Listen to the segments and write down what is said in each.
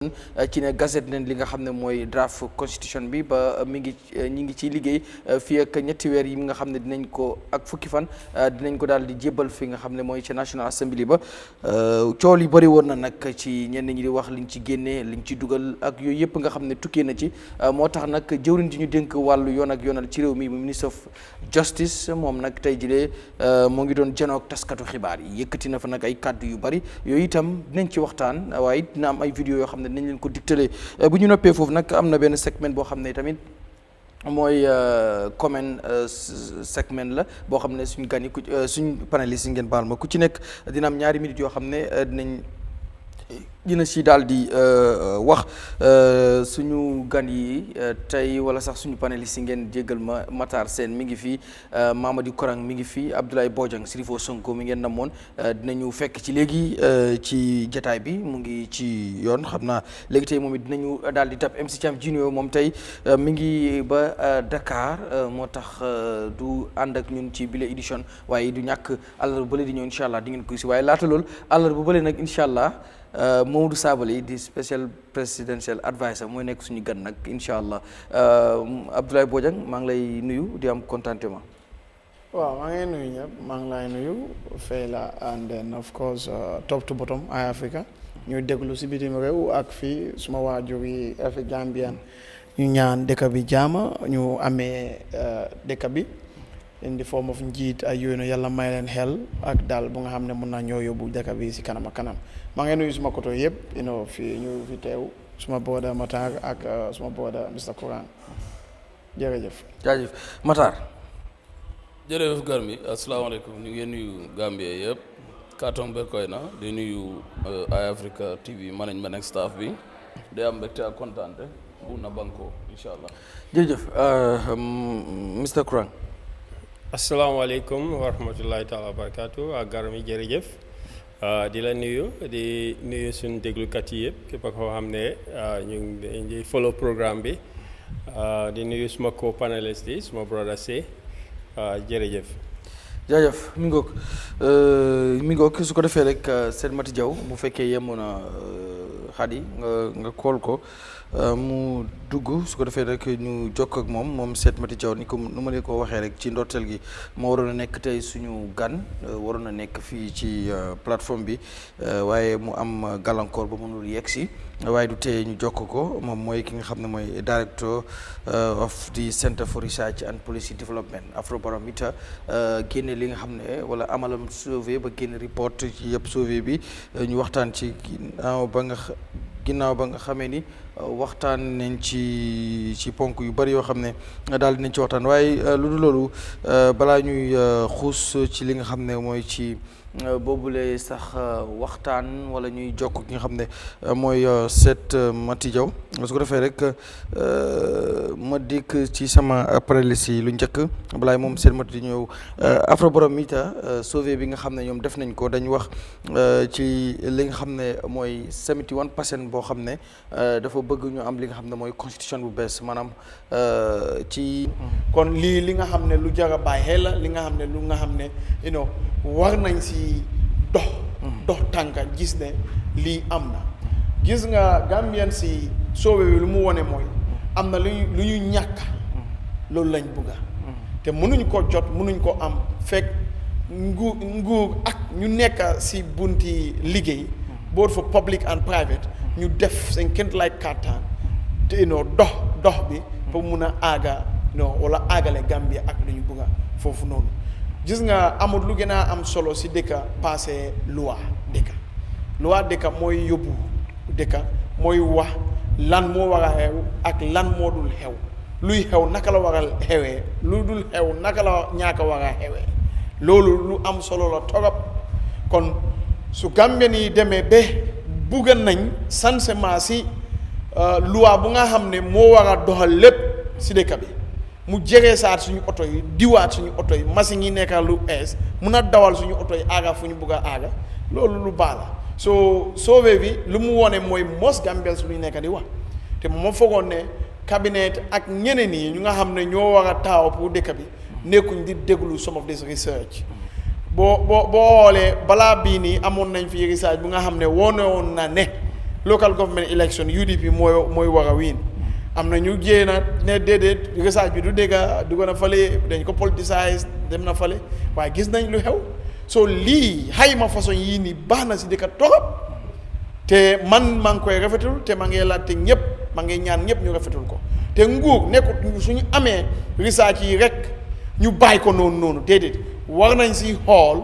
ci ne gazette nañ li nga xam ne mooy draft constitution bi ba mi ngi ñi ngi ciy liggéey fii ak ñetti weer yi nga xam ne dinañ ko ak fukki fan dinañ ko daal di jébbal fi nga xam ne mooy ci National Assembly ba coow li bëri woon na nag ci ñenn ñi di wax liñ ci génnee liñ ci dugal ak yooyu yëpp nga xam ne tukkee na ci moo tax nag jëwriñ ji ñu dénk wàllu yoon ak yoonal ci réew mi ministre of justice moom nag tey jilee moo ngi doon janoog taskatu xibaar yi yëkkati na fa nag ay kàddu yu bëri yooyu itam dinañ ci waxtaan waaye dina am ay vidéo yoo xam ne nañ leen ko digtale bu ñu noppee foofu nag am na benn segment boo xam ne tamit mooy comment segment la boo xam ne suñ gan yi suñ panélistes yi ngeen baal ma ku ci nekk dina am ñaari minutes yoo xam ne dina ci daal di wax suñu gan yi tey wala sax suñu panélistes yi ngeen jéggal ma Matar Sène mi ngi fi Mamadi Kurang mi ngi fi Abdoulaye Bojang SHERIFO SONKO mi ngeen namoon dinañu fekk ci léegi ci jataay bi mu ngi ci yoon xam naa léegi tey moom it dinañu daal di tab MC Thiam Junior moom tey mi ngi ba Dakar moo tax du ànd ak ñun ci bile édition waaye du ñàkk àllarba bële di ñëw incha allah di ngeen ko si waaye laata loolu àllarba bële nag incha allah Mamadou Sabally di special presidential advisor mooy nekk suñu gan nag incha allah Abdoulaye Bojang maa ngi lay nuyu di am contentement. waaw maa ngi nuyu ñëpp maa ngi lay nuyu fay la and then of course top to bottom Eyeafrica ñu déglu si bitim réew ak fii suma waajur yi fi Gambian ñu ñaan dëkk bi jaama ñu amee dëkk bi in the form of njiit ay yooyu yàlla may leen xel ak daal bu nga xam ne mën naa ñoo yóbbu dëkk bi si kanam ak kanam maa ngi nuyu suma koto yëpp fii ñu fi teew suma booda Matar ak suma booda Mr Kurang jërëjëf. jaajëf Matar. jërëjëf Garmi asalaamaaleykum ñu ngi nuyu Gambia yëpp Kartong Berkoy na di nuyu Eyeafrica TV management ak staff bi di am mbégte ak kontaante bu na banko incha allah. jërëjëf Mr Kurang. asalaamaaleykum wa rahmatullahi taala wa barakatu ak Garmi jërëjëf di la nuyu di nuyu suñu déglukat yi yëpp képp koo xam ne ñu ngi follow programme bi di nuyu suma co-panelist yi suma brother si jërëjëf. jaajëf mi ngoog su ko defee rek seen Mati Jaw bu fekkee yemoon na xadi nga kool ko mu dugg su ko defee rek ñu jokk ak moom seet Mati Jaw ni ko nu ma leen ko waxee rek ci ndorteel gi moo waroon a nekk tey suñu gan waroon a nekk fii ci plateforme bi waaye mu am gàllankoor ba mënul yegg si waaye du tee ñu jokk ko moom mooy ki nga xam ne mooy director of the Center for Research and Policy Development Afrobarometer génne li nga xam ne wala amalam sauvé ba génne report ci yëpp sauvé bi ñu waxtaan ci ginnaaw ba nga xamee ni waxtaan nañ ci ponk yu bari yoo xam ne daal dinañ ci waxtaan waaye lu dul loolu balaa ñuy xuus ci li nga xam ne mooy ci boobule sax waxtaan wala ñuy jokk ki nga xam ne mooy seet Mati Jaw su ko defee rek ma dikk ci sama panélistes yi lu njëkk balaay moom seet Mati ñëw Afrobarometer sauvé bi nga xam ne ñoom def nañ ko dañu wax ci li nga xam ne mooy 71% boo xam ne dafa bëgg ñu am li nga xam ne mooy constitution bu bees maanaam ci kon li nga xam ne lu jar a bàyyi xel la li nga xam ne lu nga xam ne war nañ si dox tànka gis ne lii am na gis nga Gambian si soowe wi lu mu wone mooy am na lu ñu ñàkk loolu lañ bugga te mënuñ ko jot mënuñ ko am fekk nguur ak ñu nekk si bunti liggéey both for public and private ñu def seen kémt lay kàttan te dox bi pour mun a aaga wala aagale Gambia ak lu ñu bugga foofu noonu gis nga amul lu gën a am solo si dëkka passé loi dëkka mooy yóbbu dëkka mooy wax lan moo war a xew ak lan moo dul xew luy xew naka la war a xewee lu dul xew naka la ñaaka war a xewee loolu lu am solo la torop kon su Gambien yi demee ba bugga nañ changement si loi bu nga xam ne moo war a doxal lépp si dëkka bi mu jege saat suñu oto yi diwaat suñu oto yi machine yi nekka lu ees mun a dawal suñu oto yi aaga fu ñu bugg a aaga loolu lu baax la soo soowee bi lu mu wone mooy most Gambians lu ñu nekk di wax te moo foogoon ne cabinet ak ñeneen yi ñu nga xam ne ñoo war a taaw pour dëkk bi nekkuñ di déglu some of this research boo xoolee balaa bii nii amoon nañ fi research bu nga xam ne wone woon na ne local government election UDP mooy war a win am na ñu jéem a ne déedéet research bi du dégga dugg na fale dañ ko politicize dem na fale waaye gis nañ lu xew so lii xayma façon yii nii baax na si dëkk torop te maa ngi koy rafetul te maa ngi laajte ñëpp maa ngi ñaan ñëpp ñu rafetul ko te nguur nekkut suñu amee research yi rek ñu bàyyi ko noonu déedéet war nañ si xool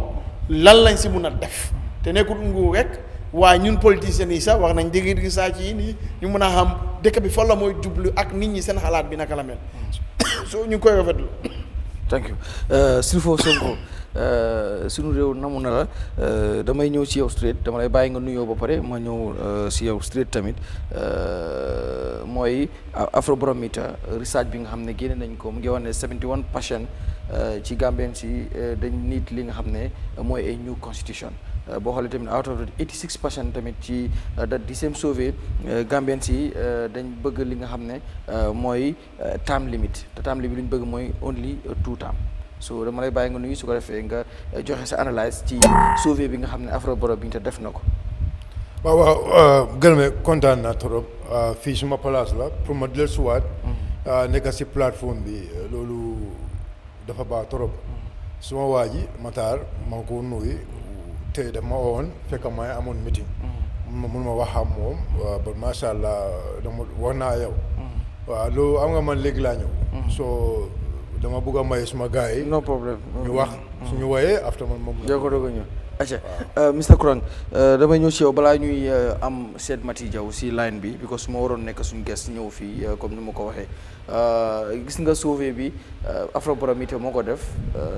lan lañ si mun a def te nekkut nguur rek waaye ñun politiciens yi sax war nañ dégg research yi nii ñu mun a xam dëkk bi fan la mooy jublu ak nit ñi seen xalaat bi naka la mel so ñu ngi koy rafetlu. thank you SHERIFO Sonko sunu réew namu na la damay ñëw ci yow straight dama lay bàyyi nga nuyoo ba pare ma ñëw ci yow straight tamit mooy Afrobarometer research bi nga xam ne génne nañ ko mu ngi wax ne 71% ci Gambien si dañ nit li nga xam ne mooy ay new constitution boo xoolee tamit out of 86% tamit ci di same survey Gambien si dañ bëgg li nga xam ne mooy term limit te term limit lu ñu bëgg mooy only 2 term so dama lay bàyyi nga nuyu su ko defee nga joxe sa analyse ci survey bi nga xam ne Afrobarometer def na ko. waaw gërëme kontaan naa trop fii suma place la pour ma dellusiwaat nekk si plateforme bi loolu dafa baax trop suma waa ji MATARR ma ko nuyu tey daf ma woon fekk may amoon meeting mun ma wax am moom ba macha allah dama wax naa yow waaw loolu am nga man léegi laa ñëw soo dama bëgg a may suma gars yi no problème ñu wax suñu woyee after man moom joo ko doog a ñëw acca Mr Kurang damay ñëw ci yow balaa ñuy am Seet Mati Jaw si line bi because su ma waroon nekk suñu guest ñëw fii comme ni ma ko waxee gis nga survey bi Afrobarometer moo ko def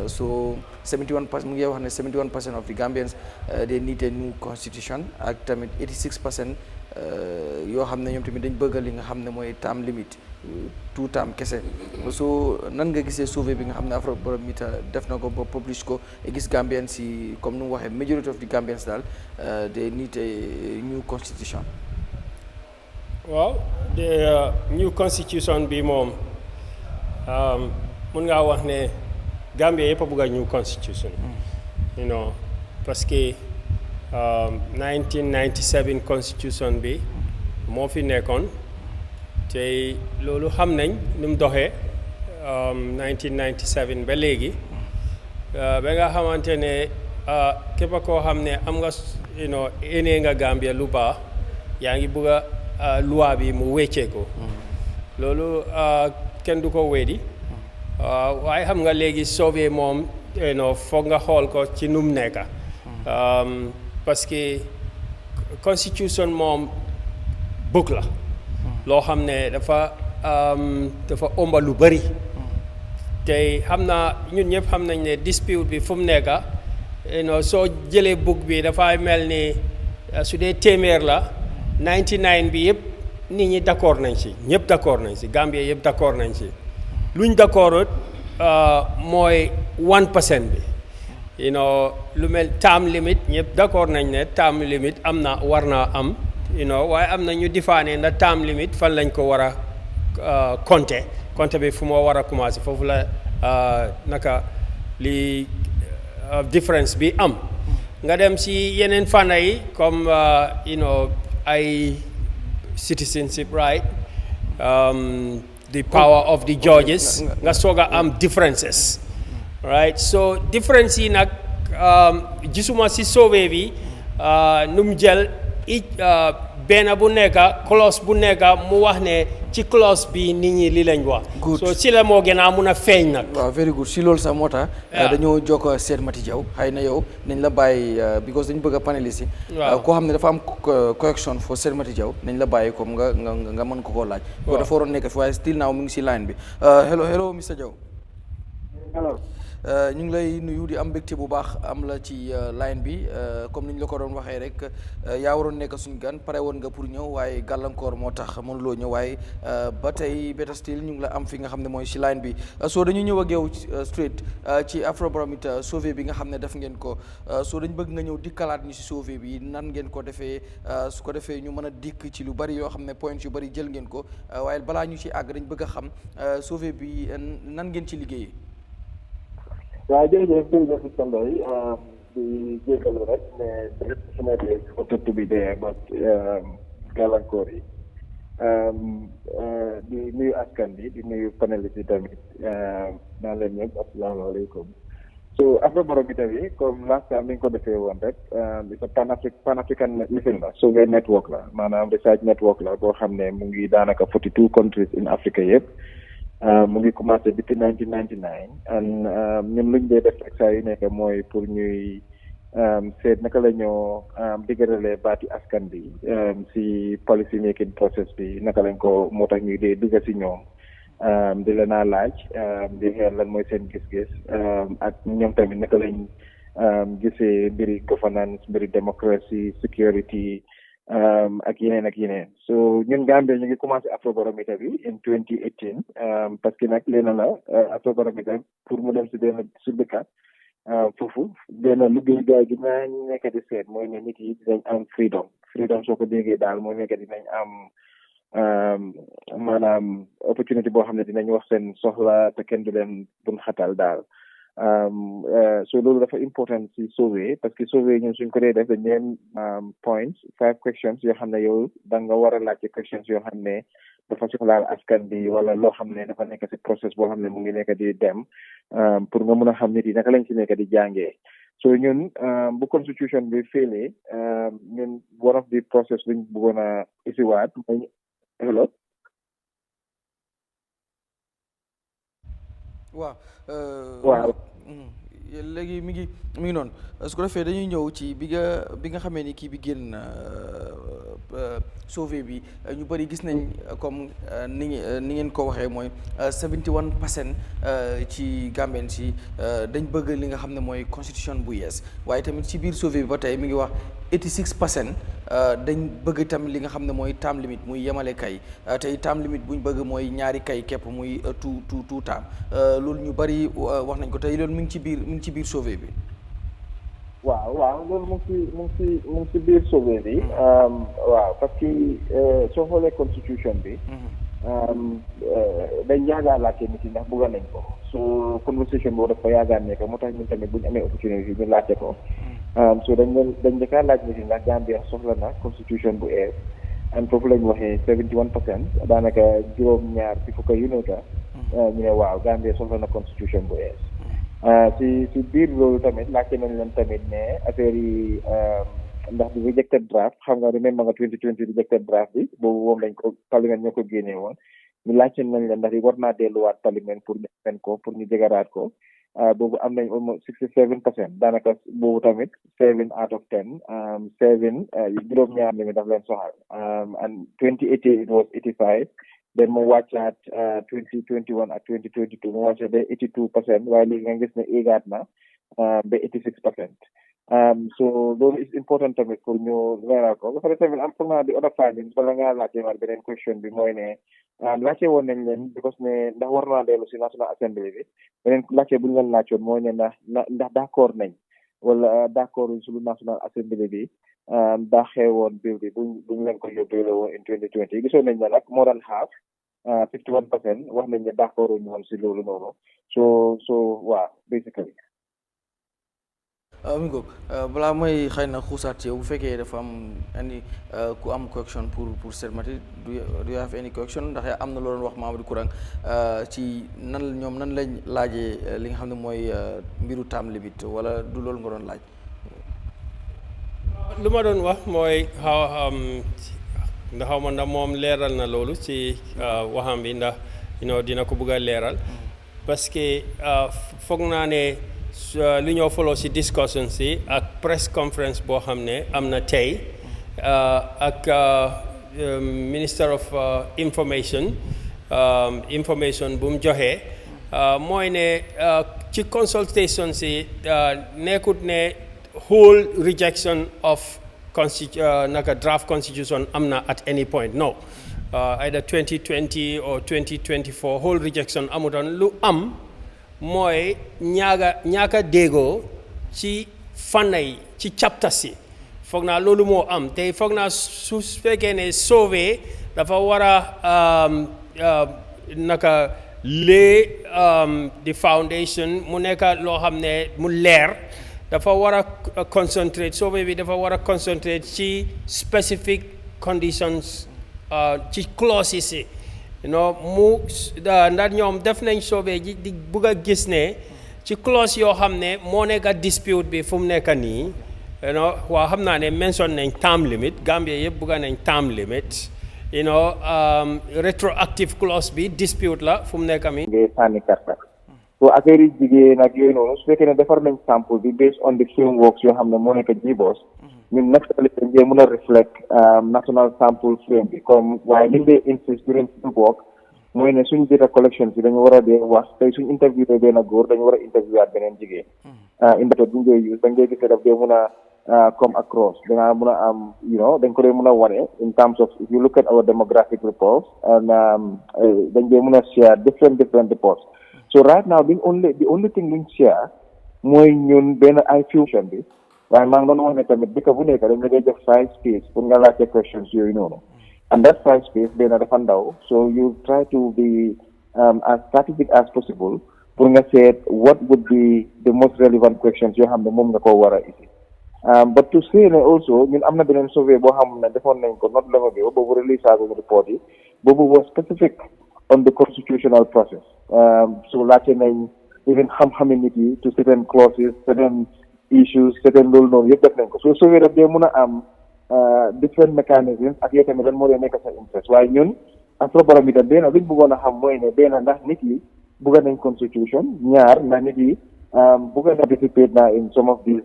so 71% mu ngi wax ne 71% of the Gambians they need a new constitution ak tamit 86% yoo xam ne ñoom tamit dañ bëgg li nga xam ne mooy term limit 2 term kese so nan nga gisee survey bi nga xam ne Afrobarometer def na ko ba publish ko gis Gambians si comme nu mu waxee majority of the Gambians daal they need a new constitution. waaw the new constitution bi moom mun ngaa wax ne Gambia yëpp a bëgg a new constitution you know parce que 1997 constitution bi moo fi nekkoon te loolu xam nañ ni mu doxee 1997 ba léegi ba nga xamante ne képp koo xam ne am nga you know énee nga Gambia lu baax yaa ngi bëgg a loi bi mu wéccee ko loolu kenn du ko weddi waaye xam nga léegi sauvé moom you know foog nga xool ko ci nu mu nekk parce que constitution moom book la loo xam ne dafa ëmba lu bëri te xam naa ñun ñëpp xam nañ ne dispute bi fu mu nekk you know soo jëlee book bi dafay mel ni su dee téeméer la 99 bi yëpp nit ñi d'accord nañ ci ñëpp d'accord nañ ci Gambie yëpp d'accord nañ ci luñ d'accordut mooy 1% bi you know lu mel term limit ñëpp d'accord nañ ne term limit am na war naa am you know waaye am na ñu difaane na term limit fan lañ ko war a compter bi fu moo war a commencer foofu la naka li difference bi am nga dem ci yeneen fànn yi comme you know ay citizenship right the power of the judges nga soog a am differences right so difference yi nag gisuma ci survey bi nu mu jël benn bu nekk clause bu nekk mu wax ne ci clause bi nit ñi li lañ wax so si la moo gën a mun a feeñ nag waaw very good si loolu sax moo tax dañoo jokko Seet Mati Jaw xëy na yow nañ la bàyyi because dañu bëgg a panéliste yi koo xam ne dafa am correction for Seet Mati Jaw nañ la bàyyi comme nga mën ko koo laaj ko dafa waroon nekk fi waaye still now mu ngi si line bi hello Mr Jaw ñu ngi lay nuyu di am mbégte bu baax am la ci line bi comme ni ñu la ko doon waxee rek yaa waroon nekk suñu gan pare woon nga pour ñëw waaye gàllankoor moo tax mënuloo ñëw waaye ba tey better still ñu ngi la am fi nga xam ne mooy si line bi soo dañu ñëw ak yow straight ci Afrobarometer survey bi nga xam ne def ngeen ko soo dañ bëgg nga ñëw dikkalaat ñu si survey bi nan ngeen ko defee su ko defee ñu mën a dikk ci lu bari yoo xam ne points yu bari jël ngeen ko waaye balaa ñu ci àgg dañ bëgg a xam survey bi nan ngeen ci liggéeyee. waaw jërëjëf Sandoy di jégalu rek mais definitely wanted to be there but gàllankoor yi di nuyu askan bi di nuyu panélistes yi tamit naan leen ñëpp asalaamaaleykum. So Afrobarometer bi comme last time ni nga ko defee woon rek it's a pan-African lifin la survey network la maanaam research network la boo xam ne mu ngi daanaka 42 countries in Africa yëpp mu ngi commencé depuis 1999 and ñun luñ dee def rek saa yu nekk mooy pour ñuy seet naka la ñoo digaralee baati askan bi si policy making process bi naka lañ ko moo tax ñuy dee dugga si ñoom di leen a laaj di xeer lan mooy seen gis-gis ak ñoom tamit naka lañ gisee mbiri governance mbiri democracy security ak yeneen so ñun Gambia ñu ngi commencé Afrobarometer bi in 2018 parce que nag leena la Afrobarometer pour mu dem si benn su dëkka foofu benn liggéey gaay gi naa nekk di seet mooy ne nit yi dinañ am freedom soo ko déggee daal mooy nekk dinañ am maanaam opportunity boo xam ne dinañ wax seen soxla te kenn du leen bun xatal daal so loolu dafa important si survey parce que survey ñun suñ ko dee def dañ leen points 5 questions yoo xam ne yow da nga war a laajte questions yoo xam ne dafa soxlaal askan bi wala loo xam ne dafa nekk si process boo xam ne mu ngi nekk di dem pour nga mën a xam nit yi naka lañ si nekk di jàngee so ñun bu constitution bi félee ñun one of the process luñ bëggoon a isiwaat mooy hello waaw léegi mi ngi noonu su ko defee dañuy ñëw ci bi nga xamee ni kii bi génn sauvé bi ñu bëri gis nañ comme ni ngeen ko waxee mooy 71% ci Gambien si dañ bëgg li nga xam ne mooy constitution bu yees waaye tamit ci biir sauvé bi ba tey mi ngi wax 86% dañ bëgg tamit li nga xam ne mooy term limit muy yemale kay tey term limit buñ bëgg mooy ñaari kay képp muy tout term loolu ñu bëri wax nañ ko tey loolu mi ngi ci biir sauvé bi. waaw loolu mu ngi ci biir sauvé bi. waaw parce que soo xoolee constitution bi. dañ yaakaar laajte nit yi ndax bëgg nañ ko. so conversation boobu dafa yaakaar ne ko moo tax ñun tamit bu ñu amee opportunité ñu laajte ko. so dañ njëkk a laaj nit yi ndax Gambia soxla na constitution bu ees. and foofu lañ waxee 71% daanaka juróom-ñaar ci fukk yu nekk ñu ne waaw Gambia soxla na constitution bu ees. si biir loolu tamit laajte nañ leen tamit ne affaire yi ndax di rejected draft xam nga remember nga 2020 rejected draft bi boobu moom lañ ko parlement ñoo ko génnee woon ñu laajte nañ leen ndax yi war naa delluwaat parlement pour ñu fen ko pour ñu jegaraat ko boobu am nañ almost 67% daanaka boobu tamit 7 out of 10 7 juróom-ñaar mi daf leen soxal and 2018 it was 85 then mu wàccaat 2021 ak 2022 mu wàccaat ba 82% waaye léegi nga gis ne égaat na ba 86%. So loolu is important tamit pour ñu leeral ko ba pare tamit am foog naa di other findings bala ngaa laajte waat beneen question bi mooy ne laajte woon nañ leen because ne ndax war naa dellu si National Assembly bi beneen laajte bu ñu leen laajoon mooy ne ndax d'accord nañ wala d'accord si lu National Assembly bi daaxee woon bill bi buñ leen ko yóbbee woon in 2020 gisoon nañ ne nag more than half 51% wax nañ ne d'accord ñu woon si loolu noonu so waaw basically. mi ngoog balaa may xëy na xuusaat yow bu fekkee dafa am any ku am correction pour Sermati do you have any correction ndax am na loolu wax Mamadou Kurang ci nan lañ laajee li nga xam ne mooy mbiru term limit wala du loolu nga doon laaj. lu ma doon wax mooy xaw ma ndax moom leeral na loolu ci waxam bi ndax dina ko bëgg a leeral parce que foog naa ne li ñoo follow ci discussion si ak press conference boo xam ne am na tey ak Minister of Information bu mu joxee mooy ne ci consultation si nekkut ne whole rejection of draft constitution am na at any point no either 2020 or 2024 whole rejection amutoon lu am mooy ñaaka déggoo ci fànna yi ci chapter si foog naa loolu moo am te foog naa su fekkee ne sauvé dafa war a di foundation mu nekk loo xam ne mu leer dafa war a concentrate sauvé bi dafa war a concentrate ci specific conditions ci clauses yi mu ndax ñoom def nañ soobee ji di bugg a gis ne ci clause yoo xam ne moo nekk dispute bi fu mu nekk nii waa xam naa ne mention nañ term limit Gambia yëpp bugga nañ term limit retroactive clause bi dispute la fu mu nekk mi ngay sànni karta so affaire yi jigéen ak yooyu noonu su fekkee ne defar nañ sample bi based on the frameworks yoo xam ne moo nekk GBOS ñun nag dañ dee mën a reflect national sample frame bi comme waaye liñ dee insist during the work mooy ne suñ data collection si dañu war a dee wax tey suñ interview de benn góor dañu war a interviewaat beneen jigéen indicate buñ dee use dañ dee gis daf dee mën a come across dangaa mën a am dañ ko dee mën a wane in terms of if you look at our demographic reports and dañ dee mën a share different reports so right now the only thing luñ share mooy ñun benn ay fusion bi waaye maa ngi doon wax ne tamit dëkk bu nekk dañ la dee def 5 space pour nga laajte questions yooyu noonu and that 5 space benn dafa ndaw so you try to be as strategic as possible pour nga seet what would be the most relevant questions yoo xam ne moom nga ko war a isi but to say ne also ñun am na beneen survey boo xam ne defoon nañ ko not long ago boobu release aaguñu report yi boobu was specific on the constitutional process so laajte nañ even xam-xami nit yi to certain clauses certain issues certain loolu noonu yëpp def nañ ko so survey daf dee mën a am different mechanisms ak yow tamit lan moo dee nekk sa interest waaye ñun Afrobarometer benn luñ bëggoon a xam mooy ne benn ndax nit yi bëgg nañ constitution ñaar ndax nit yi bëgg na participate now in some of these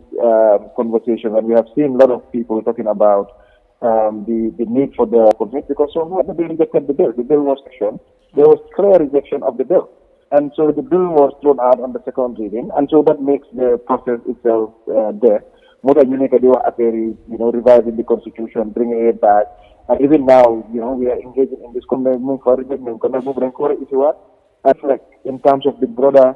conversations and we have seen a lot of people talking about the need for the constitution because so much they rejected the bill was sectioned there was clear rejection of the bill and so the bill was thrown out on the second reading and so that makes the process itself there more than you need to do revising the constitution bringing it back and even now we are engaging in this commitment for rejection reflect in terms of the broader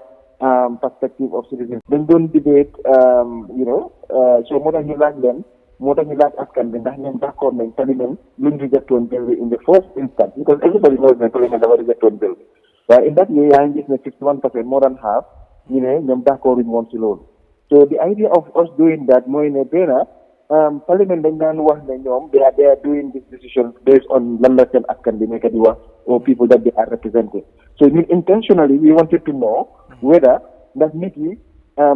perspective of citizens then don't debate so more than you like them moo tax ñu laaj askan bi ndax ñoom d'accord nañ parlement luñ rejectoon bill bi in the first instance because everybody knows ne parlement dafa rejectoon bill bi waaye in that way yaa ngi gis ne 61% more than half ñu ne ñoom d'accord uñ woon si loolu so the idea of us doing that mooy ne benn parlement dañ daan wax ne ñoom they are doing this decision based on lan la seen askan bi nekk di wax or people that they are representing so ñun intentionally we wanted to know whether ndax nit yi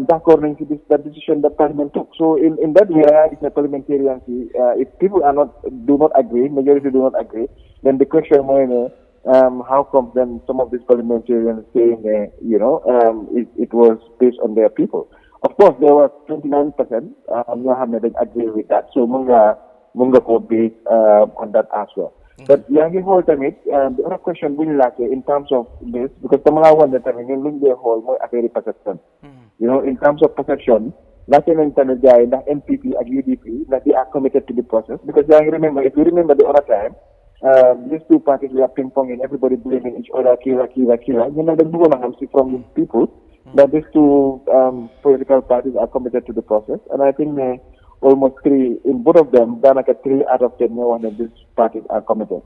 d'accord nañ ci that decision that parliament took so in that way it's a parliamentarian if people do not agree majority do not agree then the question mooy ne how come then some of these parliamentarians saying it was based on their people of course there was 29% ñoo xam ne dañ agree with that so mun nga ko base on that as well but yaa ngi xool tamit the other question bu ñu laajte in terms of this because dama laa wan ne tamit ñun luñ dee xool mooy affaire yi perception in terms of perception laajte nañ tamit gars yi ndax NPP ak UDP ndax they are committed to the process because yaa ngi if you remember the other time these two parties were ping-ponging everybody blaming each other kila ñu ne dañ bëggoon a xam si from the people that these two political parties are committed to the process and I think almost 3 in both of them daanaka 3 out of 10 ñoo wax ne these parties are committed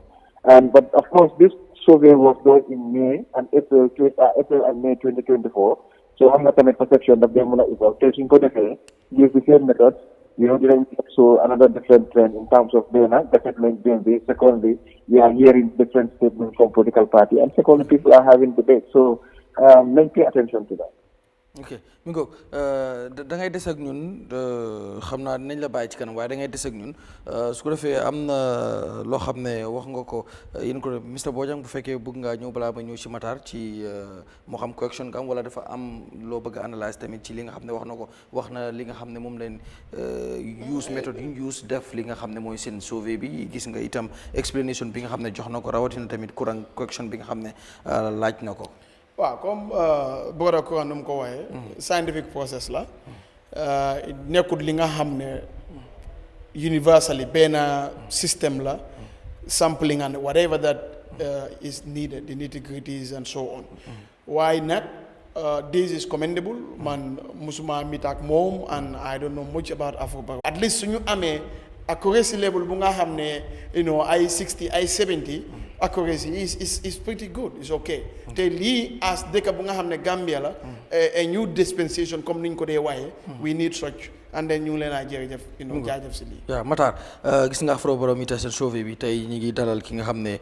but of course this survey was done in May and April and May 2024 so am na tamit perception daf dee mën a evolve te suñ ko defee use the same methods dinañ so another different trend in terms of definitely doing secondly we are hearing different statements from political party and secondly people are having debate so nañ pay attention to that ok mi ngoog da ngay des ak ñun xam naa dinañ la bàyyi ci kanam waaye da ngay des ak ñun su ko defee am na loo xam ne wax nga ko yéen ko Mr Bojang bu fekkee bëgg ngaa ñëw balaa ba ñëw ci Matar ci moo xam correction nga am wala dafa am loo bëgg a analyse tamit ci li nga xam ne wax na li nga xam ne moom leen use méthode yu ñu use def li nga xam ne mooy seen sauvé bi gis nga itam explanation bi nga xam ne jox na ko rawatina tamit courant correction bi nga xam ne laaj na ko waaw comme boora ko nu mu ko waxee scientific process la nekkul li nga xam ne universally benn system la sampling and whatever that is needed the nitty-gritties and so on waaye nag this is commendable man musuma meet ak moom and I don't know much about Afro at least suñu amee accuracy level bu nga xam ne ay 60 ay 70 accuracy is pretty good it's okay te lii as dëkk bu nga xam ne Gambia la a new dispensation comme niñ ko dee waaye we need such and then ñu ngi leen a jërëjëf jaajëf si lii. waaw Matar gis nga Afrobarometer seen survey bi tey ñi ngi dalal ki nga xam ne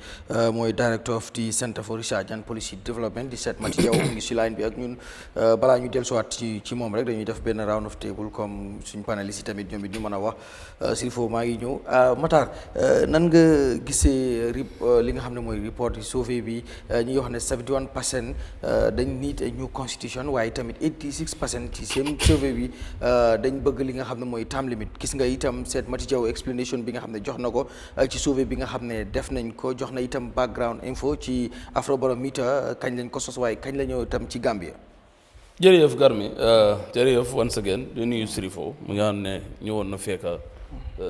mooy director of the Centre for Research and Policy Development di Set Mati Jaw ngi si line bi ak ñun balaa ñu dellusiwaat ci moom rek dañuy def benn round of table comme suñ panélistes yi tamit ñoom it ñu mën a wax Sirifo maa ngi ñëw Matar nan nga gisee li nga xam ne mooy report yi survey bi ñi ngi wax ne 71% dañ need a new constitution waaye tamit 86% ci seen survey bi dañ bëgg li nga xam ne mooy time limit gis nga itam Set Mati Jaw explanation bi nga xam ne jox na ko ci survey bi nga xam ne def nañ ko jox na itam background info ci Afrobarometer kañ lañ ko sos waaye kañ la ñëw itam ci Gambia. jërëjëf Garmi jërëjëf once again di nuyu Sirifo mu nga xam ne ñëwoon na fekka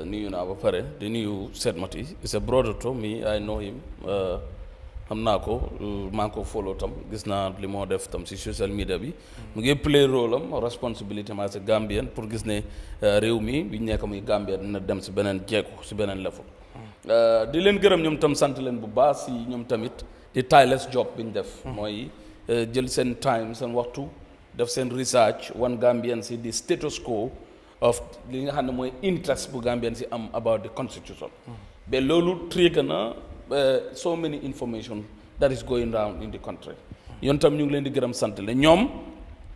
nuyu naa ba pare di nuyu Set Mati it's a brother to me I know him xam naa ko maa ngi ko follow tam gis naa li moo def tam si social media bi mu ngi play rôle am responsibility ma si Gambien pour gis ne réew mi bi ñu nekk muy Gambia dina dem si beneen jeeku si beneen level di leen gërëm ñoom tam sant leen bu baax si ñoom tamit di tireless job bi ñu def mooy jël seen time seen waxtu def seen research wan Gambien si di status quo of li nga xam ne mooy interest bu Gambien si am about the constitution ba loolu trigger na so many information that is going around in the country yoon tam ñu ngi leen di gërëm sant la ñoom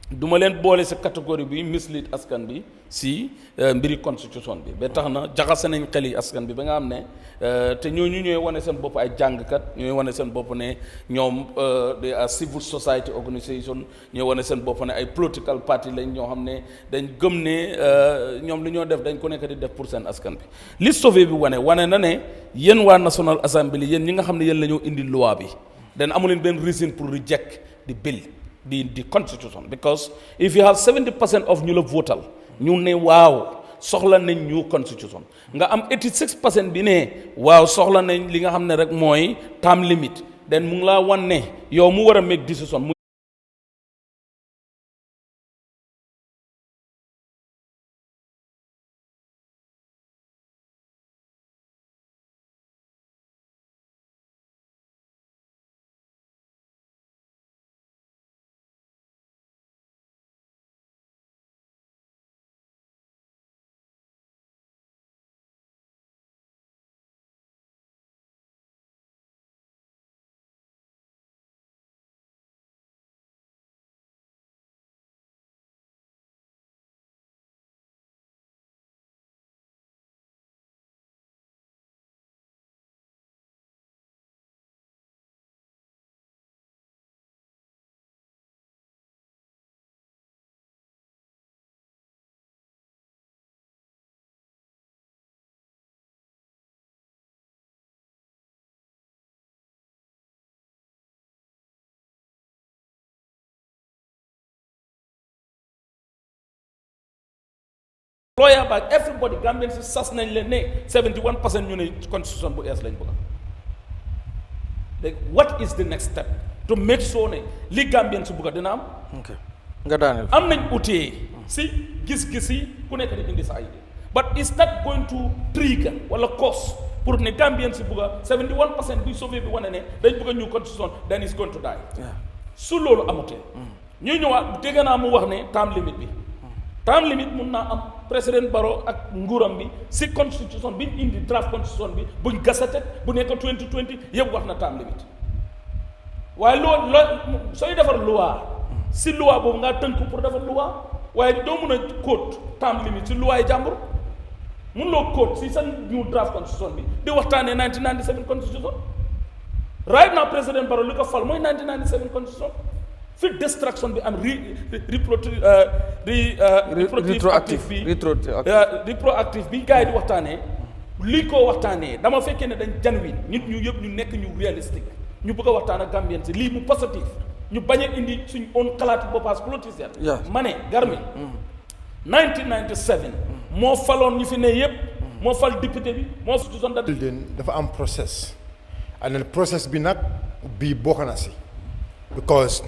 duma leen boole si catégorie bi mislead askan bi si mbiri constitution bi ba tax na jaxase nañ xel yi askan bi ba nga xam ne te ñooñu ñooy wane seen bopp ay jàngkat ñooy wane seen bopp ne ñoom they are civil society organisation ñooy wane seen bopp ne ay political party lañ ñoo xam ne dañ gëm ne ñoom li ñoo def dañ ko nekk di def pour seen askan bi li sauvé bi wane na ne yéen waa National Assembly yéen ñi nga xam ne yéen la ñoo indi loi bi den amu leen benn reason pour reject the bill the constitution because if you have 70% of ñu la votal ñu ne waaw soxla nañ ñu constitution nga am 86% bi ne waaw soxla nañ li nga xam ne rek mooy term limit then mu ngi laa wan ne yow mu war a make decision lawyer back everybody Gambians si sas nañ leen ne 71% ñu ne constitution bu ees lañ bëgg like what is the next step to make sure ne li Gambians si bëgg dina am nga daaneel am nañ utee si gis-gis yi ku nekk di indi sa idée but is that going to trigger wala cause pour ne Gambians si bëgg 71% bi sauvé bi wane ne dañ bëgg ñu constitution then is going to die su loolu amutee ñuy ñëwaat dégg naa mu wax ne term limit bi term limit mun naa am président Barrow ak nguuram bi si constitution bi indi draft constitution bi buñ gasate bu nekk 2020 yëpp wax na term limit waaye loo sooy defar loi si loi boobu ngaa tënku pour defar loi waaye doo mun a quote term limit si loi yi jàmbur mun loo quote si sa new draft constitution bi di waxtaanee 1997 constitution right now président Barrow li ko fal mooy 1997 constitution fi distraction bi am retroactive bi gars yi di waxtaanee li ko waxtaanee dama fekkee ne dañ janwin nit ñu yëpp ñu nekk ñu réalistique ñu bëgg a waxtaan ak Gambien si lii mu positif ñu bañ a indi suñ own xalaati boppaas politicien ma ne Garmi 1997 moo faloon ñu fi ne yëpp moo fal député bi moo fi dafa am process and process bi nag bii bokk na si because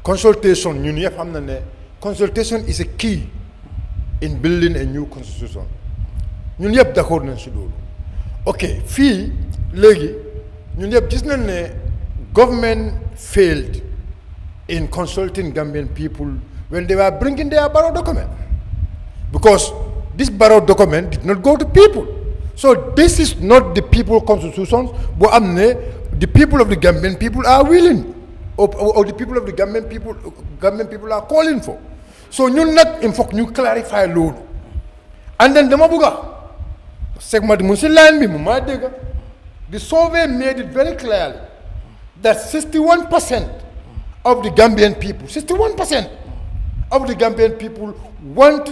consultation ñun yëpp xam na ne consultation is a key in building a new constitution ñun yëpp d'accord nañ si loolu ok fii léegi ñun yëpp gis nañ ne government failed in consulting Gambian people when they were bringing their Barrow document because this borrowed document did not go to people. So this is not the people constitution, but the people of the Gambian people are willing, or the people of the Gambian people are calling for. So ñun nak il faut que ñu clarify loolu. And then dama bëgga segment mu ci line bi mu ma dégg the survey made it very clearly that 61% of the Gambian people, 61% of the Gambian people want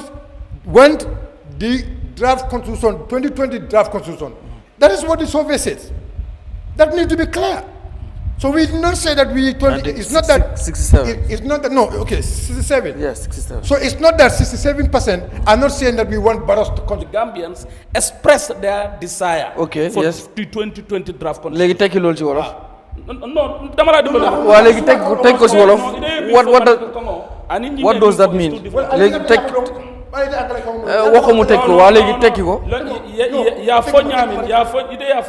the draft constitution, 2020 draft constitution. That is what the survey says. That needs to be clear. So we did not say that it's not that 67. It's not that, no, okay, 67. Yes, 67. So it's not that 67% are not saying that we want Barros to come. Gambians express their desire for the 2020 draft constitution. Léegi tekki loolu ci wolof. No, dama la dimbali. Waa léegi teg ko ci wolof. What does that mean? Léegi teg waxu mu teg ko waa léegi tekki ko. Ya fo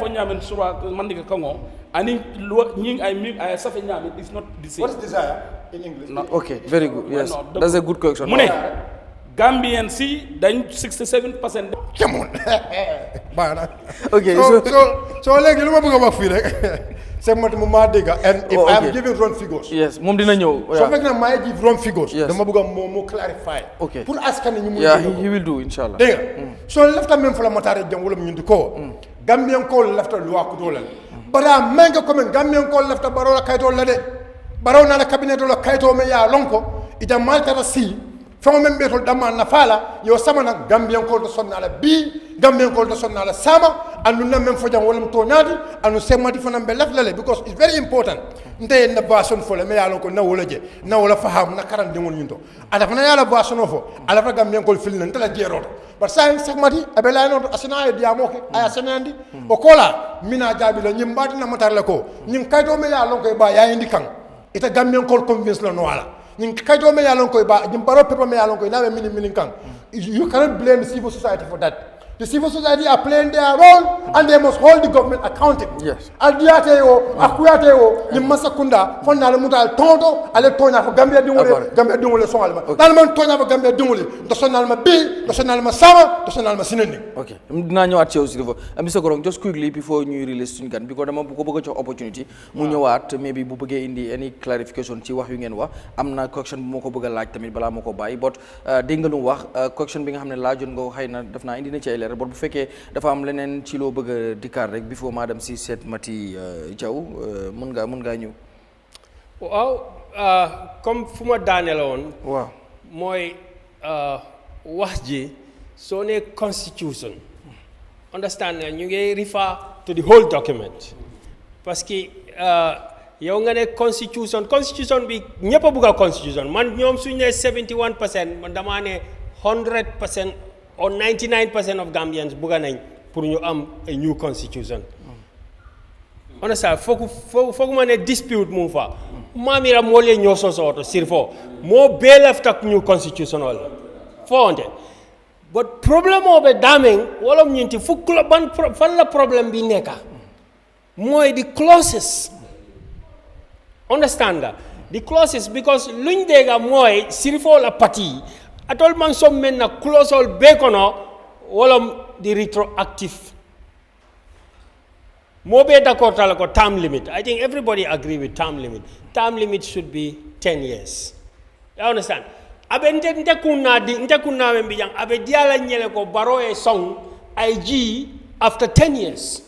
ñaamin sura mandika kango ani ñing ay safe ñaamin is not the same. What is desire in English? No. Okay, very good. Yes. That's a good question. Mu ne Gambian si dañ 67%. Come on. Okay, so léegi lu ma bëgg a wax fii rek segment mu maa dégg and if I am giving wrong figures. Yes, moom dina ñëw. So fekk na maa give wrong figures. Yes. Dama bëgg a moo clarify. Okay. Pour askan ñu mu. Yeah, he will do inshallah. Dégg nga. So lafta même fula matare jam wala ñu ko. Gambian ko lafta loi ko dolal. Bara menga ko men Gambian ko lafta baro la kayto la de. Baro na la cabinet la kayto me ya lonko ita malta si fama men betol dama na fala yo samana Gambian ko to sonna la bi Gambian ko to sonna la sama anu na men fojam wala to nadi anu semati fana be laflale because it's very important nte na version fo le me ya lonko na wala je na wala faham na karan dingol nyinto ada fana ya la version fo ala fa Gambian ko fil nan tala jero but sa semati abela no asina e diamoke aya senandi o kola mina jabi la nyimbati na matar la ko nyin kayto me ya lonko ba ya indi kan ita Gambian ko convince la no wala nin kayto me yalon koy ba jim baro pepa me yalon koy nawe mini kan you cannot blame the civil society for that. The civil society are playing their role and they must hold the government accountable. Yes. Aldiate yo akuyate yo ni masakunda fonna le mutal tonto ale tonya fo Gambia dingole son alma dal man tonya fo Gambia dingole do sonal ma bi do sonal ma sama do sonal ma sineni. Okay, dina ñëwaat ci aussi dafa Mr. Korong just quickly before ñu release suñu gan because dama ko bëgg a jox opportunity mu ñëwaat maybe bu bëggee indi any clarification ci wax yu ngeen wax am na question bu ma ko bëgg a laaj tamit balaa ma ko bàyyi but dégg nga lu wax question bi nga xam ne laajoon nga xëy na def naa indi na ci ay leer but bu fekkee dafa am leneen ci loo bëgg a dikkaat rek before madame si seet Mati Jaw mën ngaa ñëw. waaw comme fu ma daane la woon. waaw mooy wax ji soo ne constitution understand nga ñu ngi refer to the whole document parce que yow nga ne constitution bi ñëpp a bugg a constitution man ñoom suñu ne 71% man damaa ne 100% or 99% of Gambians bugga nañ pour ñu am a new constitution. Understand foog ma ne dispute mu fa mamira moo leen ñoo sosoto SHERIFO moo bee left ak new constitution wala fonde but problem o be daming wala ñinti fukk la ban fan la problème bi nekka mooy the clauses understand nga the clauses because luñ dégga mooy SHERIFO la parti atol man som men na clause ol be kono wala the retroactive mo be d'accord tala ko term limit. I think everybody agree with term limit. Term limit should be 10 years. You understand? Abe nte kunna membi jang abe diala nyele ko baro e song IG after 10 years.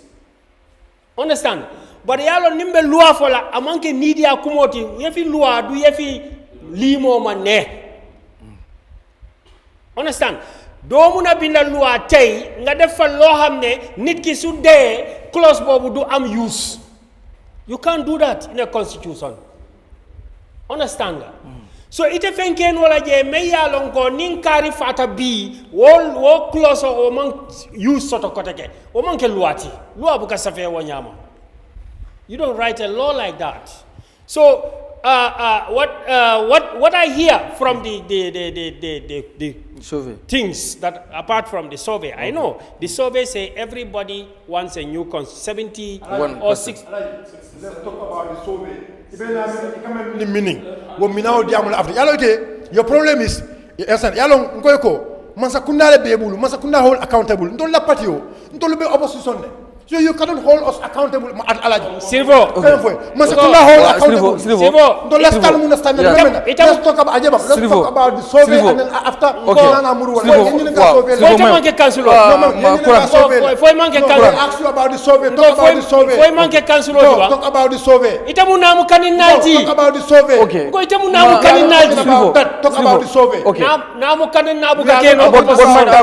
Understand? But yalo nimbe loi fola amanke media kumoti yefi loi du yefi limo mane. Understand? Do muna binda loi tay nga def fa lo xamne nit ki su dé clause bobu du am use. You can't do that in a constitution. Understand? So ite fenken wala je me yalon ko nin kari fata bi wo clause o man use soto koteke o man ke luati loi bu ka safe wo nyama. You don't write a law like that. So what I hear from the survey things that apart from the survey, I know the survey say everybody wants a new 71 or 6. Let's talk about the survey. Even meaning. Your problem is, Masakunda le be bulu Masakunda hold accountable ndol la patio ndol be opposition ne so you cannot hold us accountable at alaji Silvo Masakunda hold accountable Silvo ndol let's talk about ajeba let's talk about the survey and then after nana muru wala foi manke cancel ask you about the survey talk about the survey foi manke cancel talk about the survey itamu namu kaninalti talk about the survey okay ko itamu namu kaninalti talk about the survey okay namu kanin nabu ga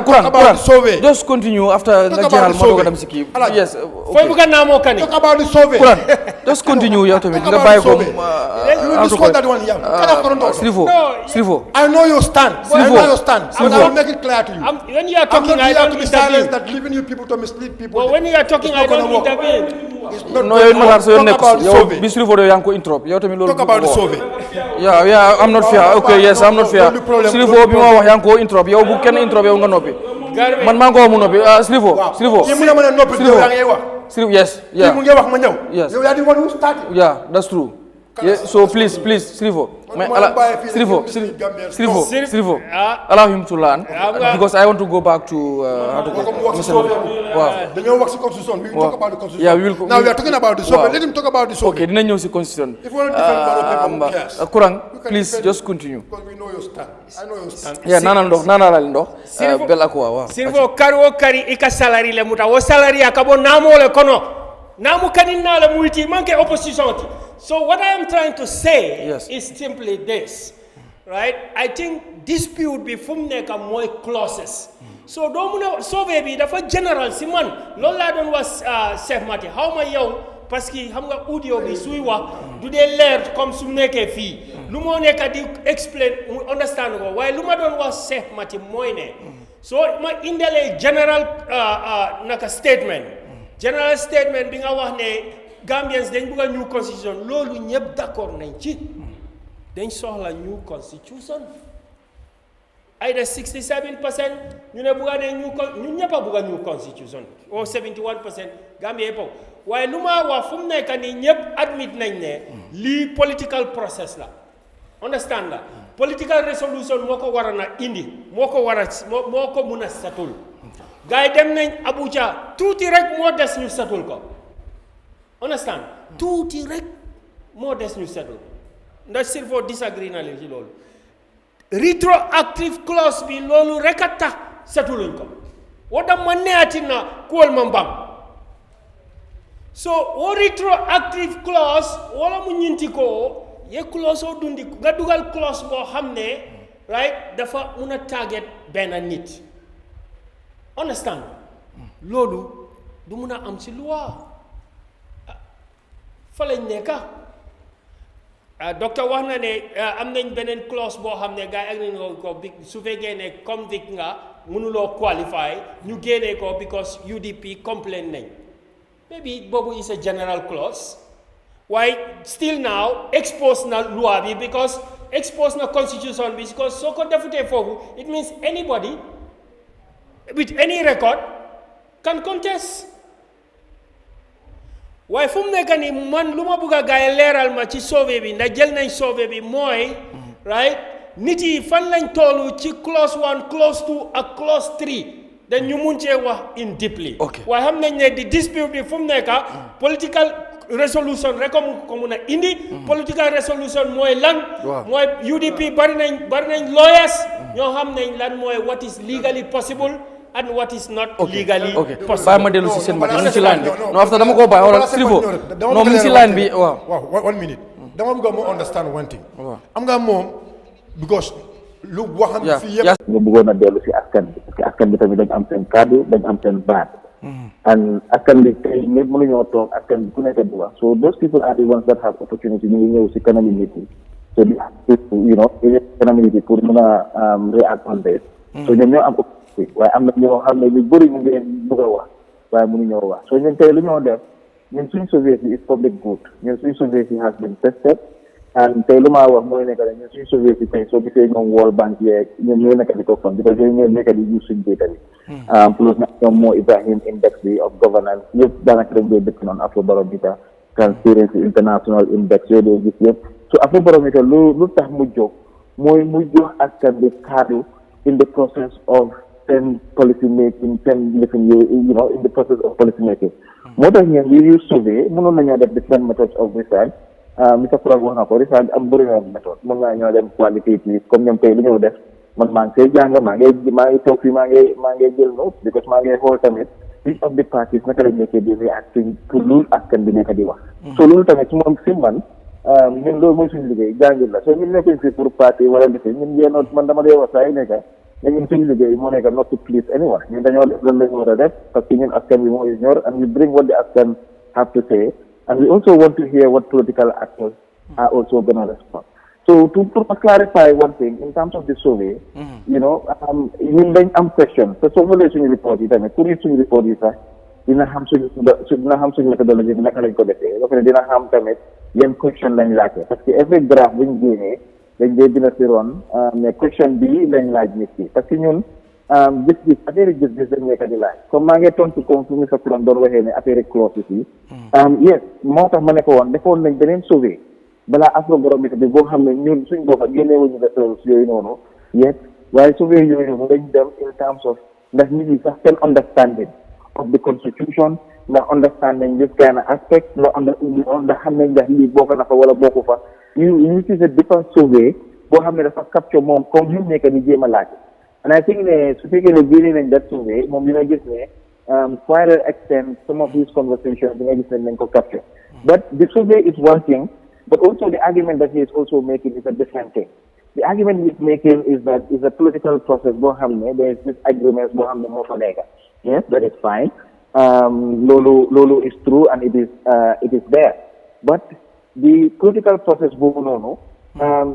Kurang about the survey just continue after Talk nga about jeexal the ma doog a survey. dem si kii Alaaji. yes foi buga namu kani talk about the survey Kurang just continue yow tamit Talk nga about bàyyi the ko survey. You will discuss that one here. Sirifo I know your stand. I know your stand. And I will make it clear to you. when you are I'm talking not I here don't to be silenced intervene that leaving you people to mislead people. but when you are talking It's I not gonna don't work. intervene It's not no gonna yow Matar so yow work. nekk Talk about the yow survey. bi Sirifo yow yaa ngi ko interrupt yow tamit loolu Talk about the survey. yeah I'm not fair okay yes I'm not fair Loolu problème- Sirifo bi ma wax yaa ngi ko interrupt yow bu kenn interrupt yow nga noppi Garmi man maa ngi ko wax mu noppi Sirifo Kii mu ne ma ne noppi Sirifo. yow yaa ngi wax. Sirifo yes Kii mu yeah ngi wax ma ñëw. Yes. Yow yaa di one who started. yeah that's true yeah, so please Sirifo Man, man, buy a feeling Sirifo in this Gambian Sirifo store. Sirifo Ah. allow him to learn nga- because I want to go back to how to Comme wax si go survey bi. waaw Dañoo wax si constitution. We will talk about the constitution. Yeah, we will- Now we are talking about the survey. Wow. Let him talk about the survey. okay dinañ ñëw si constitution If you want to defend Barrow people, who cares? Kurang You can please defend just it. continue Because we know your stand. I know your stand. yeah naanal ndox Sirifo- bel aqua waaw Silvo kari o kari ika salary le muta wo salary akabo namo le kono namu kaninna le multi manke opposition ti so what I am trying to say Yes. is simply this right I think dispute bi fum nek moy clauses so do muna sauver bi dafa general si man loolu laa doon wax Chef Mati xaw ma yow parce que xam nga audio bi suy wax du dee leer comme su nekkee fii lu moo nekk di explain mu understand ko waaye lu ma doon wax Chef Mati mooy ne so ma indalee general naka statement bi nga wax ne Gambians dañ bëgg a new constitution loolu ñëpp d'accord nañ ci dañ soxla new constitution ay de 67% ñu ne bëgg ne ñu ñëpp a bëgg a new constitution o 71% Gambia yëpp waaye lu ma wax fu mu nekk nii ñëpp admit nañ ne lii political process la understand la political resolution moo ko war a na indi moo ko mun a satul gars yi dem nañ Abuja tuuti rek moo des ñu satul ko understand tuuti rek moo des ñu satul ndax Sirifo disagree na leen ci loolu retroactive clause bi loolu rek a tax satuluñ ko wota ma neati na kuwol ma mbam so wo retroactive clause wala mu ñinti ko ye clause o dundi nga dugal clause boo xam ne right dafa mun a target benn nit understand loolu du mun a am ci loi fa lañ nekka docteur wax na ne am nañ beneen clause boo xam ne gars yi ak nañ ko bi su fekkee ne convict nga mënuloo qualify ñu génnee ko because UDP complain nañ maybe boobu is a general clause waaye still now expose na loi bi because expose na constitution bi because soo ko defutee foofu it means anybody with any record can contest waaye fu mu nekk nii man lu ma bëgg a gars yi leeral ma ci sauvé bi ndax jël nañ sauvé bi mooy right nit yi fan lañ toolu ci clause 1 clause 2 ak clause 3 dañ ñu mun cee wax in deeply waaye xam nañ ne di dispute bi fu mu nekk political resolution rek ko mun a indi political resolution mooy lan mooy UDP bari nañ lawyers ñoo xam nañ lan mooy what is legally possible and what is not legally possible. bàyyi ma dellu si seen mat ñu ci line bi non after dama ko bàyyi wala Sirifo non mu ngi si line bi waaw 1 minute dama bëgg mu understand one thing am nga moom because lu waxam fii yëpp nga bëggoon a dellu si askan bi parce que askan bi tamit dañ am seen kàddu dañ am seen baat and askan bi tey ñëpp mënuñoo toog askan bi ku nekk di wax so those people are the ones that have opportunity ñu ngi ñëw si kanami nit yi so di you know kanami nit yi pour mën a react on this so ñoom ñoo am waaye am na ñoo xam ne ñu bëri ñu ngi bëgg a wax waaye mënuñoo wax so ñun tey lu ñoo def ñun suñ sauvé si is public good ñun suñ sauvé si has been tested and tey lu maa wax mooy nekk ne ñun suñ sauvé si tey soo gisee ñoom World Bank yeeg ñoom ñooy nekk di ko fond because yooyu ñooy nekk di use suñ data bi plus nag ñoom moo Ibrahim index bi of governance yëpp daanaka dañ koy dëkk noonu Afrobarometer Transparency International index yooyu doo gis yëpp so Afrobarometer lu tax mu jóg mooy mu jox askan bi kaddu in the process of same policy making, same living, you know, in the process of policy making. Moo tax ñun we use survey mënoon nañoo def different methods of research. Mr. Kurang wax na ko research am bëri na méthode mën ngaa ñoo dem qualitative comme ñoom tey li ñëw def man maa ngi koy jàng maa ngi toog fii maa ngi jël notes because maa ngi xool tamit each of the parties naka lañ nekkee di reacting pour loolu askan bi nekk di wax. So loolu tamit su moom si man ñun loolu mooy suñu liggéey jàngil la so ñun nekkuñ fi pour parti wala defe ñun yéen man dama dee wax saa yu nekk ne ñun suñu liggéey moo nekk not to please anyone ñun dañoo def loolu lañu war a def parce que ñun askan bi moo ñor and we bring what the askan have to say and we also want to hear what political actors are also going to respond. So to clarify one thing in terms of the survey, you know, ñun dañ am question te soo xoolee suñu report yi tamit pour suñu report yi sax dina xam suñu méthodologie bi naka lañ ko defee ba pare dina xam tamit yan question lañ laajte parce que every graphe buñ génnee dañ dee dina si ron mais question bi lañ laaj nit ki parce que ñun gis-gis affaire gis-gis dañ nekk di laaj comme maa ngi tontu comme fu Mr. Kurang doon waxee ne affaire clauses yi yes moo tax ma ne ko woon defoon nañ beneen survey balaa afrobarométre bi boo xam ne ñun suñ boppa génneewuñu results yooyu noonu yes waaye survey yooyu noonu dañ dem in terms of ndax nit ñi sax seen understanding of the constitution ndax understanding this kind of aspect ndax xam nañ ndax lii bokk na fa wala bokku fa ñu ci different survey boo xam ne dafa capture moom comme ñu nekk di jéem a laaj and I think ne su fekkee ne génne nañ that survey moom dina gis ne quite an extent some of these conversations di nga gis ne nañ ko capture but the survey is one thing but also the argument that he is also making is a different thing. The argument he is making is that it's a political process boo xam ne there is disagreements boo xam ne moo fa nekk yes that is fine loolu is true and it is there but the political process boobu noonu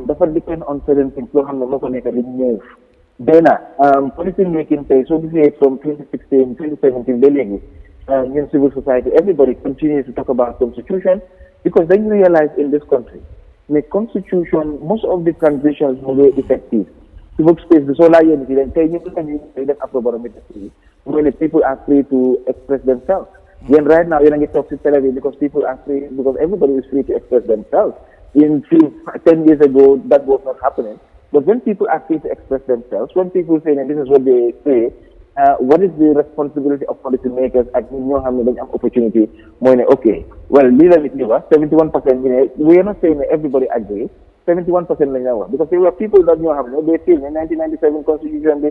dafa depend on certain things loo xam ne moo ko nekk di move benn policy making tey soo gisee from 2016 2017 ba léegi ñun civil society everybody continues to talk about constitution because then you realize in this country the constitution most of the transitions were effective civic space bi soo laajee nit yi dañ tey ñu def afrobarometer bi mooy ne people are free to express themselves yéen right now yéen a ngi toog si télé bi because people are free because everybody is free to express themselves in 10 years ago that was not happening but when people are free to express themselves when people say and this is what they say what is the responsibility of policy makers ak ñun ñoo xam ne dañ am opportunity mooy ne okay well lii la nit ñi wax 71% bi ne we are not saying that everybody agrees 71% lañ la wax because there were people that ñoo xam ne they feel ne 1997 constitution bi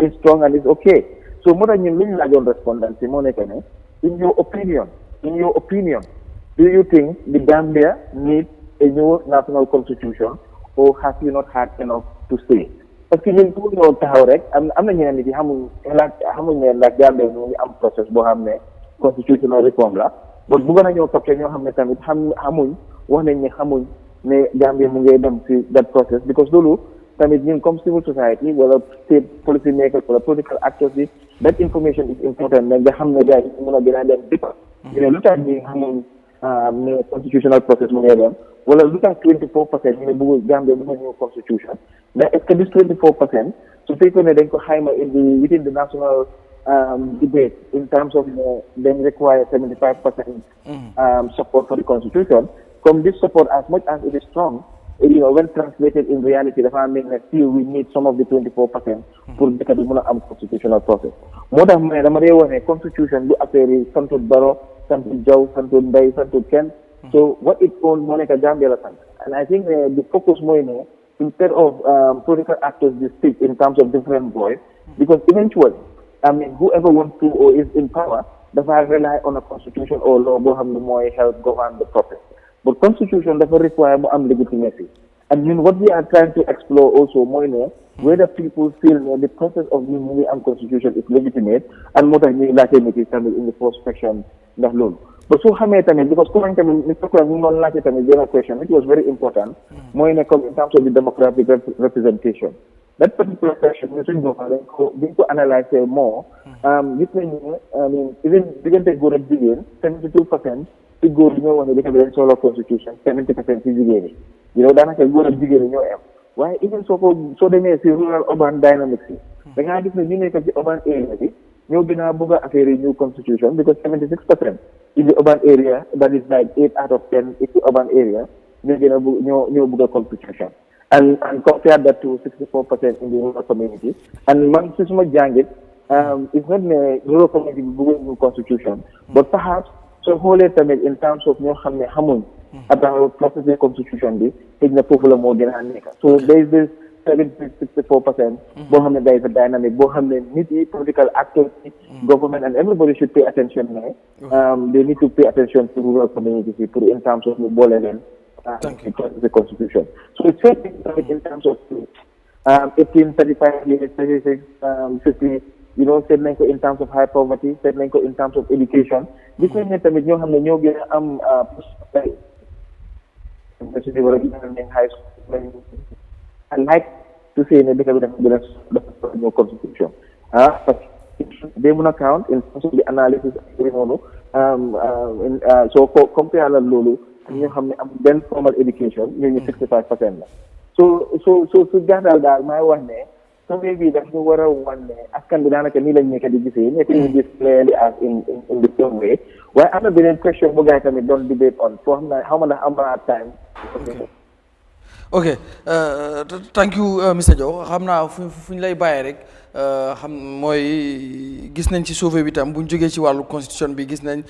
is strong and is okay so moo tax ñun li ñu laajoon respondents yi moo nekk ne in your opinion do you think the Gambia needs a new national constitution or have you not had enough to say parce que ñun pour ñoo taxaw rek am na ñeneen nit yi xamuñ ne ndax Gambia ñu ngi am process boo xam ne constitutional reform la but bëgg nañoo capter ñoo xam ne tamit xamuñ wax nañ ne xamuñ ne Gambia mu ngi dem ci that process because loolu tamit ñun comme civil society wala state policy makers wala political actors yi that information is important nga xam ne gars yi mën a gën a dem deeper ñu ne lu tax ñi xamuñ ne constitutional process mu ngi dem wala lu tax 24% ñu ne bëgg Gambia bëgg new constitution mais est-ce que this 24% su fekkee ne dañ ko xayma within the national debate in terms of them require 75% support for the constitution come this support as much as it is strong when translated in reality dafa mean that still we need some of the 24% pour dëkk bi mën a am constitutional process moo tax mu ne dama dee wax ne constitution du affaire yi santut Barrow santut Jaw santut Mbay santut kenn so what it own moo nekk Gambia la sant and I think the focus mooy ne instead of political actors they speak in terms of different voice because eventually I mean whoever wants to or is in power dafa rely on a constitution or law boo xam ne mooy help govern the process but constitution dafa require mu am legitimacy and what we are trying to explore also mooy ne whether people feel the process of ñu ngi am constitution is legitimate and moo tax ñuy laajte nit yi tamit in the first section ndax loolu but soo xamee tamit because Kurang tamit Mr. Kurang ñu noonu laajte tamit benn question which was very important mooy ne comme in terms of the democratic representation that particular question ñu suñ boppa dañ ko analyser more gis nañu ne even diggante góor ak jigéen 72% ci góor yi ñoo wax ne dëkk bi dañ soxla constitution 70% ci jigéen yi daanaka góor ak jigéen yi ñoo am waaye even soo demee si rural urban dynamics yi da ngaa gis ne ñu nekk ci urban area bi ñoo gën a bëgg a affaire yi new constitution because 76% in the urban area that is like 8 out of 10 in the urban area ñoo gën a ñoo bëgg a constitution and compare that to 64% in the rural community. And man, Susuma Jangit, it's not the rural community new constitution, but perhaps so whole in terms of no hamun about processing constitution, it's the popular more than so there is this 64%. Bohame, there is a dynamic. Bohame, need political actors, government, and everybody should pay attention now. They need to pay attention to rural communities in terms of the the constitution. So it's in terms of 18, 35, 36, 50. You know, said in terms of high poverty, said in terms of education. This is not high school. I like to say that because of the constitution. But they will not count in terms of the analysis. So compare the Lulu, you have then formal education, you need 65%. So gather my one day. So maybe that's where one day I can be done. I can even make a decision. I think this clearly as in the same way. Why I'm not being question, but I can don't debate on for how much time. Okay, thank you, Mr. Diaw. xam naa fu ñu lay bàyyee rek xam mooy gis nañ ci sauvé bi tam bu ñu jógee ci wàllu constitution bi gis nañ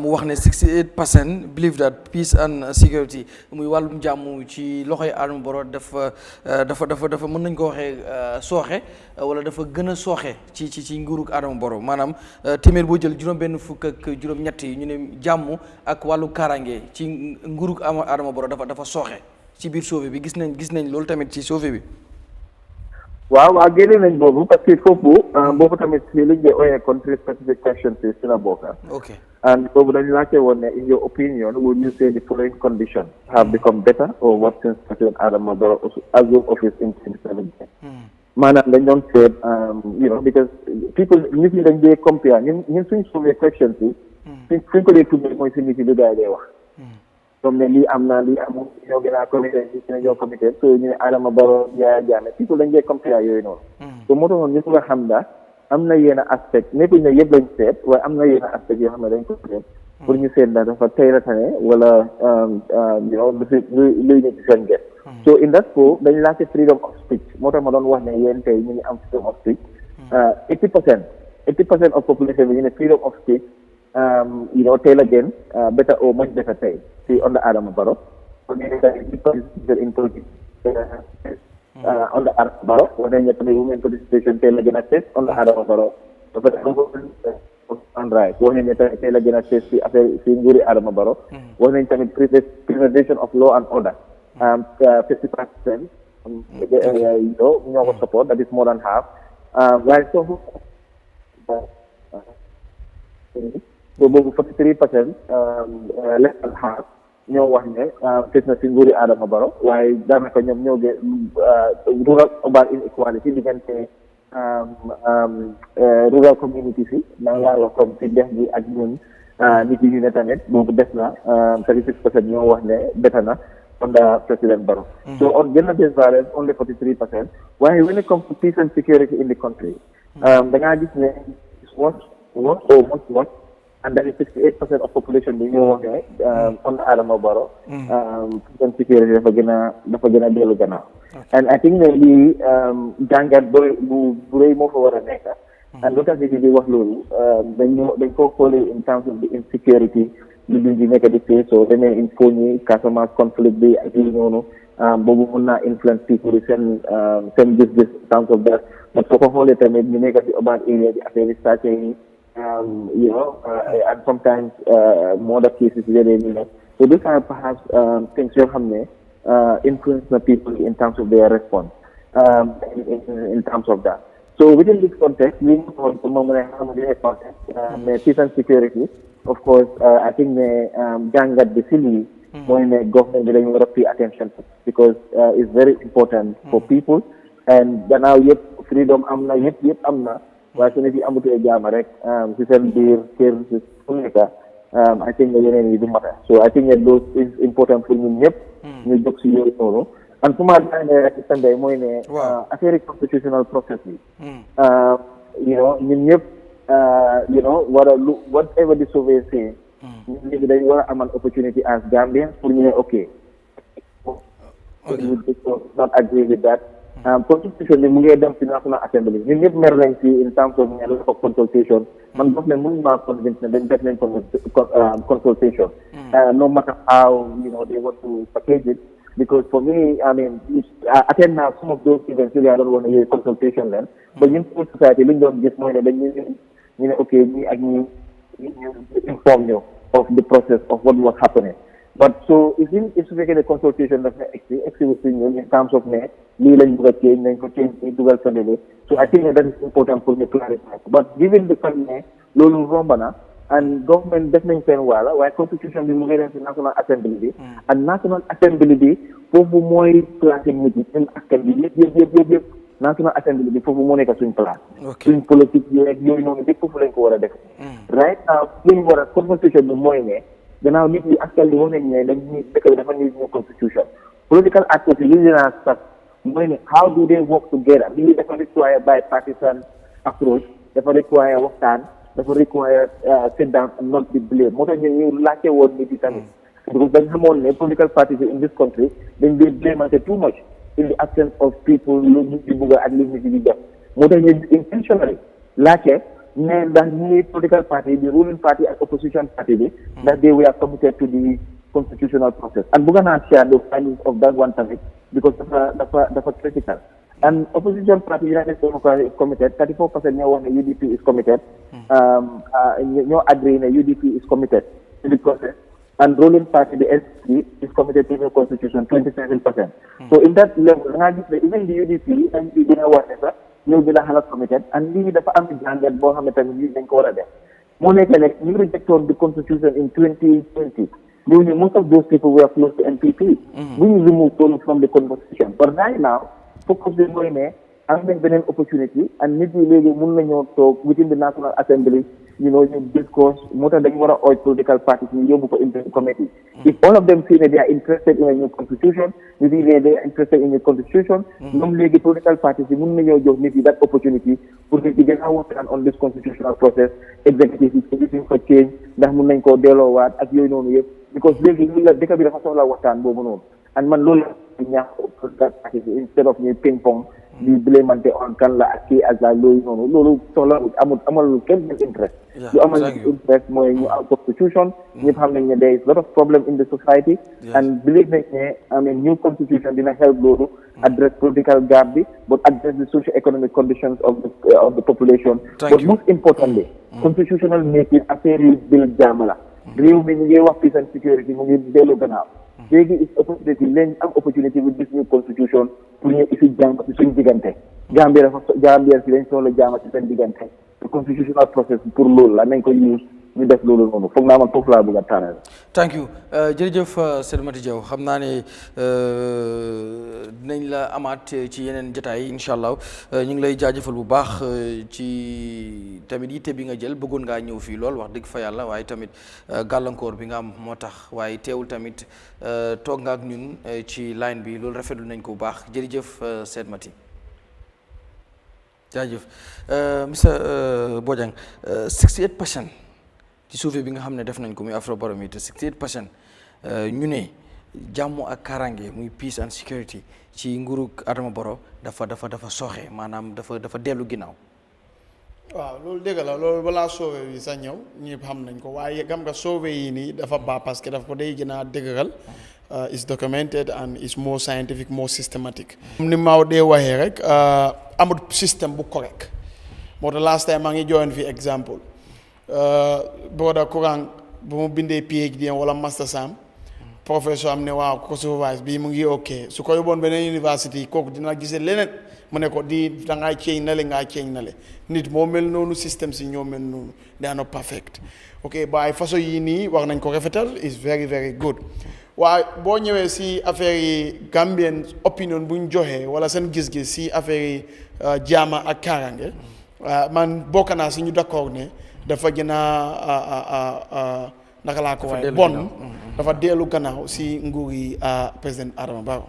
mu wax ne 68% believe that peace and security muy wàllum jàmm ci loxoy Adama Barrow dafa mën nañ ko waxee sooxe wala dafa gën a sooxe ci nguurug Adama Barrow maanaam téeméer boo jël juróom-benn fukk ak juróom-ñett yi ñu ne jàmm ak wàllu kaaraange ci nguurug Adama Barrow dafa sooxe. ci biir sauvé bi gis nañ loolu tamit ci sauvé bi. waaw génne nañ boobu parce que foofu boobu tamit si liñ de ooyee country specific questions si la bokka. Okay. And boobu dañu laajte woon ne in your opinion would you say the following conditions have become better or worse since President Adama Barrow assumed office in 2017. maanaam dañ doon seet you know because people nit ñi dañ dee compare ñun suñ sauvé questions yi. suñ ko dee tuddee mooy si nit yi lu gars yi dee wax. comme ne lii am na lii amul ñoo gën a comité ñoo comité so ñu ne Adama Barrow Yahya Jammeh people dañ dee compare yooyu noonu. so moo taxoon ñu nga xam daal am na yenn aspect nekkuñ ne yëpp lañ seet waaye am na yenn aspect yoo xam ne dañ ko seet pour ñu seet daal dafa tey la tane wala you know luy ñu ci seen gët. so in that for dañ laajte freedom of speech moo tax ma doon wax ne yéen tey ñu ngi am freedom of speech 80% of population bi ñu ne freedom of speech you know tey la gën better or much better tey si under Adama Barrow in politics under Adama Barrow wane ñett ne women participation tey la gën a tey under Adama Barrow on right wax nañ ne tey la gën a tey si affaire si nguuri Adama Barrow wax nañ tamit preservation of law and order 55% you know ñoo ko support that is more than half waaye so boobu 43% less than half ñoo wax ne fes na si nguuri Adama Barrow waaye daanaka ñoom ñoo ge rural urban inequality diggante rural community si maa ngaa wax comme si dex gi ak ñun nit yi ñu ne tamit boobu des na 36% ñoo wax ne beta na under President Barrow. So on gender-based violence only 43%. While when it comes to peace and security in the country, the guy is what, and that is 68% of population being okay on Adama Barrow. Peace and security dafa gën a dellu gannaaw. And I think that the jàngat bu rëy moo fa war a nekk. And lu tax nit yi di wax loolu dañ ko xoolee in terms of the insecurity li di nekk di fee so demee in Fogni Casamance conflict bi ak yi noonu boobu mën naa influence people yi seen gis-gis in terms of that but soo ko xoolee tamit ñu nekk ci urban area bi affaire yi sàcce yi you know and sometimes murder cases yédee ni nekk so these are perhaps things yoo xam ne influence the people in terms of their response in terms of that. So within this context, we need to context, peace and security. Of course, I think the Gangat the city, when the government will pay attention to, because it's very important for people. And now yet freedom amna yet amna. Why should we amu to jamarek? System deal care I think the unity is matter. So I think that those is important for me. Yep, we look see you. And for my Sunday, a very constitutional process. You know, you know, whatever the survey say, maybe there was an opportunity as Gambians for me, okay. So we would not agree with that. Constitution bi mu ngi dem ci National Assembly ñun ñëpp mer nañ ci in terms of ne lack of consultation man boog ne mënu maa convince ne dañ def nañ consultation no matter how they want to package it, because for me I mean I attend now some of those events really I don't want to hear consultation then, but ñun civil society li ñu doon gis mooy ne dañ ñu ne ok ñi ak ñi inform you of the process of what was happening. But so if you make a consultation that's in terms of change, so I think that is important for me to clarify. But given the fact that Lulu Rombana and government definitely why constitution be moved to National Assembly and National Assembly for more planting meeting in Assembly National Assembly for more swing plan. Swing politics right now constitution be gannaaw nit ñi askan wi wane ne dañuy dëkk bi dafa need new constitution. Political actors yi li na sax mooy ne how do they work together li dafa require bipartisan approach, dafa require waxtaan, dafa require sit down and not be blamed. Moo tax ñu laajte woon nit yi tamit because dañ xamoon ne political parties in this country dañ dee blamante too much in the absence of people lu nit di bëgg ak lu nit di def. Moo tax ñu intentionally laajte and the political party, the ruling party and opposition party, that they were committed to the constitutional process. And we're going to share the findings of that one topic because that's critical. And opposition party, United Democratic is committed, 34% the UDP is committed, agreeing the UDP is committed to the process. And ruling party, the SC, is committed to the constitution, 27%. So in that level, even the UDP and the whatever, ñoo bi la xala committed and lii dafa am jàngat boo xam ne tamit lii dañ ko war a def moo nekk ne ñu rejectoon the constitution in 2020 ñooñu most of those people were close to NPP bu ñu remove those from the constitution but right now focus bi mooy ne am nañ beneen opportunity and nit yi léegi mun nañoo toog within the National Assembly ñu discourse moo tax dañu war a urge political parties ñu yóbbu ko in the committee. If all of them say that they are interested in a new constitution, they are interested in a constitution, ñoom léegi political parties yi mun nañoo jox nit yi that opportunity pour nit yi gën a waxtaan on this constitutional process, executive yi looking for change ndax mun nañ koo delloowaat ak yooyu noonu yëpp because léegi ñu la dëkk bi dafa soxla waxtaan boobu noonu and man loolu la ñaax political parties yi instead of ñuy ping pong di blamante on kan la ak kii ak la loolu noonu loolu soxla amal kenn interest lu amal interest mooy ñu am constitution ñëpp xam nañ ne there is a lot of problem in the society and believe nañ ne I mean new constitution dina help loolu address political gap bi but address the socio-economic conditions of the population. But most importantly constitutional making affaire yi bil jàmm la réew mi ñu ngi wax peace and security mu ngi dellu gannaaw léegi is opportunity leen am opportunity with this new constitution pour ñu isi jàmm ci suñ diggante Gambia si lañ soxla jàmm ci seen diggante the constitutional process pour loolu la nañ ko use ñu def loolu noonu foog naa man foofu laa bëgg a tànnal. Thank you jërëjëf Sir Mati Jaw xam naa ne dinañ la amaat ci yeneen jotaay incha allah ñu ngi lay jaajëfal bu baax ci tamit yitte bi nga jël bëggoon ngaa ñëw fii lool wax dëgg fa yàlla waaye tamit gàllankoor bi nga am moo tax waaye teewul tamit toog nga ak ñun ci line bi loolu rafetlu nañ ko bu baax jërëjëf Sir Mati jaajëf Mr Bojang 68% ci suufee bi nga xam ne def nañ ko muy Afrobarometer 68% ñu ne jàmm ak kaaraange muy peace and security ci nguuru Adama Barrow dafa soxe maanaam dafa dellu ginnaaw. waaw loolu dëgg la loolu balaa soowee bi sax ñëw ñëpp xam nañ ko waaye xam nga soowee yi nii dafa baax parce que dafa ko day gën a dëgëral is documented and is more scientific more systematic. ni ma dee waxee rek amul système bu correct moo tax last time maa ngi joxoon fi exemple broda KURANG bu mu bindee PhD wala master sam professeur am ne waaw ko supervise bii mu ngi ok su ko yóbboon beneen university kooku dina gisee leneen mu ne ko di da ngaa change na le ngaa change na le nit moo mel noonu système si ñoo mel noonu they are not perfect ok baay façon yii nii wax nañ ko rafetal is very very good waaye boo ñëwee si affaire yi Gambian opinion bu ñu joxee wala seen gis-gis si affaire yi jaama ak kaaraange man bokk naa si ñu d'accord ne dafa gën a naka laa ko waaye bon dafa dellu gannaaw si nguur yi président Adama Barrow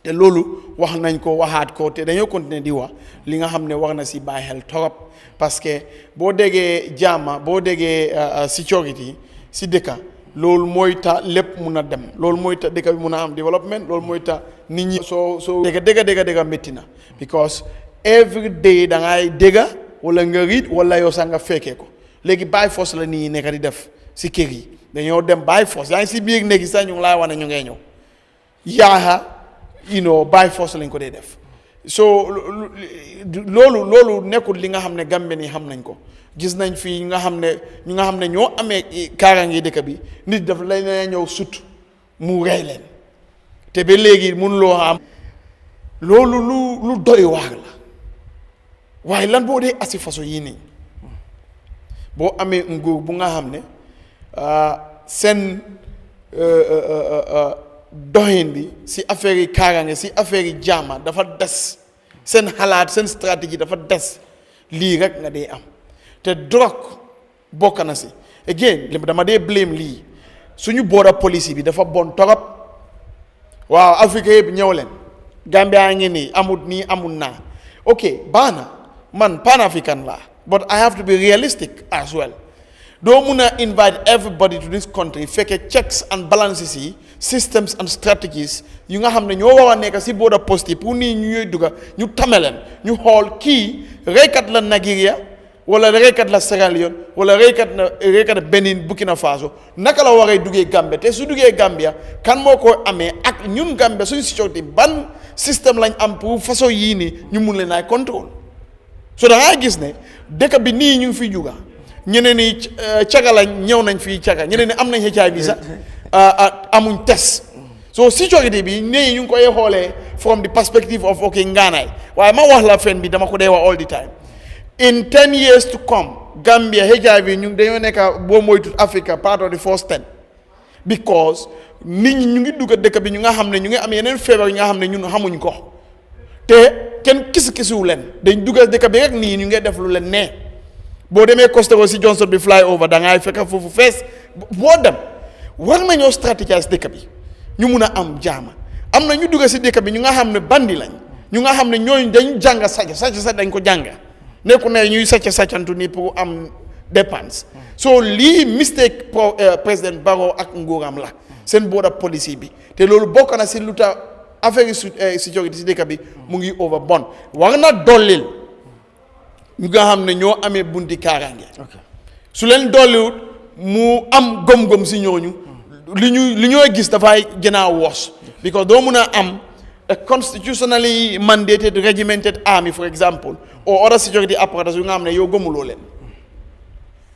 te loolu wax nañ ko waxaat ko te dañoo continuer di wax li nga xam ne war na si bàyyi xel torop parce que boo déggee jaama boo déggee security si dëkka loolu mooy tax lépp mun a dem loolu mooy tax dëkk bi mun a am développement loolu mooy tax nit ñi soo dégga métti na because every day da ngay dégga wala nga riit wala yow sax nga fekkee ko léegi by force la nit ñi nekk di def si kër yi dañoo dem by force yaa ngi si biir néeg yi sax ñu ngi laay wane ñu ngee ñëw yaaxa by force lañ ko dee def so loolu nekkul li nga xam ne Gambien yi xam nañ ko gis nañ fii ñu nga xam ne ñoo amee kaaraange dëkk bi nit daf lay ñëw sut mu rey leen te ba léegi mun loo am loolu lu doy waar la waaye lan boo dee asi façon yii nii boo amee nguur bu nga xam ne seen doxin bi si affaire yi kaaraange si affaire yi jaama dafa des seen xalaat seen stratégie dafa des lii rek nga dee am te drogue bokk na si again dama dee blame lii suñu border policy bi dafa bon torop waaw Afrique yëpp ñëw leen Gambia ngi nii amul naa ok baax na man pan-african laa but I have to be realistic as well doo mun a invite everybody to this country fekkee checks and balances yi systems and strategies yu nga xam ne ñoo war a nekk si border post yi pour nii ñu ñuy dugga ñu tame leen ñu xool kii reykat la Nigeria wala reykat la Sierra Leone wala reykat Benin Burkina Faso naka la waree duggee Gambia te su duggee Gambia kan moo ko amee ak ñun Gambia suñu sécurité ban système lañ am pour façon yii nii ñu mun leen ay contrôle so da ngaa gis ne dëkk bi nii ñu ngi fi juga ñeneen ni caga lañ ñëw nañ fii caga ñeneen ni am nañ HIV sax amuñ test so sécurité bi nii ñu ngi koy xoolee from the perspective of ok ngaanaay waaye ma wax la fen bi dama ko dee wax all the time in 10 years to come Gambia HIV ñu dañoo nekk boo moytu Africa part of the first 10 because nit ñi ñu ngi dugg dëkk bi ñu nga xam ne ñu ngi am yeneen feebar yi nga xam ne ñun xamuñ ko te kenn kisiwu leen dañ dugg dëkk bi rek nii ñu ngi def lu leen nee boo demee Costa si Johnson bi flyover da ngay fekk foofu fees boo dem war nañoo stratégiser dëkk bi ñu mun a am jaama am na ñu dugg si dëkk bi ñu nga xam ne bandi lañ ñu nga xam ne ñooñu dañ jàng sàcc dañ ko jàng nekku ne ñuy sàccantu nii pour am dépense so lii mistake président Barrow ak nguuram la seen border policy bi te loolu bokk na si lu tax affaire sécurité si dëkk bi mu ngi over bon war na dollil ñu nga xam ne ñoo amee bunti kaaraange su leen dolliwut mu am gom-gom si ñooñu li ñooy gis dafay gën a worse because doo mun a am a constitutionally mandated regimented army for example or other security apparatus yu nga xam ne yow gëmuloo leen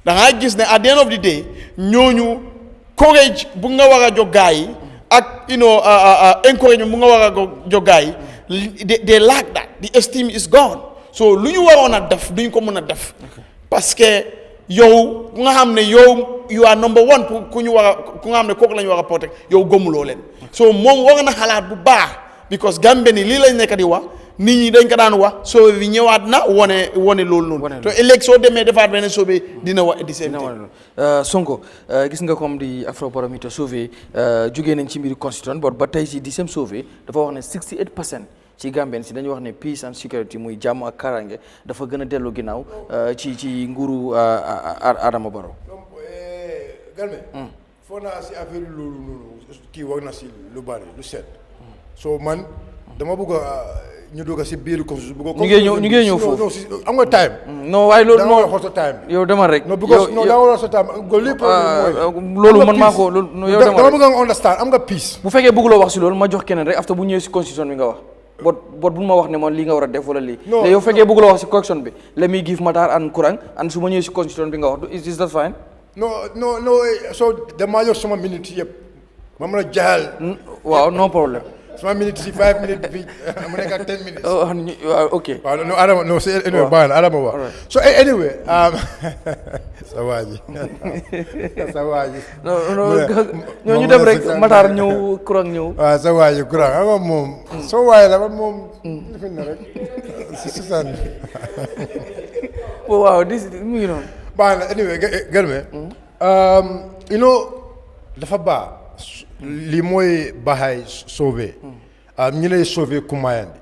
da ngay gis ne at the end of the day ñooñu courage bu nga war a jox gaa yi ak encourage bu nga war a jox gaa yi they lack that the esteem is gone so lu ñu waroon a def duñ ko mën a def parce que yow ku nga xam ne yow you are number one pour ku nga xam ne kooku la ñu war a protect yow gëmuloo leen so moom war na xalaat bu baax because Gambie ni lii lañ nekk di wax nit ñi dañ ko daan wax soo bi ñëwaat na wone loolu noonu te ëllëg soo demee defaat beneen soo bi dina wax di seen Sonko gis nga comme di Afrobarometer sauvé jugee nañ ci mbiri constitution ba tey si di sem sauvé dafa wax ne 68% ci Gambien si dañu wax ne peace and security muy jàmm ak karange dafa gën a dellu ginnaaw ci nguuru Adama Barrow Galme foo naa si affaire loolu noonu kii wax na si lu bari lu set so man dama bëgg ñu dugg si biir constitution ñu ngi ñëw foofu am nga time non waaye loolu da nga xool time yow dama rek non because non da nga war a sa time li problème mooy loolu man maa ko loolu yow dama bëgg nga understand am nga peace bu fekkee bëgguloo wax si loolu ma jox keneen rek after bu ñëwee si constitution bi nga wax bot bu ma wax ne man lii nga war a def wala lii léegi yow fekkee bëgguloo wax si correction bi let me give Matar and Kurang and su ma ñëwee si constitution bi nga wax is that fine non so dama yor sama minute yëpp ma mën a jaxal waaw no problem sama minute si 5 minutes bi mu nekk ak 10 minutes waaw ok waaw no Adama no c'est anyway baax na Adama wax so anyway sa waa ji ñoo ñu dem rek Matar ñëw Kurang ñëw waaw sa waa ji Kurang ama moom soo waaye la man moom lifin na rek si sànni waaw di mu ngi noonu baax na anyway Galme dafa baax li mooy baxaay sauvé ñu lay sauvé kumayandi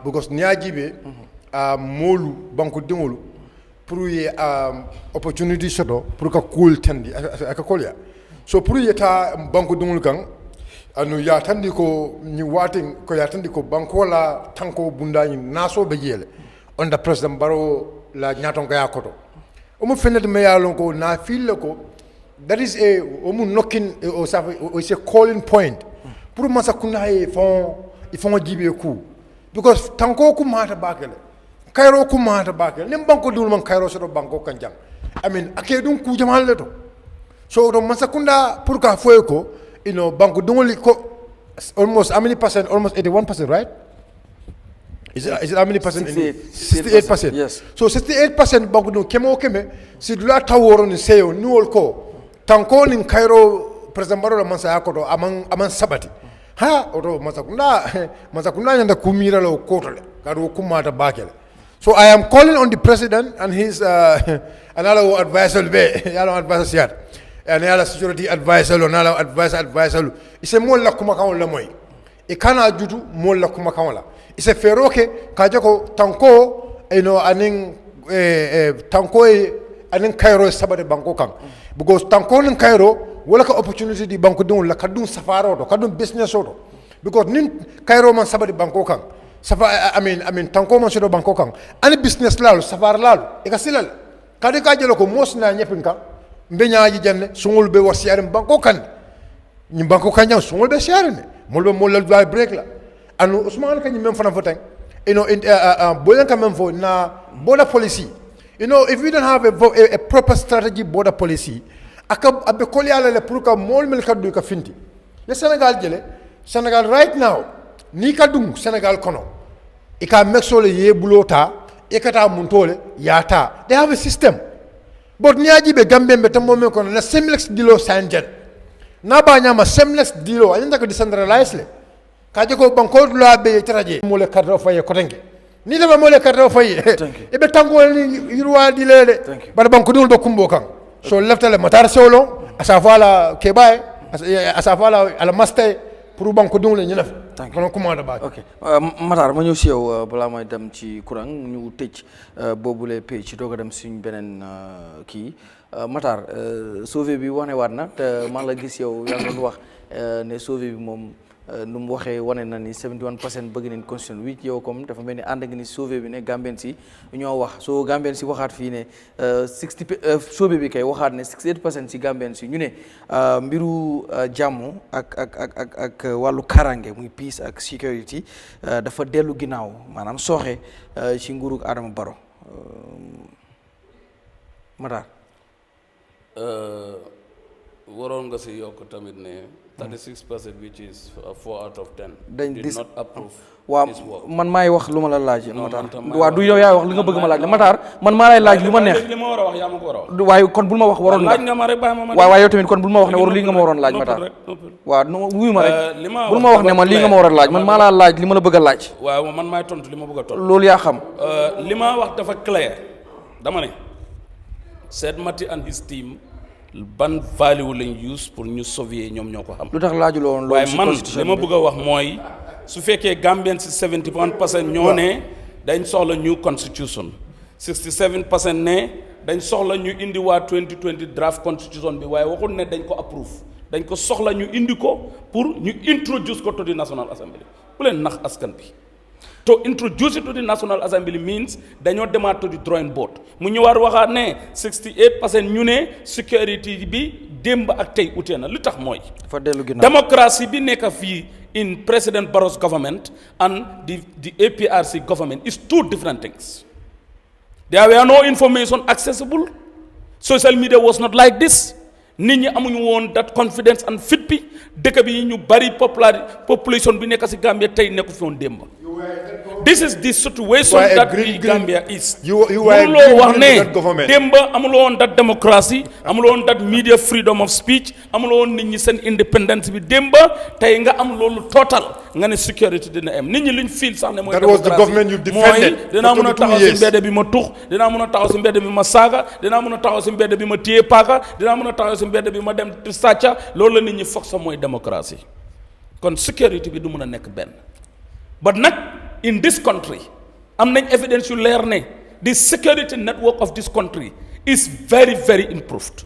because ni a jibe moolu banku dingolu pour ye opportunity soto pour ka cool tendi aka kolya so pour yeta banko dungul kan anu ya tandi ko ni watin ko ya tandi ko banko la tanko bundani naso be yele on the president baro la nyaton ga yakoto o mo fenet me yalon ko na fil ko that is a o mo knocking o sa o se calling point pour masa kuna e fon jibe ku because tanko ku mata bakele kayro ku mata bakele nim banko dul man kayro so banko kanjang I mean ake dun ku jamal le to so do masa kunda pour ka foye ko banko dungoli ko almost how many percent almost 81% right is it how many percent 68%. Yes, so 68% banko dun kemo keme si dula taworo ni seyo nuol ko tanko nin kairo president baro la mansa yakoto aman sabati ha oto masakunda nyanda kumira lo kotole kadu kumata bakele. So I am calling on the president and his another advisor be yalo advisor yat and yala security advisor another advisor ise mo la kuma kan la moy e kana jutu mo la kuma kan la ise feroke ka jako tanko anin tanko anin kairo sabade banko kan because tanko nin kairo wala ka opportunity di banko dun la kadun safaro do kadun business odo because nin kairo man sabade banko kan safa I mean tanko man sodo banko kan ani business lalu safar lalu e ka silal kadi ka jelo ko mosna nyepin kan mbe nyaaji janne sungul be wasiare banko kan ni banko kan jang sungul be siare ne molbe molal dry break la anu usman kan même fana foten boyan kan même fo na border policy if we don't have a proper strategy border policy aka abe koliala le pour ka mol mel kaddu ka finti le Senegal right now ni kadum Senegal kono ika mexole ye bulota ekata muntole yata they have a system but ni ajibe Gambia be tammo men kono na semlex dilo sanjen na ba nyama semlex dilo anyanda ko decentralize le kaje ko banko lo be traje mo le kadro faye ko tenge ni le mo le kadro faye e be tango ni yirwa dilele bada banko dul do kumbo kan so leftale matar solo asafala kebaye asafala ala maste pour banko dum le ñu def kono commande ba ok Matar ma ñëw si yow balaa may dem ci kurang ñu tëj boobule page doog a dem suñ beneen kii Matar sauvé bi wane waat na te man la gis yow yaa ngi doon wax ne sauvé bi moom nu mu waxee wane na ni 71% bëgg nañ constitution wi yow comme dafa mel ni ànd nga ni sauvé bi ne Gambien si ñoo wax soo Gambien si waxaat fii ne 60 sauvé bi kay waxaat ne 68% si Gambien si ñu ne mbiru jàmm ak wàllu karange muy peace ak security dafa dellu ginnaaw maanaam sooxe ci nguurug Adama Barrow Matar waroon nga si yokk tamit ne 36% which is 4 out of 10 did not approve waaw this work. man maay wax lu ma la laaj Matar man waaw du yow yaay wax li nga bëgg ma laaj la Matar man maa lay laaj lu ma neex li ma war a wax yaa ma ko war a wax waaye kon bul ma wax waroon laaj nga ma rek bàyyi ma waaw waaye yow tamit kon bul ma wax ne waroon lii nga ma waroon laaj Matar waaw wuyu ma rek bul ma wax ne man lii nga ma war a laaj man maa laa laaj li ma la bëgg a laaj waaw man maay tontu li ma bëgg a tontu loolu yaa xam li ma wax dafa clair dama ne Said Mati and his team ban value lañ use pour ñu sauver ñoom ñoo ko xam. lu tax laajuloo woon loolu waaye man li ma bëgg a wax mooy su fekkee Gambien si 71% ñoo ne dañ soxla new constitution 67% ne dañ soxla ñu indi waa 2020 draft constitution bi waaye waxul ne dañ ko approve dañ ko soxla ñu indi ko pour ñu introduce ko to the National Assembly bu leen nax askan bi. To introduce it to the National Assembly means dañoo demaat to the drawing board mu ñëwaat waxaat ne 68% ñu ne security bi démb ak tey utee na lu tax mooy. fa dellu ginnaaw démocratie bi nekk fii in President Barrow's government and the APRC government is two different things. There were no information accessible. Social media was not like this. nit ñi amuñu woon that confidence and fit bi dëkk bi ñu bari population bi nekk ci Gambia tey nekku fi woon démb. This is the situation that the Gambia is. Amuloo wax ne démb amuloo woon that democracy amuloo woon that media freedom of speech amuloo woon nit ñi seen independence bi démb tey nga am loolu total nga ne security dina am nit ñi luñ feel sax ne mooy démocratie mooy dinaa mën a taxaw ci mbedd bi ma tux dinaa mën a taxaw ci mbedd bi ma saaga dinaa mën a taxaw ci mbedd bi ma téye paaka dinaa mën a taxaw ci mbedd bi ma dem sàcca loolu la nit ñi foog sax mooy démocratie kon security bi du mën a nekk benn but nag in this country am nañ evidence yu leer ne the security network of this country is very very improved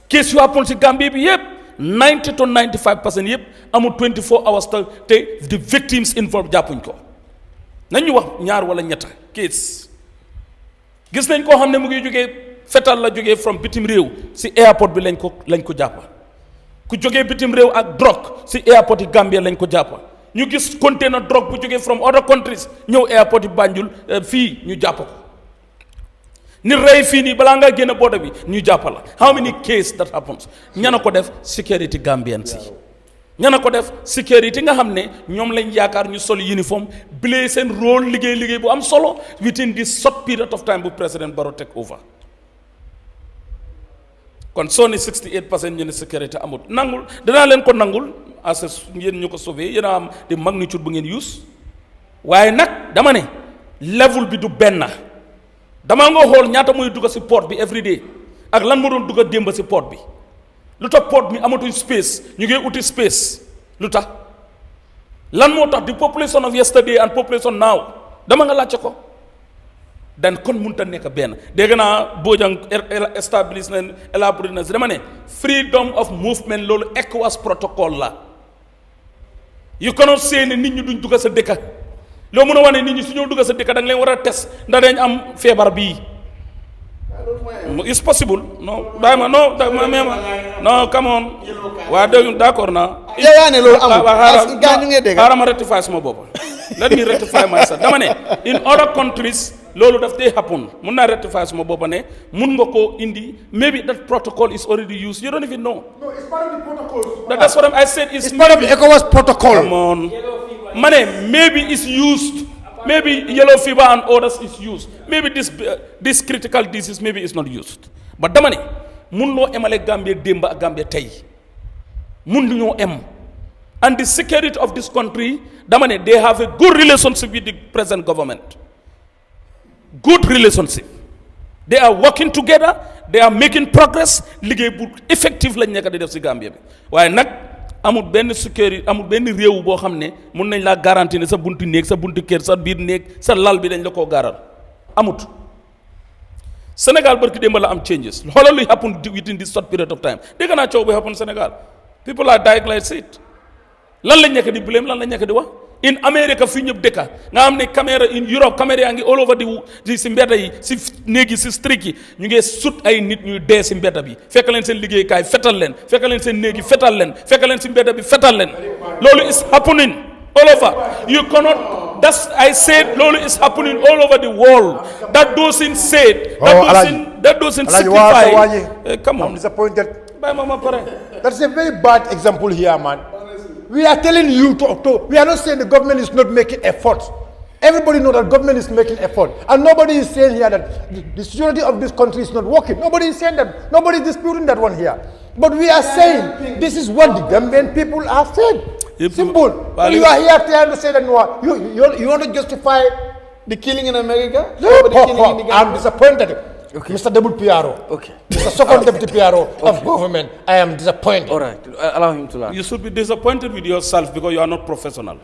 case yu happen si Gambie bi yëpp 90 to 95% yëpp amul 24 hours te the victims involved jàppuñ ko nañ ñu wax ñaar wala ñetta case gis nañ koo xam ne mu ngi jógee fetal la jógee from bitim réew si airport bi lañ ko jàppa ku jógee bitim réew ak drogue si airport yi Gambia lañ ko jàppa ñu gis container drogue bu jógee from other countries ñëw airport yi Banjul fii ñu jàpp ko ni rey fii nii balaa ngaa génn border bi ñu jàpp la how many cases that happens ñana ko def security Gambian si ñana ko def security nga xam ne ñoom lañ yaakaar ñu sol uniforme play seen rôle liggéey bu am solo within this short period of time bu président Barrow take over kon soo ne 68% ñu ne sécurité amut nangul danaa leen ko nangul as yéen ñu ko sauvé yéen a am di magnitude bu ngeen use waaye nag dama ne level bi du benn dama nga xool ñaata muy dugg si port bi every day ak lan moo doon dugg démb si port bi lu tax port bi amatuñ space ñu ngi uti space lu tax lan moo tax the population of yesterday and population now dama nga laajte ko dan kon mënut a nekk benn dégg naa Bojang establish na élaboré na si dama ne freedom of movement loolu ECOWAS protocole la you cannot say ne nit ñi duñ dugg sa dëkka loo mën a wane nit ñi su ñëw dugg sa dëkka da nga leen war a test ndax dañ am feebar bii it's possible non bàyyi ma non non come on waa dégg d'accord naa yaa ne loolu amul gaa ñu ngi dégg xaaral ma rectify sama bopp let me rectify myself dama ne in other countries loolu daf dee happen mun naa rectify sama bopp ne mun nga koo indi maybe that protocol is already used you don't even know. No, it's part of the protocol. That's what I said. It's part of the ECOWAS protocol. Come on. Money, maybe it's used. Maybe yellow fever and others is used. Maybe this critical disease maybe is not used. But the money, mun lo emale Gambia demba Gambia tay. Mun lo em. And the security of this country, the money, they have a good relationship with the present government. Good relationship. They are working together. They are making progress. Liggéey bu effective lañ nekk di def ci Gambia bi. Waaye nag amul benn security amul benn réew boo xam ne mun nañ laa garantie ne sa buntu néeg sa buntu kër sa biir néeg sa lal bi dañ la koo gaaral amut. Sénégal barki démb la am changes xoolal luy happen within this short period of time dégg naa coow bi happen Sénégal people are dying like shit lan lañ nekk di blame lan lañ nekk di wax in America fii ñëpp dëkka nga xam ne caméra in Europe caméra yaa ngi all over di si mbedda yi si néeg yi si street yi ñu ngi sut ay nit ñuy dee si mbedda bi fekk leen seen liggéeykaay fetal leen fekk leen seen néeg yi fetal leen fekk leen si mbedda bi fetal leen loolu is happening all over you cannot that's I said loolu is happening all over the world that doesn't say that doesn't signify come on I'm disappointed. bàyyi ma pare That's a very bad example here, man. We are telling you we are not saying the government is not making efforts. Everybody knows that government is making effort. And nobody is saying here that the security of this country is not working. Nobody is saying that. Nobody is disputing that one here. But we are saying this is what the Gambian people are saying. Simple. But you are here trying to say that no, you want to justify the killing in America? No, I'm disappointed. Okay. Mr. Deputy PRO. Okay. Mr. Second Deputy PRO of government. I am disappointed. All right. Allow him to learn. You should be disappointed with yourself because you are not professional.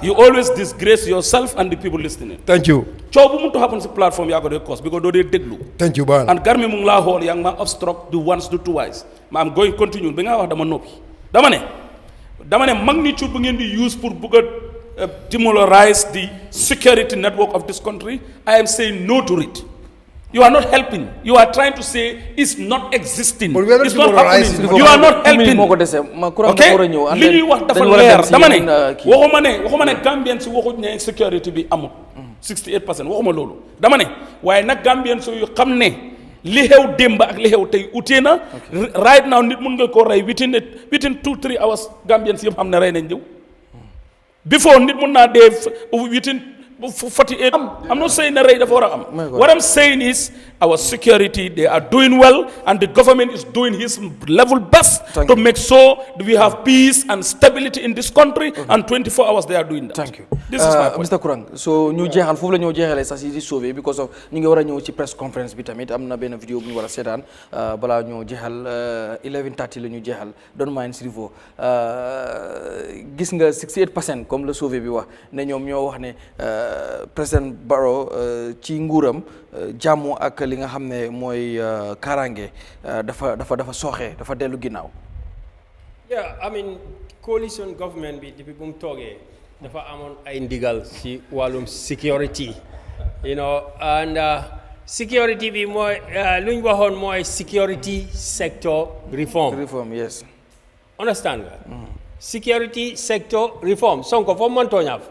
You always disgrace yourself and the people listening. Thank you. Coow bu muntu happen si platform yaa ko dee cause because doo dee déglu. Thank you, Ban. And Garmi mu ngi laa xool yaa ngi ma obstruct the once do twice. Ma am going continue bi nga wax dama noppi. Dama ne magnitude bu ngeen di use pour bugg a demoralize the security network of this country. I am saying no to it. You are not helping. You are trying to say it's not existing. But we are not it's not happening. demoralizing. You are not helping. Okay? Li ñuy wax dafa leer dama ne waxuma ne Gambien si waxuñ ne sécurité bi amul 68% waxuma loolu dama ne waaye nag Gambien si yu xam ne li xew démb ak li xew tey utee na right now nit mun nga koo rey within 2-3 hours Gambien si yëpp xam ne rey nañ diw before nit mun naa dee within 48. I'm not saying that what I'm saying is our security, they are doing well, and the government is doing his level best to make sure that we have peace and stability in this country, and 24 hours they are doing that. Thank you. This is my point. Mr. Kurang, so ñu jeexal foofu la ñoo jeexalee sax si sauvé because of ñu ngi war a ñëw ci press conference bi tamit am na benn vidéo bu ñu war a seetaan balaa ñoo jeexal 11:30 la ñu jeexal don't mind SHERIFO gis nga 68% comme le sauvé bi wax ne ñoom ñoo wax ne président Barrow ci nguuram jàmm ak li nga xam ne mooy kaaraange dafa sooxe dafa dellu ginnaaw. Yeah, I mean coalition government bi depuis bu mu toogee dafa amoon ay ndigal ci wàllum security, you know, and security bi mooy lu ñu waxoon mooy security sector reform. Reform, yes. Understand nga? Security sector reform. Sonko fo man toñaf.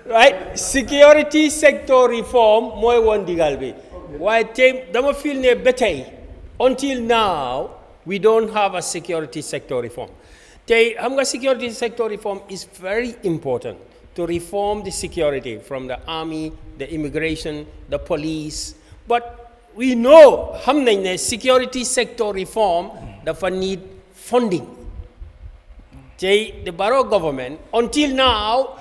Right? Security sector reform mooy woon ndigal bi. Waaye tey dama feel ne ba tey until now we don't have a security sector reform. Tey xam nga security sector reform is very important to reform the security from the army, the immigration, the police. But we know xam nañ ne security sector reform dafa need funding. Tey the Barrow government until now,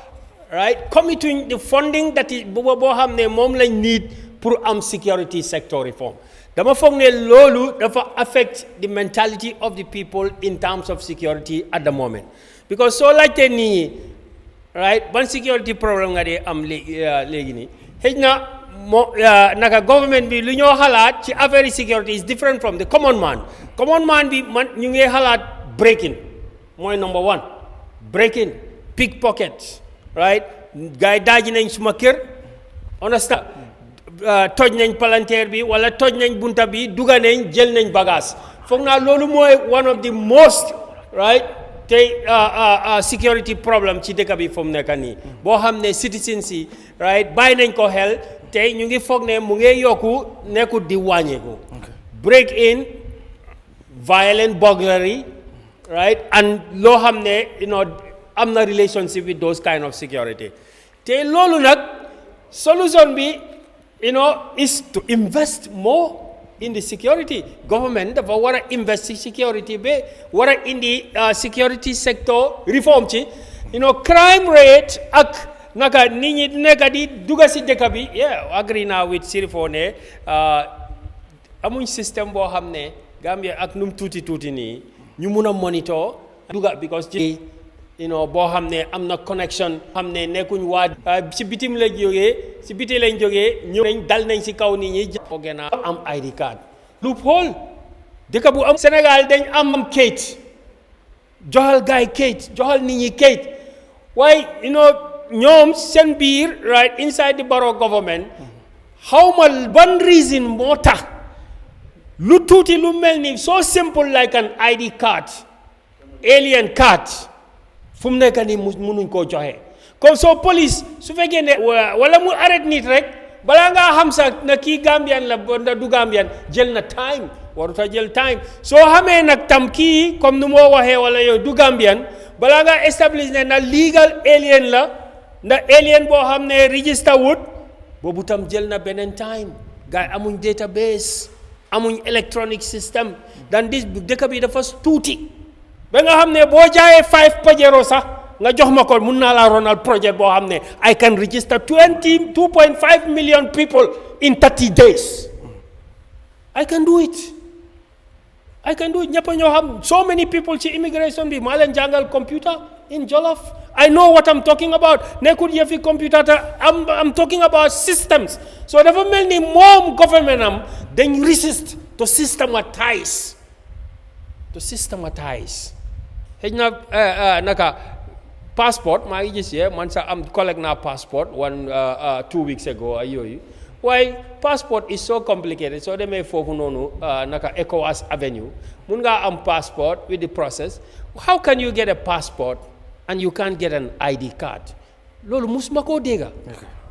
right, committing the funding that is boo xam ne moom lañ need pour am security sector reform. Dama foog ne loolu dafa affect the mentality of the people in terms of security at the moment. Because so laajte nii, right, ban security problem nga dee am léegi nii xëy na naka government bi lu ñoo xalaat ci affaire security is different from the common man. Common man bi man ñu ngi xalaat breaking mooy number one, breaking, pickpocket, right, gars yi daaji nañ suma kër, understand, toj nañ palanteer bi wala toj nañ bunta bi duga nañ jël nañ bagage. Foog naa loolu mooy one of the most, right, tey security problem ci dëkk bi fu mu nekk nii boo xam ne citizens yi, right, bàyyi nañ ko xel tey ñu ngi foog ne mu ngi yokku nekkut di wàññeeku. Break in, violent burglary, right, and loo xam ne, you know, am na relationship with those kind of security. Te loolu nag solution bi, you know, is to invest more in the security. Government dafa war a invest in security be war a indi security sector reform ci, you know, crime rate ak naka nit ñi nekk di dugga si dëkk bi. Yeah, agree now with SHERIFO ne amuñ système boo xam ne Gambia ak num tuuti nii ñu mun a monitor duga because you know boo xam ne am na connection xam ne nekkuñ waa si bitim la jógee si biti lañ jógee ñëw nañ dal nañ si kaw nit ñi ko gën a am ID card. Loophole dëkk bu am Sénégal dañ am kayit joxal gaay kayit joxal nit ñi kayit waaye you know ñoom seen biir right inside the Barrow government xawma ban reason moo tax lu tuuti lu mel ni so simple like an ID card, alien card, fu mu nekk nii mënuñ koo joxe. Comme soo police su fekkee ne wala mu arrêté nit rek balaa ngaa xam sax na kii Gambian la ba du Gambian jël na time waruta jël time soo xamee nag tam kii comme nu moo waxee wala yow du Gambian balaa ngaa establish ne na legal alien la ndax alien boo xam ne register wut boobu tam jël na beneen time gars yi amuñ database amuñ electronic system dan dis dëkk bi dafa tuuti ba nga xam ne boo jaayee 5 pajero sax nga jox ma ko mun naa laa ronal projet boo xam ne I can register 2.5 million people in 30 days. I can do it ñëpp ñoo xam so many people ci immigration bi maa leen jàngal computer in Jolof. I know what I'm talking about nekkul yëfi computer te I'm talking about systems. So dafa mel ni moom government am dañ resist to systematize xëy na naka passport maa ngi gis man sax am collect naa passport 2 weeks ago ay yooyu waaye passport is so complicated soo demee foofu noonu naka ECOWAS Avenue mun ngaa am passport with the process. How can you get a passport and you can't get an ID card? Loolu musuma koo dégga.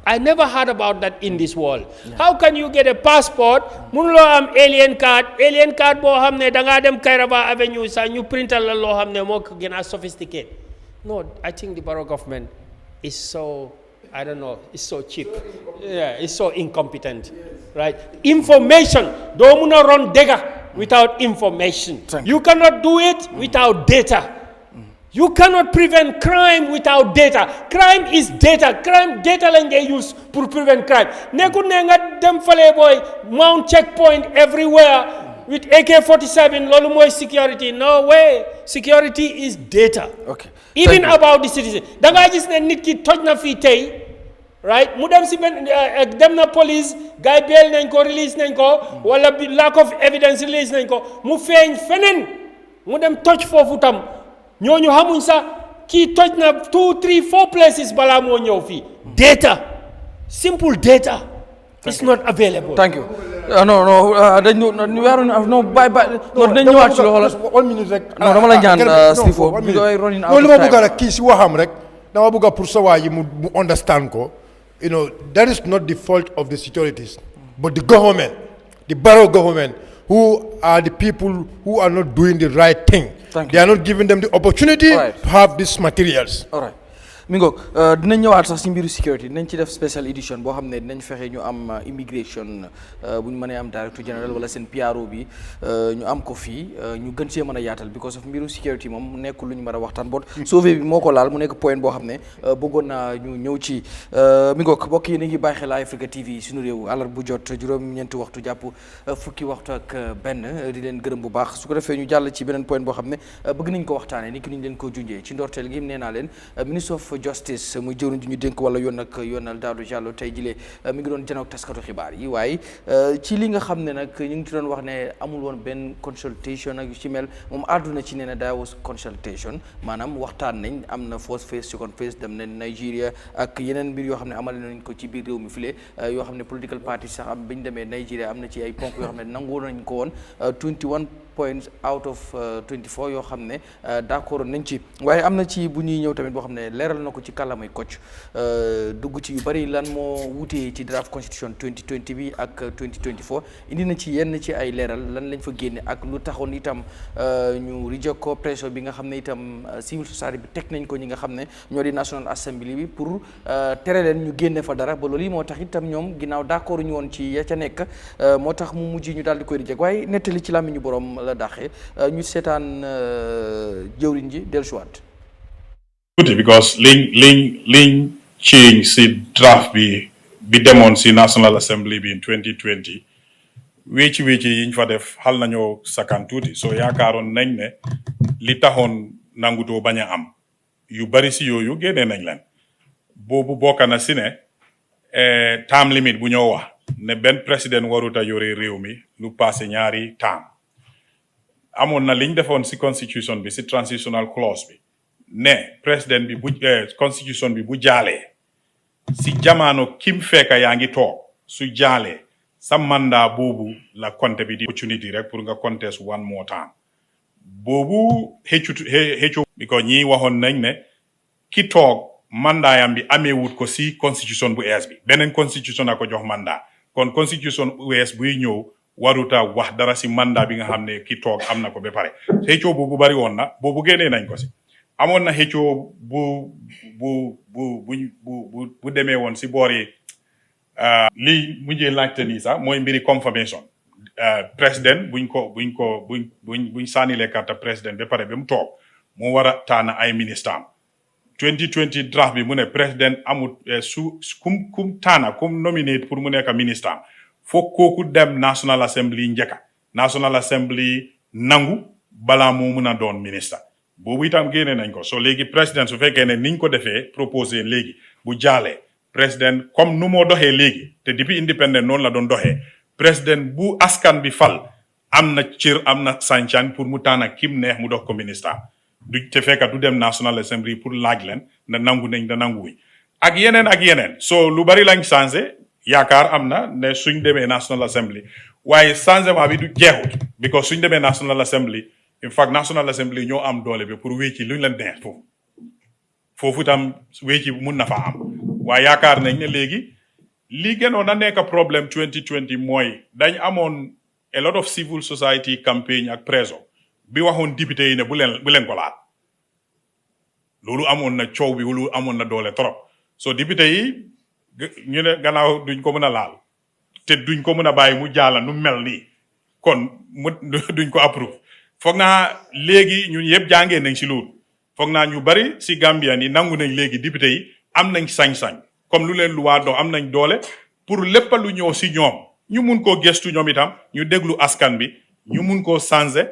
I never heard about that in this world. Yeah. How can you get a passport? Munuloo am alien card boo xam ne dangaa dem Kairaba Avenue sax ñu printal la loo xam ne moo ko gën a sophisticated. No, I think the Barrow government is so, I don't know, it's so cheap. Yeah, it's so incompetent. Right? Information. Doo mun a run dëgga without information. You cannot do it without data. You cannot prevent crime without data. Crime is data. Crime data lañ ngay use pour prevent crime. Nekkul ne nga dem fale boy mount checkpoint everywhere with AK-47 loolu mooy security. No way. Security is data. Okay. even about the citizen da ngaa gis ne nit ki toj na fii tey right mu dem si benn dem na police gars yi bail nañ ko release nañ ko wala bi lack of evidence release nañ ko mu feeñ feneen mu dem toj foofu tam ñooñu xamuñ sax kii toj na 2 3 4 places balaa moo ñëw fii data simple data is not available. Thank you. No, dañu waroon no bye no dañ ñëwaat ci loolu 1 minute rek. non dama la ñaan Slifo bi doy running out of time. Loolu ma bëgg rek kii si waxam rek dama bëgg pour sa waa ji mu understand ko. You know, that is not the fault of the securities, but the government, the borough government, who are the people who are not doing the right thing. They are not giving them the opportunity to have these materials. All right. Mingo dinañ ñëwaat sax ci mbiru security dinañ ci def special edition boo xam ne dinañ fexe ñu am immigration bu ñu mënee am director general wala seen PRO bi ñu am ko fii ñu gën see mën a yaatal because of mbiru security moom nekkul lu ñu mën a waxtaan boot sauvé bi moo ko laal mu nekk point boo xam ne bëggoon naa ñu ñëw ci Mingo mbokk yi ni ngi bàyyi xel Eyeafrica TV suñu réew àllarba bu jot juróom-ñeenti waxtu jàpp fukki waxtu ak benn di leen gërëm bu baax su ko defee ñu jàll ci beneen point boo xam ne bëgg nañ ko waxtaanee ni ki ñu leen ko junjee ci ndorteel gi nee naa leen ministre of justice muy jëwriñ ji ñu dénk wala yoon ak yoonal Daouda Diallo tey jilee mi ngi doon janook taskatu xibaar yi waaye ci li nga xam ne nag ñu ngi ci doon wax ne amul woon benn consultation ak yu ci mel moom àdduna ci nee na daa was consultation maanaam waxtaan nañ am na first phase second phase dem nañ Nigeria ak yeneen mbir yoo xam ne amale nañ ko ci biir réew mi file yoo xam ne political party sax am biñ demee Nigeria am na ci ay ponk yoo xam ne nangu nañ ko woon 21 points out of 24 yoo xam ne d'accord nañ ci waaye am na ci bu ñuy ñëw tamit boo xam ne leeral na ko ci kàllaamay coach dugg ci yu bari lan moo wutee ci draft constitution 2020 bi ak 2024 indi na ci yenn ci ay leeral lan lañ fa génne ak lu taxoon itam ñu reject ko pression bi nga xam ne itam civil society bi teg nañ ko ñi nga xam ne ñoo di National Assembly bi pour tere leen ñu génne fa dara ba loolu yi moo tax itam ñoom ginnaaw d'accord ñu woon ci ya ca nekk moo tax mu mujj ñu daal di koy reject waaye nettali ci làmmiñu borom la daxee ñu seetaan jëwriñ ji dellusiwaat because liñ change si draft bi demoon si National Assembly bi in 2020 wécci yiñ fa def xal nañoo sakkan tuuti so yaakaaroon nañ ne li taxoon nangutoo bañ a am yu bari si yooyu génnee nañ leen boobu bokk na si ne term limit bu ñoo wax ne benn président waruta yore réew mi lu passé ñaari term amoon na liñ defoon si constitution bi si transitional clause bi ne président bi bu constitution bi bu jaalee si jamono kim fekka yaa ngi toog su jaalee sa mandat boobu la compte bi di opportunity rek pour nga contest one more time boobu xëccu because ñi waxoon nañ ne ki toog mandat yam bi amee wut ko si constitution bu ees bi beneen constitution a ko jox mandat kon constitution bu ees buy ñëw waruta wax dara si mandat bi nga xam ne ki toog am na ko ba pare xëccoo boobu bari woon na boobu génnee nañ ko si amoon na xëccoo bu demee woon si boor yi lii mujjee laajte nii sax mooy mbiri confirmation président buñ sànnilee carte président ba pare ba mu toog mu war a tànn ay ministre am 2020 draft bi mu ne président amul kum tànn kum nominate pour mu nekk ministre am foog kooku dem National Assembly njëkka National Assembly nangu balaa moo mun a doon ministre boobu itam génne nañ ko so léegi président su fekkee ne niñ ko defee proposé léegi bu jaalee président comme nu moo doxee léegi te depuis indépendant noonu la doon doxee président bu askan bi fal am na cër am na sañ-sañ pour mu tànn kim neex mu dox ko ministre du te fekka du dem National Assembly pour laaj leen na nangu nañ da nanguwuñ ak yeneen so lu bari lañ changé yaakaar am na ne suñ demee National Assembly waaye changement bi du jeexut because suñ demee National Assembly in fact National Assembly ñoo am doole bi pour wécci luñ leen neex foofu itam wécci mun na fa am waaye yaakaar nañ ne léegi li gënoon na nekk problème 2020 mooy dañ amoon a lot of civil society campaign ak presso bi waxoon député yi ne bu leen ko laal loolu amoon na coow bi loolu amoon na doole trop so député yi ñu ne gannaaw duñ ko mën a laal te duñ ko mën a bàyyi mu jaala nu mel nii kon mu duñ ko approuve foog naa léegi ñun yëpp jàngee nañ si loolu foog naa ñu bari si Gambien yi nangu nañ léegi député yi am nañ sañ-sañ comme lu leen lu waa dox am nañ doole pour lépp lu ñëw si ñoom ñu mun koo gestu ñoom itam ñu déglu askan bi ñu mun koo changer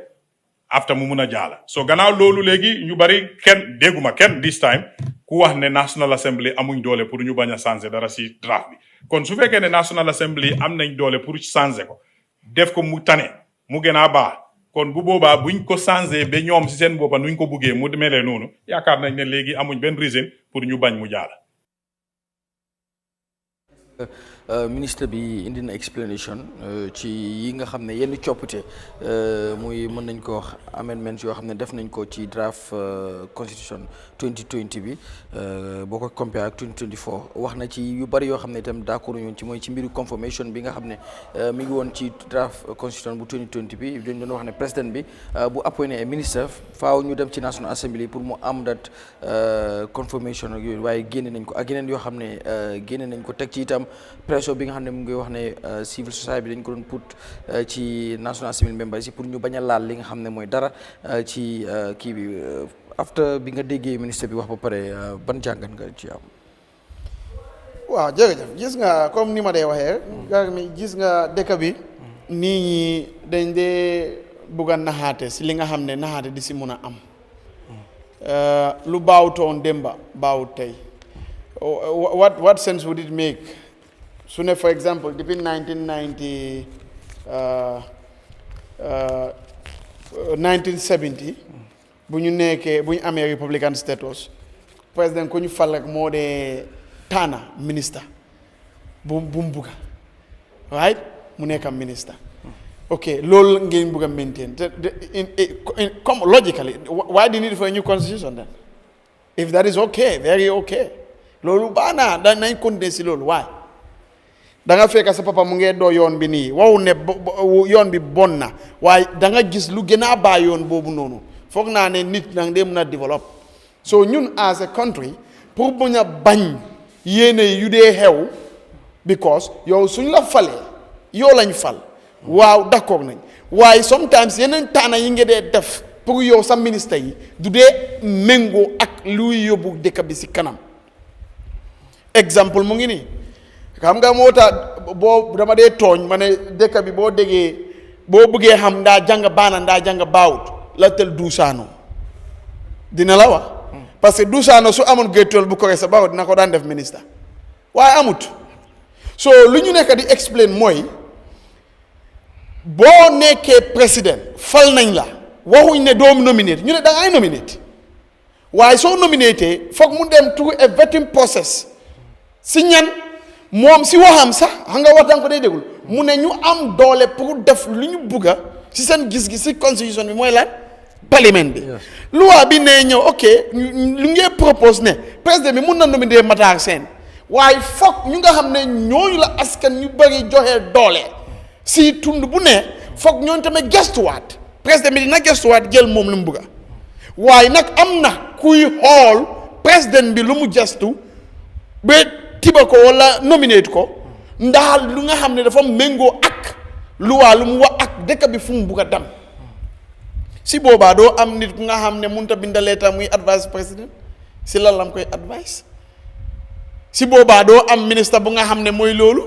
after mu mun a jaala so gannaaw loolu léegi ñu bari kenn dégguma kenn this time ku wax ne National Assembly amuñ doole pour ñu bañ a changer dara si draft bi kon su fekkee ne National Assembly am nañ doole pour changer ko def ko mu tane mu gën a baax kon bu boobaa buñ ko changer ba ñoom si seen boppa nuñ ko buggee mu melee noonu yaakaar nañ ne léegi amuñ benn reason pour ñu bañ mu jaala ministre bi indi na explanation ci yi nga xam ne yenn coppite muy mën nañ ko wax amendments yoo xam ne def nañ ko ci draft constitution 2020 bi boo ko compare ak 2024 wax na ci yu bari yoo xam ne itam d'accord ñoon ci mooy ci mbiru confirmation bi nga xam ne mi ngi woon ci draft constitution bu 2020 bi dañ doon wax ne président bi bu appointé ay ministre faaw ñu dem ci National Assembly pour mu am dat confirmation ak yooyu waaye génne nañ ko ak yeneen yoo xam ne génne nañ ko teg ci itam pression bi nga xam ne mu ngi wax ne civil society bi dañ ko doon put ci National Assembly members yi pour ñu bañ a laal li nga xam ne mooy dara ci kii bi after bi nga déggee ministre bi wax ba pare ban jàngat nga ci am. waaw jërëjëf gis nga comme ni ma dee waxee gar mi gis nga dëkk bi nit ñi dañ dee bugg a naxaate si li nga xam ne naxaate di si mun a am lu baawutoon démba baawut tey what sense would it make su ne for example depuis 1990 1970 bu ñu nekkee bu ñu amee republican status président ko ñu fal rek moo dee taana ministre bu mu bugga right mu nekk am ministre ok loolu ngeen bugg a maintain come logically why do you need for a new constitution then if that is okay very okay loolu baax na da nañ continuer si loolu waaye da nga fekk sa papa mu ngee doo yoon bi nii waw ne yoon bi bon na waaye da nga gis lu gën a baa yoon boobu noonu foog naa ne nit nag dee mun a develop so ñun as a country pour buñ a bañ yéene yu dee xew because yow suñ la falee yow lañ fal waaw d'accord nañ waaye sometimes yeneen taana yi nga dee def pour yow sa ministre yi du dee méngoo ak luy yóbbu dëkk bi si kanam exemple mu ngi nii xam nga moo tax boo dama dee tooñ ma ne dëkk bi boo déggee boo bëggee xam ndaa jàng baana ndaa jàng baawut la tel duusaano dina la wax parce que duusaano su amoon géttool bu ko sa baawut dina ko daan def ministre waaye amut so lu ñu nekk di explain mooy boo nekkee président fal nañ la waxuñ ne doom nominate ñu ne da ngay nominate waaye soo nominate foog mu dem through a vetting process si ñan moom si waxam sax xam nga wax danga ko dee déglu mu ne ñu am doole pour def lu ñu bugga si seen gis-gis si constitution bi mooy lan parlement bi loi bi ne ñëw ok lu ngee propose ne président bi mun na nominer Matar Sène waaye foog ñu nga xam ne ñooñu la askan ñu bëri joxe doole si tund bu ne foog ñooñu tamit gestuwaat président bi dina gestuwaat jël moom lu mu bugga waaye nag am na kuy xool président bi lu mu gestu ba tiba ko wala nominate ko ndax lu nga xam ne dafa méngoo ak luwaa lu mu wax ak dëkk bi fu mu bugg a dem si boobaa doo am nit ku nga xam ne mënut a bind leeta muy advice président si lan lam koy advice si boobaa doo am ministre bu nga xam ne mooy loolu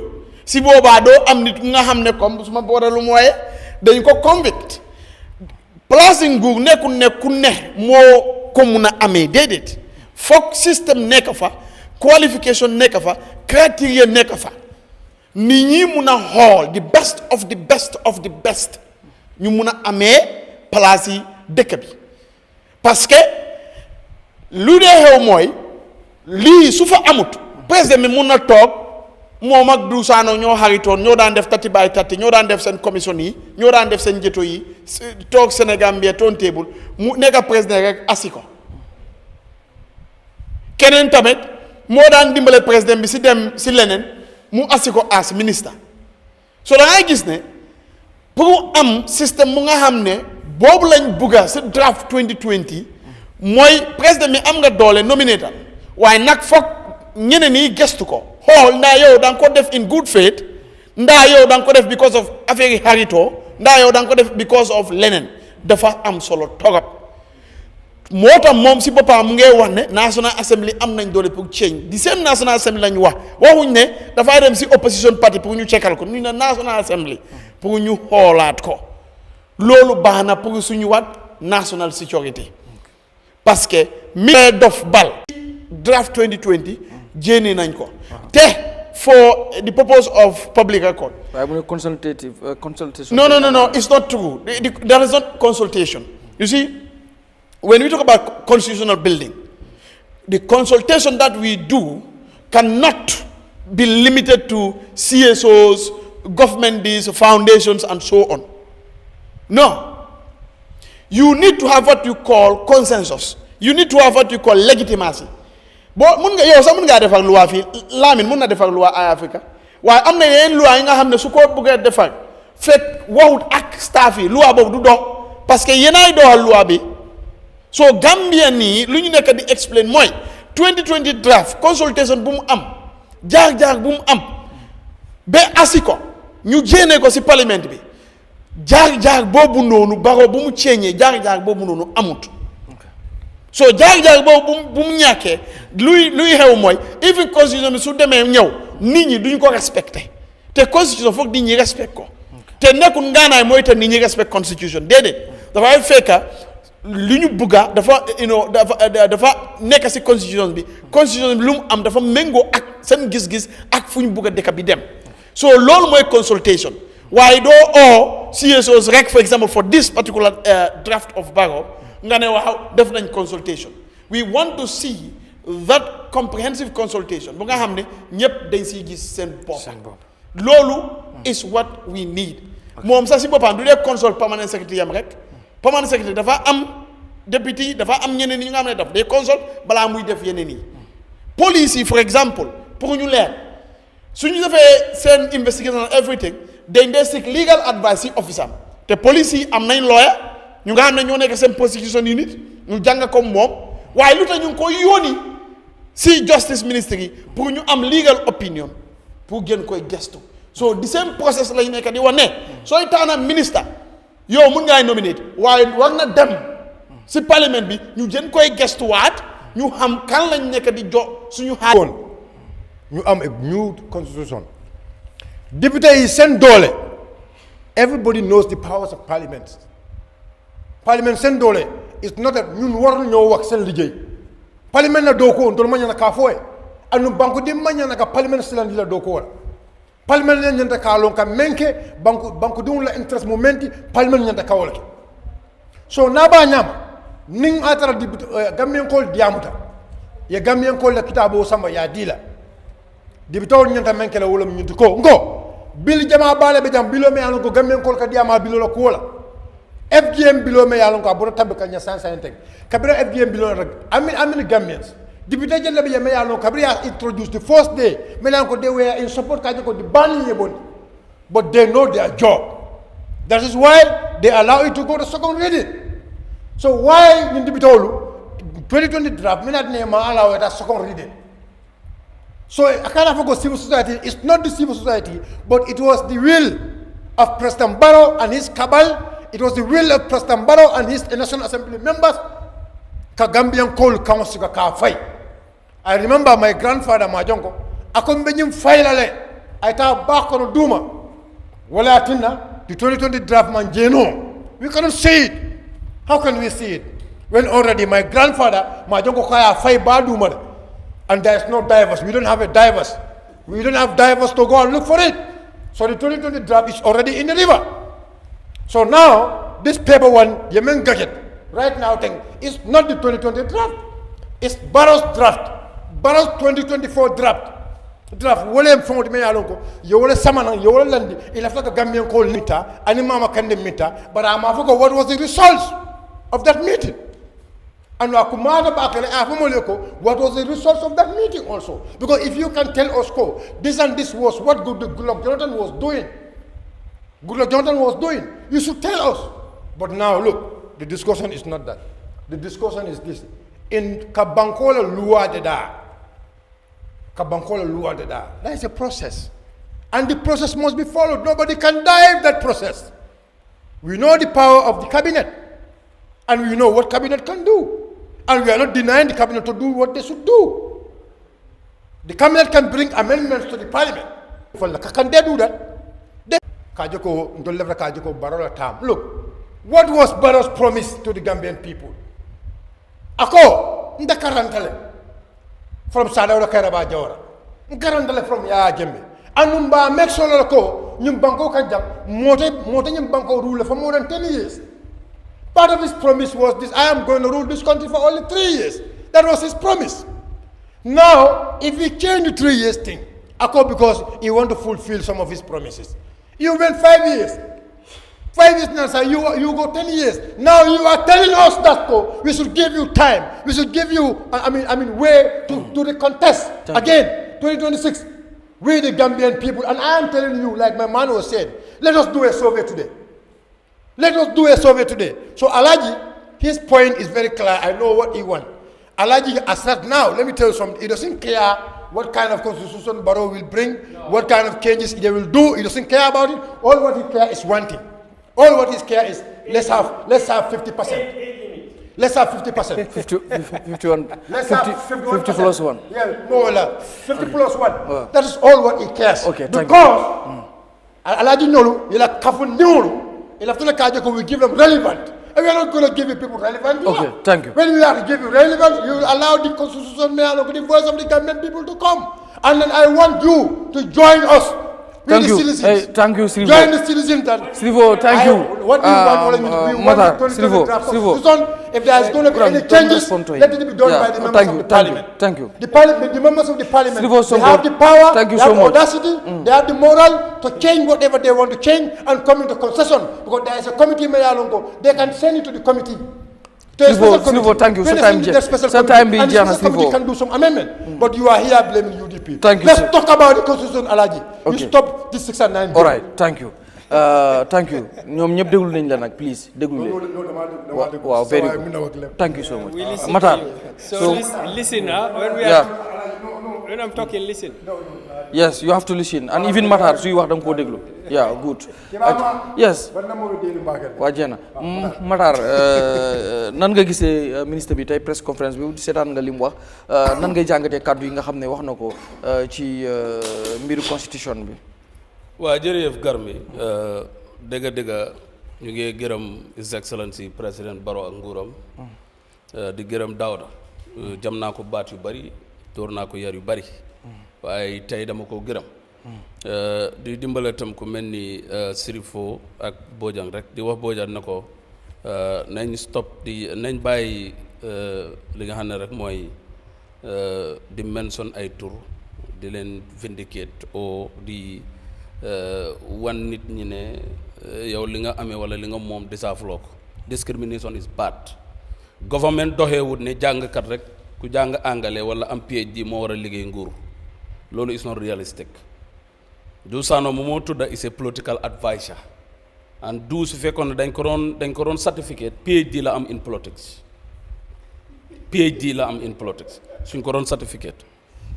si boobaa doo am nit ku nga xam ne comme su ma boole lu mu waaye dañ ko convict place nguur nekkul ne ku ne moo ko mun a amee déedéet foog système nekk fa qualification nekk fa criteria nekk fa nit ñi mun a xool the best of the best of the best ñu mun a amee place yi dëkk bi parce que lu dee xew mooy lii su fa amut président bi mun na toog moom ak Duusaano ñoo xaritoon ñoo daan def tati by tati ñoo daan def seen commission yi ñoo daan def seen jëto yi toog Sénégal bi toon table mu nekk président rek assi ko keneen tamit moo daan dimbale président bi si dem si leneen mu assi ko as ministre so da ngay gis ne pour am système mu nga xam ne boobu lañ bugga si draft 2020 mooy président bi am nga doole nominatal waaye nag foog ñeneen yi gestu ko xool ndaa yow da nga ko def in good faith ndaa yow da nga ko def because of affaire yi xaritoo ndaa yow da nga ko def because of leneen dafa am solo torop moo tax moom si boppam mu ngay wax ne National Assembly am nañ doole pour change di seen National Assembly lañ wax waxuñ ne dafay dem si opposition party pour ñu cekkal ko ñu ne National Assembly pour ñu xoolaat ko loolu baax na pour suñu wat national security parce que mi dof bal draft 2020 jéene nañ ko te for the purpose of public record. Consultation. No, it's not true. There is not consultation. You see, when we talk about constitutional building, the consultation that we do cannot be limited to CSOs, government deals, foundations, and so on. No. You need to have what you call consensus. You need to have what you call legitimacy. But mun nga yow sax mun ngaa defar loi fii Lamine mun na defar loi Africa waaye am na yeneen loi yi nga xam ne su ko bëggee defar fekk waxut ak staff yi loi boobu du dox parce que yéenaay doxal loi bi so Gambia nii lu ñu nekk di explain mooy 2020 draft consultation bu mu am jaar-jaar bu mu am ba asi ko ñu jéene ko si parlement bi jaar-jaar boobu noonu baro bu mu ceeñee jaar-jaar boobu noonu amut so jaar-jaar boobu bu mu ñàkkee luy xew mooy even constitution bi su demee ñëw nit ñi duñ ko respecté te constitution foog nit ñi respect ko te nekkul ngaanaay mooy te nit ñi respect constitution déedéet dafay fekka li ñu bugga dafa dafa nekk si constitution bi lu mu am dafa méngoo ak seen gis-gis ak fu ñu bugg a dëkk bi dem so loolu mooy consultation waaye doo oo CSOs rek for example for this particular draft of Barrow nga ne waaw def nañ consultation we want to see that comprehensive consultation bu nga xam ne ñëpp dañ siy gis seen bopp loolu is what we need moom sax si boppam du dee consult permanent secretary yam rek permanent secretary dafa am député dafa am ñeneen ñi nga xam ne daf day consult balaa muy def yeneen yi police yi for example pour ñu leer su ñu defee seen investigation and everything dañ dee seek legal advice si office am te police yi am nañ lawyer ñu nga xam ne ñoo nekk seen prosecution unit ñu jàng comme moom waaye lu tax ñu ngi koy yóoni si justice ministry pour ñu am legal opinion pour gën koy gestu so the same process lañ nekk di wax ne sooy taana ministre yow mun ngaay nominate waaye war na dem si parlement bi ñu gën koy gestuwaat ñu xam kan lañ nekk di jox suñu xaar ñu am a new constitution député yi seen doole everybody knows the powers of parliament seen doole it's not that ñun war ñoo wax seen liggéey parliament na doo ko on doon mañana kaa fooye anu banku di mañana ka parliament silandi la doo ko wala parliament le ñanta ka lon ka menke banku dum la interest momenti parliament ñanta ka wala so na ba ñama ning atara di gamien kol diamuta ye gamien kol la kitabo samba ya dila di bitol ñanta menke la wala ñunti ko ngo bil jama bale be jam bilo me anu ko gamien kol ka diama bilo la ko wala FGM below me yalon ko aboro tabbe kanya sansa entek kabira FGM below rek amin Gambians député jelle be me yalon kabira introduced the first day me lan ko they were in support kaje ko di ban yebon but they know their job that is why they allow it to go to second reading so why in député olu 2020 draft me not name allow it as second reading so akana for go civil society it's not the civil society but it was the will of President Barrow and his cabal. It was the will of President Barrow and his National Assembly members. Gambian Coal Council ka fight. I remember my grandfather Majonko. Akon benyim failale. I thought back on Duma. Wala atina the 2020 draft man jeno. We cannot see it. How can we see it when already my grandfather Majonko kaya fight baduma and there is no divers. We don't have a divers. We don't have divers to go and look for it. So the 2020 draft is already in the river. So now, this paper one, Yemen gadget, right now, is not the 2020 draft. It's Barrow's draft. Barrow's 2024 draft. William found me alongo. You will summon, you will land. Il a fait a Gambian call Nita, and Mama Kandemita, but I'm forgot what was the results of that meeting. And Akumada Bakale, what was the results of that meeting also? Because if you can tell us, this and this was what Goodluck Jonathan was doing. You should tell us. But now look, the discussion is not that. The discussion is this. In Kabankola Lua de Da. That is a process. And the process must be followed. Nobody can dive that process. We know the power of the cabinet. And we know what cabinet can do. And we are not denying the cabinet to do what they should do. The cabinet can bring amendments to the parliament. Can they do that? Look, What was Barrow's promise to the Gambian people? Ako, ndakarantale from Sadawla Karaba Jawara. Nkarantale from Yahya Jammeh. Anumba make sure ko nyum banko kajam mote nyum banko rule for more than 10 years. Part of his promise was this: I am going to rule this country for only 3 years. That was his promise. Now, if we change the 3 years thing, Ako, because he want to fulfill some of his promises. You went 5 years. 5 years now, sir, you go 10 years. Now you are telling us that we should give you time. We should give you, way to the contest again, 2026. We the Gambian people, and I am telling you, like my man was said, let us do a survey today. Let us do a survey today. So Alaji, his point is very clear. I know what he wants. Alaji Assad now, let me tell you something. He doesn't care what kind of constitution Barrow will bring, what kind of changes they will do. He doesn't care about it. All what he cares is one thing. All what he cares is let's have 50%. Let's have 50%. 51. Let's have 50 plus 1. Yeah, no, 50 plus 1. That is all what he cares. Okay, because Alaji Nolu, you'll have Kafun Nolu, you'll have to Kajako, we give them relevant. And we are not going to give you people relevant. Okay, thank you. When we are to give you relevant, you will allow the constitution, the voice of the Gambian people to come. And then I want you to join us. Thank you. Hey, thank you, Srivo. Join the citizens. Srivo, thank you. What do you want? We want to Srivo. If there is going to be any changes, let it be done by the members of the parliament. Thank you. The members of the parliament, Srivo, they have the power, thank you they have so much. audacity, they have the moral to change whatever they want to change and come into concession. Because there is a committee, they can send it to the committee. Srivo, thank you. Sometime be the committee can do some amendment. But you are here blaming UDP. Thank you. Let's talk about the constitution, Alaji. You stop this 6 and 9. All right, thank you. Thank you. ñoom ñëpp déglu nañ la nag, please déglu leen. Wow, very good. Thank you so much. Matar. So listen, when I'm talking, listen. Yes, you have to listen. And even Matar, suy wax da nga koo déglu. Yeah, good. Yes. waa jeena Matar nan nga gisee ministre bi tey press conference bi seetaan nga li mu wax nan ngay jàngatee kàddu yi nga xam ne wax na ko ci mbiru constitution bi. waa jërëjëf Garmi dëgg ñu ngi gërëm His Excellency président Barrow ak nguuram di gërëm Daouda jam naa ko baat yu bari door naa ko yar yu bari waaye tey dama ko gërëm di dimbale tam ku mel ni SHERIFO ak BOJANG rek di wax BOJANG na ko nañ stop di nañ bàyyi li nga xam ne rek mooy di mention ay tur di leen vindicate o di wan nit ñi ne yow li nga amee wala li nga moom desaafuloo ko. Discrimination is bad. Government doxeewut ne jàngkat rek ku jàng anglais wala am PhD moo war a liggéey nguur loolu is not realistic. Du Sano moo tudda is a political advisor and du su fekkoon ne dañ ko doon certificate PhD la am in politics. PhD la am in politics suñ ko doon certificate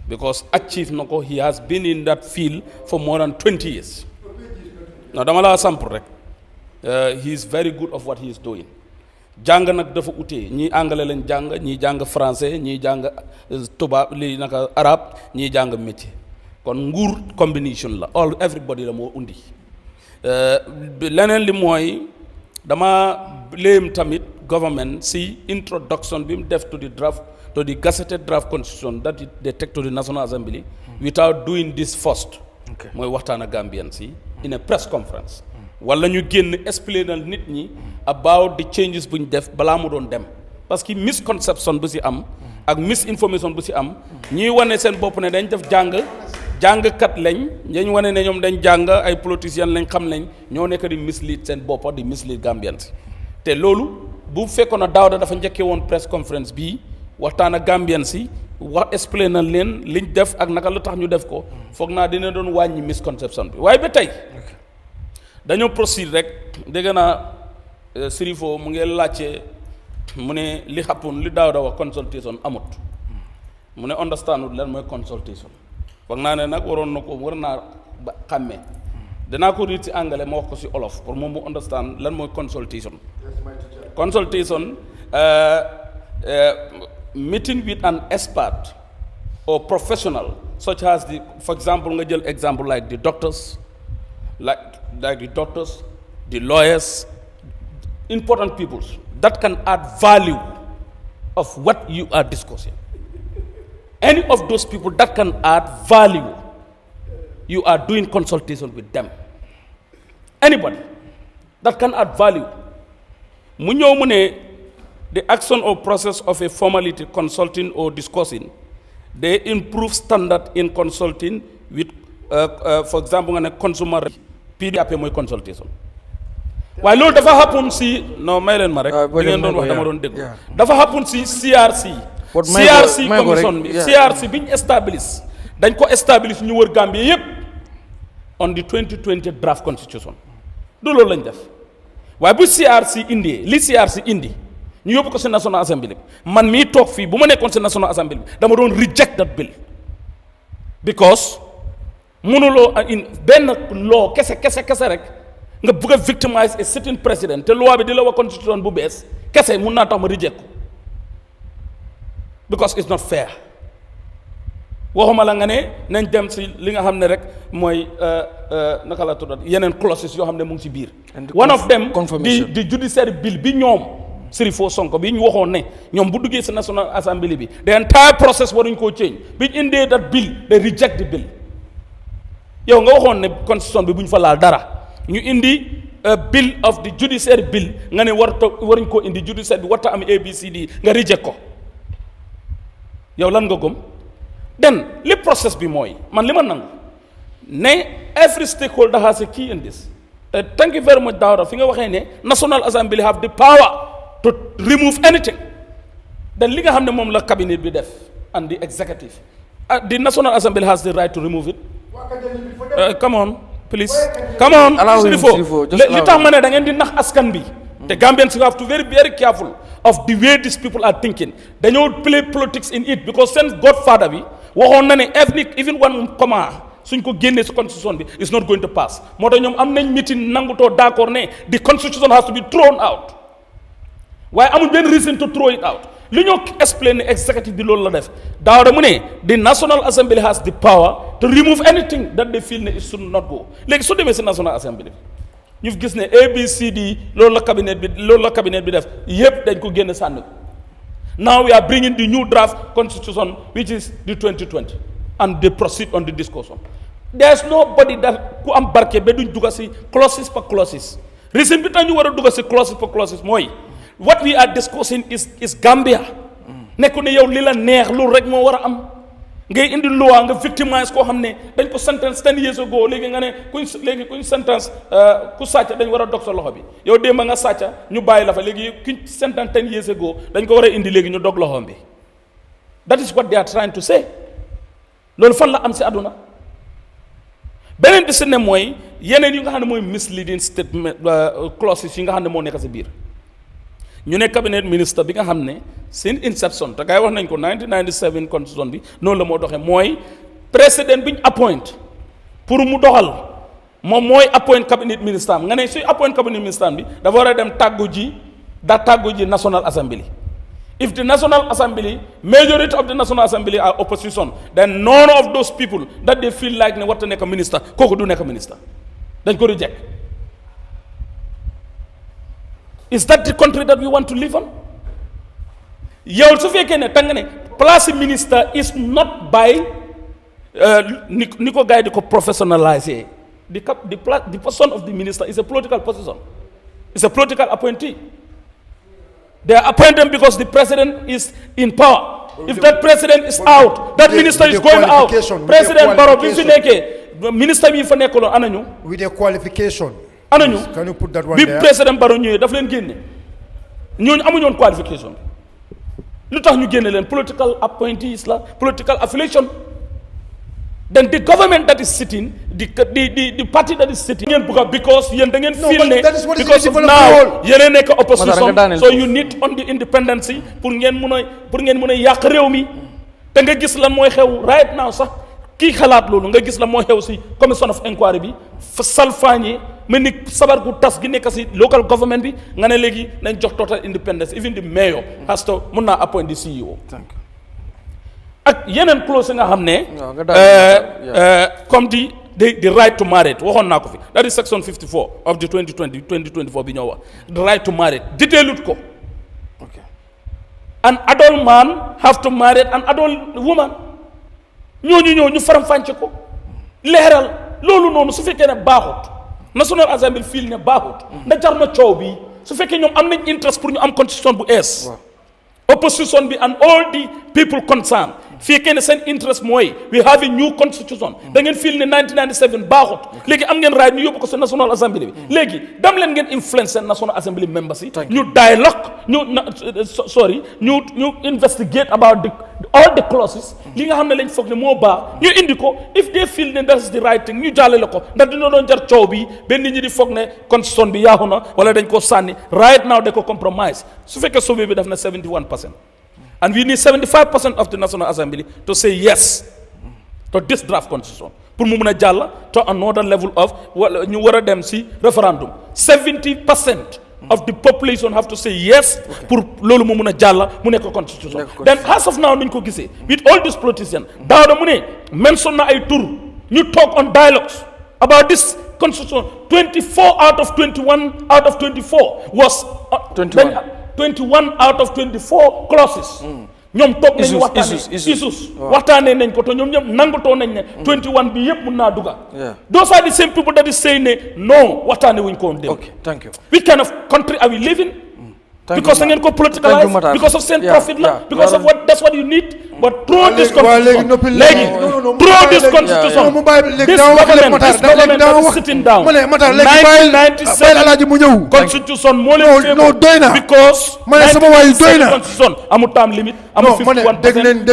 because achieve na ko he has been in that field for more than 20 years. Now dama la sample rek he is very good of what he is doing. Jàng nag dafa utee ñii anglais lañ jàng ñii jàng français ñii jàng tubaab li naka arabe ñii jàng métier kon nguur combination la all everybody la moo undi leneen li mooy dama blame tamit government si introduction bi mu def to the gazetted draft constitution that they take to the National Assembly without doing this first mooy waxtaan ak Gambian si in a press conference wala ñu génn explainal nit ñi about the changes bu ñu def balaa mu doon dem parce que misconception bu si am ak misinformation bu si am ñuy wane seen bopp ne dañ def jàngkat lañ dañ wane ne ñoom dañ jàng ay politiciens lañ xam nañ ñoo nekk di mislead seen bopp di mislead Gambians te loolu bu fekkoon na Daouda dafa njëkkee woon press conference bii waxtaan ak Gambians yi wax explainal leen liñ def ak naka lu tax ñu def ko foog naa dina doon wàññi misconception bi waaye ba tey dañoo proceed rek dégg naa SHERIFO mu ngi laajte mu ne li xappun li Daouda wax consultation amut mu ne understand lan mooy consultation foog naa ne nag war naa ba xàmmee danaa ko riit si anglais ma wax ko si olof pour moom mu understand lan mooy consultation. Meeting with an expert or professional such as for example nga jël example like the doctors, the lawyers, important people that can add value of what you are discussing. Any of those people that can add value, you are doing consultation with them. Anybody that can add value. The action or process of a formality consulting or discussing, they improve standard in consulting with, for example, a consumer PDAP moy consultation. Why loolu dafa happen si no may leen ma rek li ngeen doon wax dama doon dégg dafa happen si CRC commission bi CRC biñ establish dañ ko establish ñu wër Gambie yépp on the 2020 draft constitution du loolu lañ def waaye bu CRC indi li CRC indi ñu yóbbu ko si National Assembly man mii toog fii bu ma nekkoon si National Assembly dama doon reject that bill because mënuloo in benn law kese rek nga bëgg a victimize a sitting president te loi bi di la wax constitution bu bees kese mun naa tax ma reject ko because it's not fair waxuma la nga ne nañ dem si li nga xam ne rek mooy naka la tudd yeneen clauses yoo xam ne mu ngi si biir one of them di judiciary bill bi ñoom SHERIFO SONKO bi ñu waxoon ne ñoom bu duggee si National Assembly bi the entire process waruñ koo change bi ñu indee that bill they reject the bill yow nga waxoon ne constitution bi bu ñu fa laal dara ñu indi bill of the judiciary bill nga ne waruñ koo indi judiciary bi warta am ABCD nga reject ko yow lan nga gëm then li process bi mooy man li ma nangu ne every stakeholder has a key in this thank you very much Dawda fi nga waxee ne National Assembly have the power to remove anything then li nga xam ne moom la cabinet bi def and the executive the National Assembly has the right to remove it come on please come on SHERIFO li tax ma ne da ngeen di nax askan bi te Gambians have to very very careful of the way these people are thinking dañoo play politics in it because seen godfather bi waxoon na ne even one comma suñ ko génnee si constitution bi is not going to pass moo tax ñoom am nañ meeting nangutoo d'accord ne the constitution has to be thrown out waaye amul benn reason to throw it out li ñoo explain ne executive bi loolu la def Daawda mu ne the National Assembly has the power to remove anything that they feel ne it should not go léegi su demee si National Assembly bi ñu gis ne ABCD loolu la cabinet bi def yépp dañ ko génne sànni now we are bringing the new draft constitution which is the 2020 and they proceed on the discussion there's nobody that ku am barke ba duñ dugga si clauses par clauses reason bi tax ñu war a dugga si clauses par clauses mooy what we are discussing is Gambia nekku ne yow li la neex loolu rek moo war a am ngay indi loi nga victimize koo xam ne dañ ko sentence 10 years ago léegi nga ne kuñ sentence ku sàcca dañ war a dog sa loxo bi yow démba nga sàcca ñu bàyyi la fa léegi kuñ sentence 10 years ago dañ ko war a indi léegi ñu dog loxoom bi that is what they are trying to say loolu fan la am si àdduna beneen bi si ne mooy yeneen yi nga xam ne mooy misleading statement clauses yi nga xam ne moo nekk si biir ñu ne cabinet ministre bi nga xam ne seen inception te gars yi wax nañ ko 1997 constitution bi noonu la moo doxee mooy président bi ñu appoint pour mu doxal moom mooy appoint cabinet ministre am nga ne suy appoint cabinet ministre bi dafa war a dem tàggu ji National Assembly if the National Assembly majority of the National Assembly are opposition then none of those people that they feel like ne warta nekk ministre kooku du nekk ministre dañ ko reject. Is that the country that we want to live on? yow su fekkee ne tàng ne place minister is not by ni ko gars yi di ko professionalize the person of the minister is a political position. It's a political appointee. They are appointed because the president is in power. If that president is out, that minister is going out. President Barrow bi fi nekkee minister bi fa nekkaloon anañu with a qualification. anañu Can you put that one bi there? président Barrow ñëwee daf leen génne ñooñu amuñu woon qualification lu tax ñu génne leen political appointees la political affiliation. Then the government that is sitting, the party that is sitting, because you feel because of now you nekk opposition, so you need on the independency pour ngeen mën a yàq réew mi te nga gis lan mooy xew right now sax kii xalaat loolu nga gis lan mooy xew si commission of inquiry bi fa salfaañe mel ni sabar gu tas gi nekk si local government bi nga ne léegi nañ jox total independence, even the mayor has to mën naa appoint the CEO. ak yeneen clause nga xam ne comme di the right to marry waxoon naa ko fi that is section 54 of the 2024 bi ñoo wax the right to marry detailut ko an adult man have to marry an adult woman ñu faram-fàcce ko leeral loolu noonu su fekkee ne baaxut National Assembly feel ne baaxut ndax jar na coow bi su fekkee ñoom am nañ interest pour ñu am constitution bu ees opposition bi and all the people concerned fii kenn seen interest mooy we have a new constitution da ngeen feel ne 1997 baaxut léegi am ngeen right ñu yóbbu ko seen National Assembly bi léegi dem leen ngeen influence seen National Assembly members yi ñu dialogue ñu investigate about all the clauses li nga xam ne lañ foog ne moo baax ñu indi ko if they feel ne that's the right thing ñu jàllale ko ndax dina doon jar coow bi benn nit ñi di foog ne constitution bi yaaxu na wala dañ ko sànni right now da ko compromise su fekkee sauvé bi daf na 71%. And we need 75% of the National Assembly to say yes to this draft constitution. Pour mu mën a jàll to another level of ñu war a dem si referendum 70% of the population have to say yes pour loolu mu mën a jàll mu nekk constitution. Then as of now niñ ko gisee with all these politicians Daouda mu ne mention na ay tur ñu talk on dialogues about this constitution 24 out of 21 out of 24 was 21 out of 24 clauses. ñoom toog nañu waxtaanee issues waxtaanee nañ ko te ñoom ñëpp nangatoo nañ ne 21 bi yëpp mun naa dugga. Those are the same people that is saying ne non waxtaanee wuñ ko woon dem. Okay, thank you. Which kind of country are we living? Because da ngeen ko politicalize because of seen profit la because of what that's what you need. But through this constitution, through this constitution, this government that is sitting down, 1997 constitution more than because 1997 constitution amul time limit, amul 51%,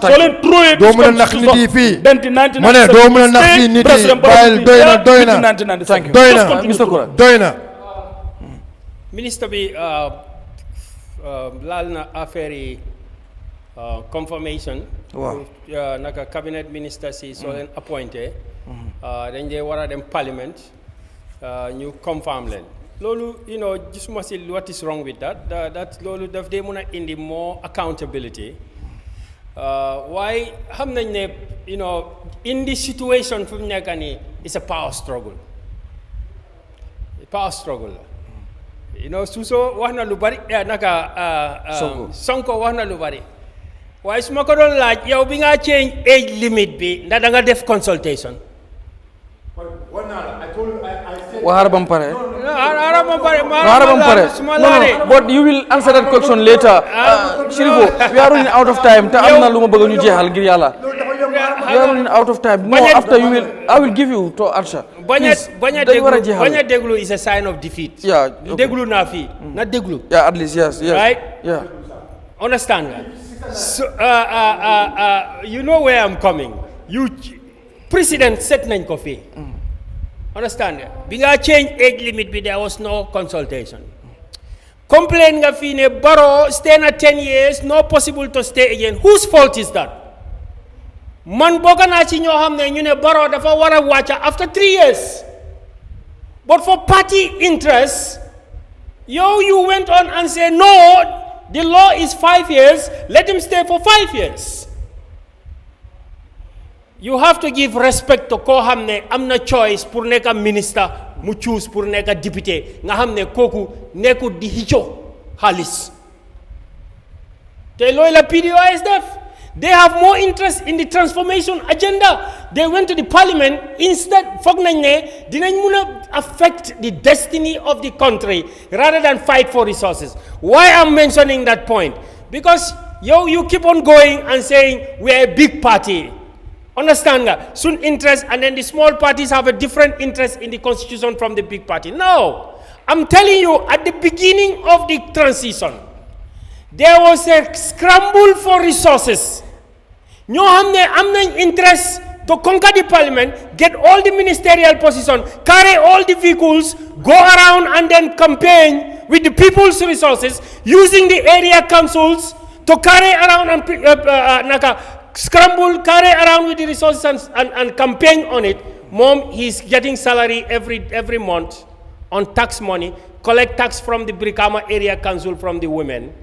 so then through it this constitution, then the 1997 president Barrow 1997. Thank you, Mr. Kurang. Doyna. Ministre bi laal na affaire confirmation. Wow. Naka cabinet minister si soo leen appointé. dañ dee war a dem parliament ñu confirm leen. loolu gisuma si what is wrong with that. that loolu daf dee mun a indi more accountability. waaye xam nañ ne in this situation fu mu nekk nii it's a power struggle. Power struggle la. Suso wax na lu bari Sonko wax na lu bari waaye su ma ko doon laaj yow bi nga change age limit bi ndax da nga def consultation. Waxaara ba mu pare. No, but you will answer that question later. Sherifo, we are running out of time. Te am na lu ma bëgg ñu jeexal ngir yàlla. We are running out of time. No, after I will give you to answer. Bañ a déglu is a sign of defeat. Yeah. Déglu naa fii na déglu. Yeah, at least yes. Right? Yeah. Understand nga? So, you know where I'm coming. President set nañ ko fii. Understand nga? Bi nga change age limit bi there was no consultation. Complain nga fii ne Barrow stay na 10 years, no possible to stay again. Whose fault is that? Man bokk naa ci ñoo xam ne ñu ne Barrow dafa war a wàcca after 3 years. But for party interest, you went on and said, no, the law is 5 years, let him stay for 5 years. You have to give respect to ko xam ne am na choice pour nekk minister mu choose pour nekk député nga xam ne kooku nekkul di xicco xaalis te loolu la PDOIS def. They have more interest in the transformation agenda. They went to the parliament instead foog nañ ne dinañ mun a affect the destiny of the country rather than fight for resources. Why I'm mentioning that point? Because you keep on going and saying we're a big party. Understand nga? Soon interest and then the small parties have a different interest in the constitution from the big party. No. I'm telling you, at the beginning of the transition, there was a scramble for resources. ñoo xam ne am nañ interest to conquer the parliament, get all the ministerial positions, carry all the vehicles, go around and then campaign with the people's resources, using the area councils to carry around and scramble, carry around with the resources and campaign on it. Mom, he's getting salary every month on tax money, collect tax from the Brikama area council from the women,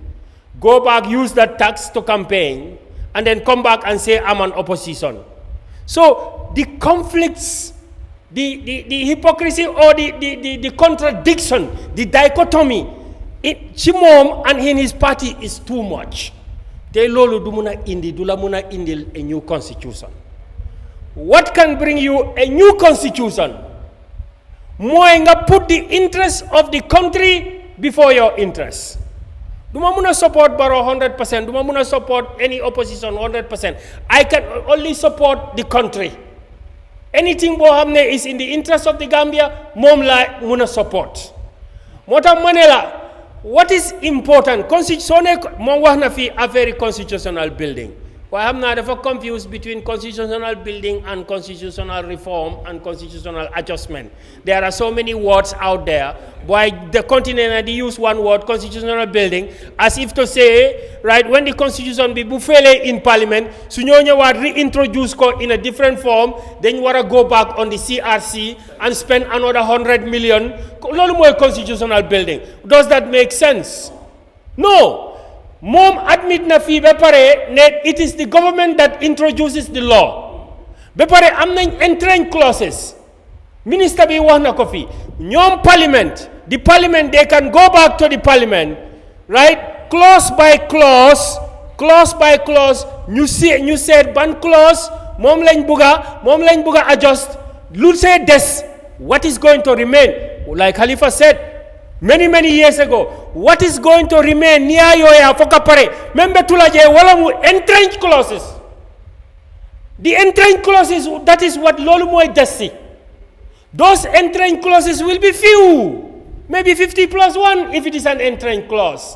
go back, use that tax to campaign, and then come back and say, I'm an opposition. So the conflicts, the hypocrisy or the contradiction, the dichotomy ci moom and in his party is too much. Te loolu du la muna indil a new constitution. What can bring you a new constitution? Mooy nga put the interest of the country before your interests. Duma muna support Barrow 100%, duma muna support any opposition 100%. I can only support the country. Anything boo xam ne is in the interest of the Gambia, moom la muna support. Moo tax ma ne la, what is important? Constitution moom wax na fi affaire constitutional building. Waaye xam naa dafa confuse between constitutional building and constitutional reform and constitutional adjustment. There are so many words out there. Why the continent they use one word, constitutional building, as if to say, right, when the constitution be bufele in parliament, su ñoo ñëwaat reintroduce ko in a different form, then you wanna go back on the CRC and spend another 100 million. Loolu mooy constitutional building. Does that make sense? No. Mom admit na fi ba pare ne it is the government that introduces the law. Ba pare am nañ entering clauses. Minister bi wax na ko fi. Ñoom parliament, the parliament they can go back to the parliament, right? Clause by clause, ñu seet ban clause moom lañ buga adjust. Lu say des, what is going to remain? Like Khalifa said many years ago, what is going to remain near yoya foka pare membe tulaje wala mu entrench clauses. The entrench clauses, that is what lolu moy dessi. Those entrench clauses will be few, maybe 50 plus 1 if it is an entrench clause,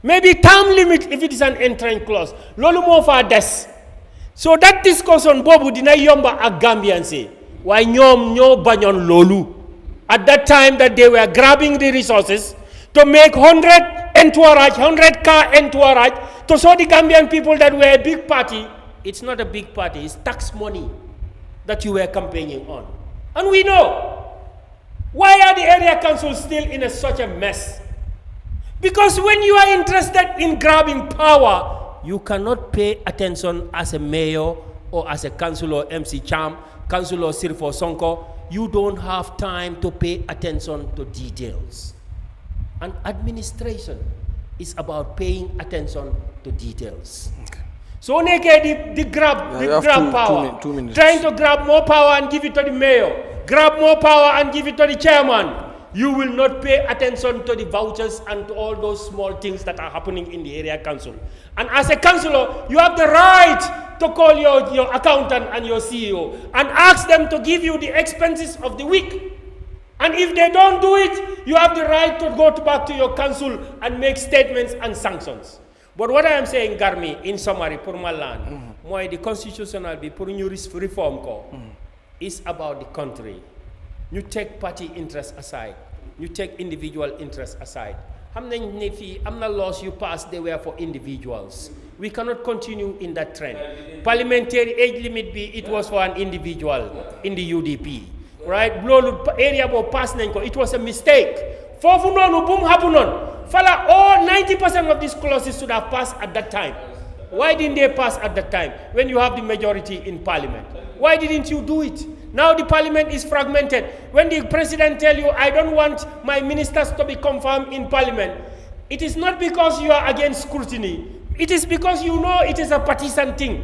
maybe term limit if it is an entrench clause. Lolu mo fa des. So that discussion bobu dina yomba ak Gambians yi way ñom ñoo bañon lolu. At that time that they were grabbing the resources to make 100 entourage, 100 car entourage, to show the Gambian people that we're a big party. It's not a big party, it's tax money that you were campaigning on. And we know. Why are the area councils still in such a mess? Because when you are interested in grabbing power, you cannot pay attention as a mayor or as a councillor MC Cham, councillor SHERIFO SONKO. You don't have time to pay attention to details. And administration is about paying attention to details. Okay. So the grab power, two minutes. Trying to grab more power and give it to the mayor, grab more power and give it to the chairman. You will not pay attention to the vouchers and to all those small things that are happening in the area council. And as a councillor, you have the right to call your accountant and your CEO and ask them to give you the expenses of the week. And if they don't do it, you have the right to go back to your council and make statements and sanctions. But what I am saying, Garmi, in summary, pour my land, the constitutional be pour new reform ko, is about the country. You take party interest aside. You take individual interest aside. I'm not laws you passed, they were for individuals. We cannot continue in that trend. Parliamentary age limit it was for an individual in the UDP. Right? Area passed, it was a mistake. Fofu nonu boom hapunon. Fala all 90% of these clauses should have passed at that time. Why didn't they pass at that time when you have the majority in parliament? Why didn't you do it? Now the parliament is fragmented. When the president tells you, I don't want my ministers to be confirmed in parliament, it is not because you are against scrutiny. It is because you know it is a partisan thing.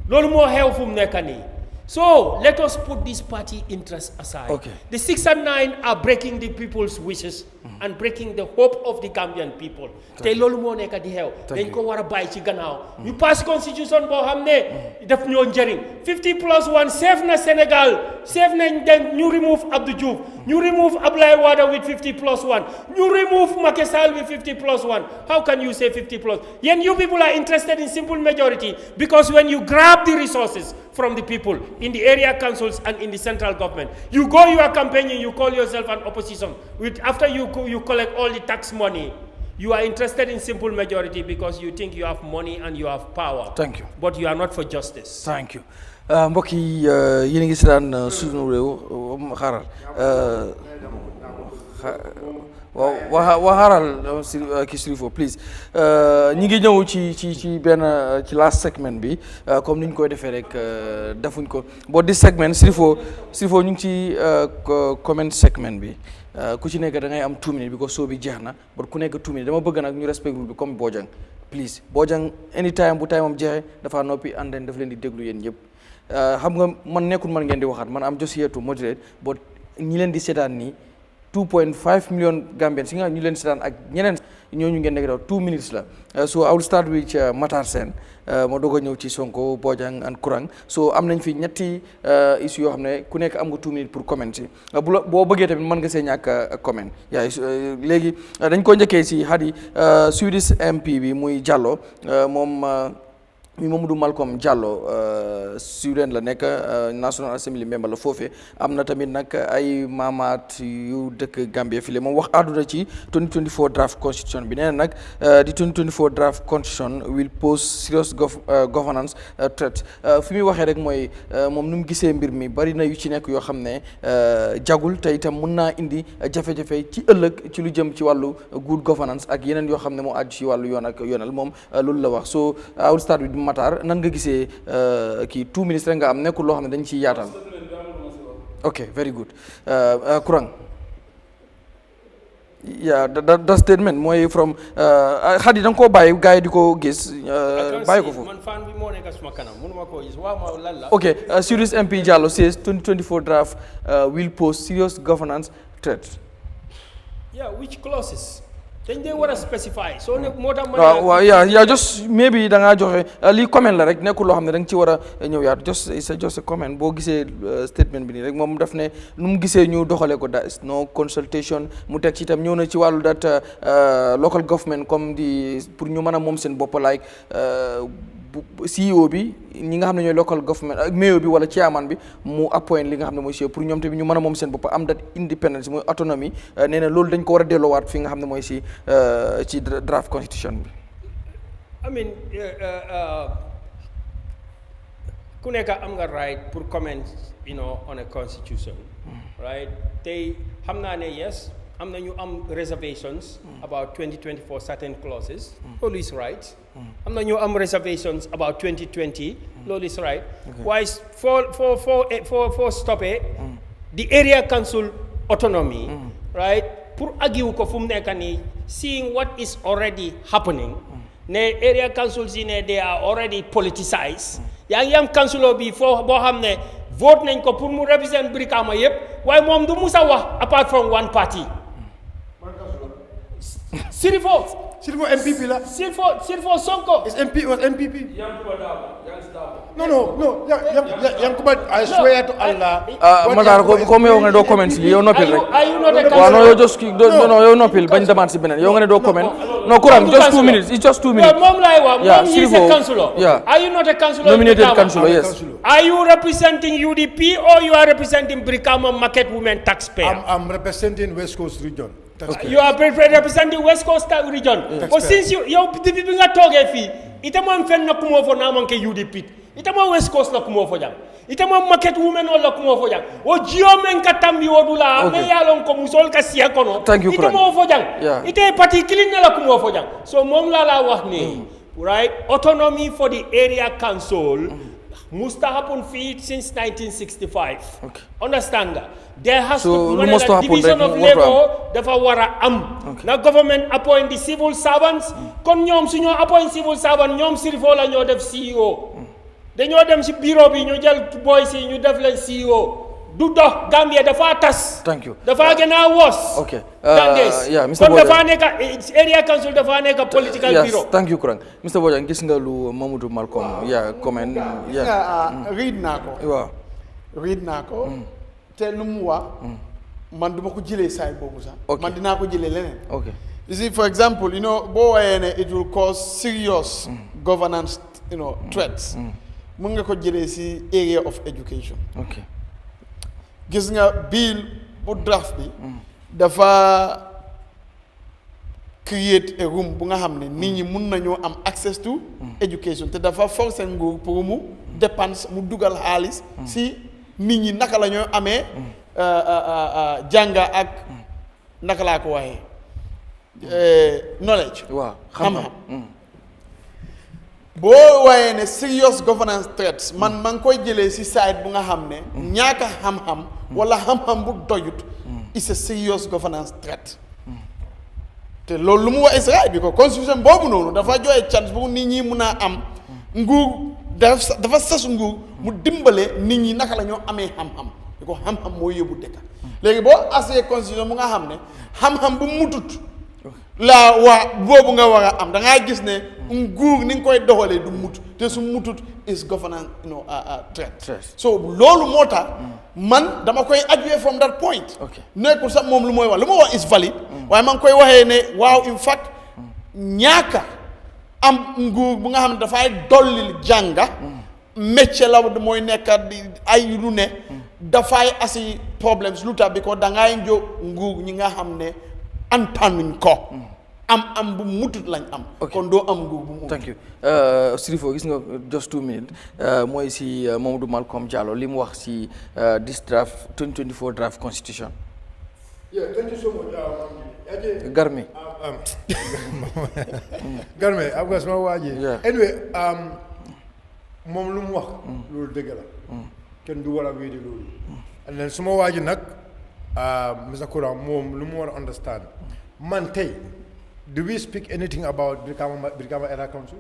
Lolu mo xew fum nekk nii. So let us put this party interest aside. Okay. The 6 and 9 are breaking the people's wishes and breaking the hope of the Gambian people. Te lolu mo nekk di xew. Dañ ko wara bay ci gannaaw. You pass constitution bo xamne daf ñoo njëriñ. 50 plus 1 save na Senegal, save nañ dem ñu remove Abdou Diouf, ñu remove Ablaye Wade with 50 plus 1, ñu remove Macky Sall with 50 plus 1. How can you say 50 plus? Yen you people are interested in simple majority because when you grab the resources from the people in the area councils and in the central government, you go, you are campaigning, you call yourself an opposition. After you collect all the tax money, you are interested in simple majority because you think you have money and you have power. Thank you. But you are not for justice. Thank you. Mbokk yi yéen a ngi seetaan sunu réew xaaral waxaaral ki SHERIFO please ñi ngi ñëw ci benn ci last segment bi comme ni ñu koy defee rek defuñ ko boo di segment SHERIFO ñu ngi ci comment segment bi ku ci nekk da ngay am 2 minutes bi ko soo bi jeex na ba ku nekk 2 minutes dama bëgg nag ñu respect bi comme Bojang please Bojang anytime bu time am jeexee dafa noppi and then daf leen di déglu yéen ñëpp xam nga man nekkul man ngeen di waxaat man am just here to moderate but ñi leen di seetaan nii 2.5 million Gambians nga ñu leen seetaan ak ñeneen ñooñu ngeen nekk daw 2 minutes la so I will start with MATARR Sen ma doog a ñëw ci Sonko Bojang and Kurang so am nañ fi ñetti issue yoo xam ne ku nekk am nga 2 minutes pour comment si boo bëggee tamit mën nga see ñàkk comment yaa léegi dañ ko njëkkee si Hadi Swedish MP bi muy Jallow moom mi Mamadou Malcolm Jallow student la nekk National Assembly member la foofee am na tamit nag ay maamaat yu dëkk Gambia fii moom wax àdduna ci 2024 draft constitution bi nee na nag di 2024 draft constitution will pose serious governance threat fi muy waxee rek mooy moom nu mu gisee mbir mi bari na yu ci nekk yoo xam ne jagul te itam mun naa indi jafe-jafe ci ëllëg ci lu jëm ci wàllu good governance ak yeneen yoo xam ne moo aju ci wàllu yoon ak yoonal moom loolu la wax so I will start with MATARR nan nga gisee kii 2 minutes rek nga am nekkul loo xam ne dañ ciy yaatal ok very good Kurang yeah that statement mooy from Hadi da nga koo bàyyi gars yi di ko gis bàyyi ko foofu man fan bi moo nekk suma kanam mënuma koo gis waaw ma lan la ok Swedish MP Jallow says 2024 draft will pose serious governance threat yeah which clauses dañ dee war a specify so ne moo tax waaw yaa just maybe da ngaa joxe lii comment la rek nekkul loo xam ne da nga ci war a ñëw yaatu just a comment boo gisee statement bi nii rek moom daf ne nu mu gisee ñu doxalee ko da no consultation mu teg ci itam ñëw na ci wàllu dat local government comme di pour ñu mën a moom seen bopp like CEO bi ñi nga xam ne ñooy local government ak mayor bi wala chairman bi mu appoint li nga xam ne mooy CEO pour ñoom tamit ñu mën a moom seen bopp am dat independence mooy autonomie nee na loolu dañ ko war a delloowaat fi nga xam ne mooy ci draft constitution bi. I mean ku nekk am nga right pour comment on a constitution right tey xam naa ne yes am na ñu am reservations about 2024 certain clauses loolu is right am na ñu am reservations about 2020 loolu is right waaye for stoppé the area council autonomy right pour agiw ko fu mu nekk nii seeing what is already happening ne area councils yi ne they are already politicized yaa ngi am councilor bi foo boo xam ne vote nañ ko pour mu represent Brikama yëpp waaye moom du musa wax apart from one party SHERIFO MPP la. SHERIFO Sonko. Is MPP. No. Yankuba, I swear to Allah. MATARR comme yow nga ne doo comment li yow noppil rek. Waaw non yow just yow noppil bañ demaat si beneen yow nga ne doo comment. No Kurang just 2 minutes. It's just 2 minutes. Moom laay wax. Yeah, moom he is a councillor. Yeah. Are you not a councillor? Nominated councillor, yes. Are you representing UDP or you are representing Brikama market women taxpayer? I'm representing West Coast region. Okay. You are representing West Coast region. But since you depuis bi nga toogee fii ite moom fenn na kumoo fo naa manke UDP ite moom West Coast la kumoo fo jang ite moom market women la kumoo fo jang o jio men ka tambi wodula me yalon ko musol ka siya kono ite moom fo jang ite parti clean la kumoo fo jang so moom la wax ni right autonomy for the area council must happen since 1965. Okay. Understand that? There has so, to be a division of labor. Dafa wara am. The government appoint the civil servants. Kon ñom suñu appoint civil servant ñom SHERIFO la ñoo def CEO. Dañoo dem ci bureau bi ñu jël boys yi ñu def leen CEO. Du dox Gambia dafa tas. Thank you. Dafa gën a worse. Okay. Yeah, Mr. Bojang. Dafa nekk area council dafa nekk political bureau. Thank you Kurang. Mr. Bojang gis nga lu Mamadou Malcolm comment read naa ko. Waaw. Read naa ko. Te lu mu wax man duma ko jëlee side boobu sax. Man dinaa ko jëlee leneen. Okay. You see, for example, boo waxee ne it will cause serious governance, threats. Mun nga ko jëlee si area of education. Okay. Gis nga bill bu draft bi dafa create a room bu nga xam ne nit ñi mun nañoo am access to education te dafa forcer nguur pour mu dépense mu dugal xaalis si nit ñi naka la ñoo amee jànga ak naka laa ko waxee knowledge. waaw xam-xam. boo waaye ne serious governance threats man maa ngi koy jëlee si side bu nga xam ne. ñaaka xam-xam. wala xam-xam bu doyut. is a serious governance threat. te loolu lu mu wax Israël bi ko constitution boobu noonu dafa joxe chance bu nit ñi mun a am. nguur dafa sas nguur mu dimbale nit ñi naka la ñoo amee xam-xam di ko xam-xam moo yóbbu dëkk. léegi boo asee constitution mu nga xam ne xam-xam bu mutut. la waa boobu nga war a am da ngaa gis ne nguur ni nga koy doxalee du mut te su mutut is governance threat so loolu moo tax man dama koy advocate from that point nekkul sax moom lu mooy wax lu ma wax is valid waaye ma ngi koy waxee ne waaw in fact ñaaka am nguur bu nga xam ne dafay dolli jànga métier la mooy nekkat di ay lu ne dafay asi problems lu tax bi ko da ngay jóg nguur ñi nga xam ne antanuñ ko am bu mutut lañ am kon doo am nguur bu mu thank you Sirifo gis nga just 2 minutes mooy si Mamadou Malcolm Jallow li mu wax si this draft 2024 draft constitution. Yeah, thank you so much. Garmi. Garmi, am nga sama waa ji. Anyway, moom lu mu wax. loolu dëgg la. kenn du war a wéedi loolu. and then suma waa ji nag Mr. Kurang moom lu mu war a understand man tey do we speak anything about Brikama Era Council?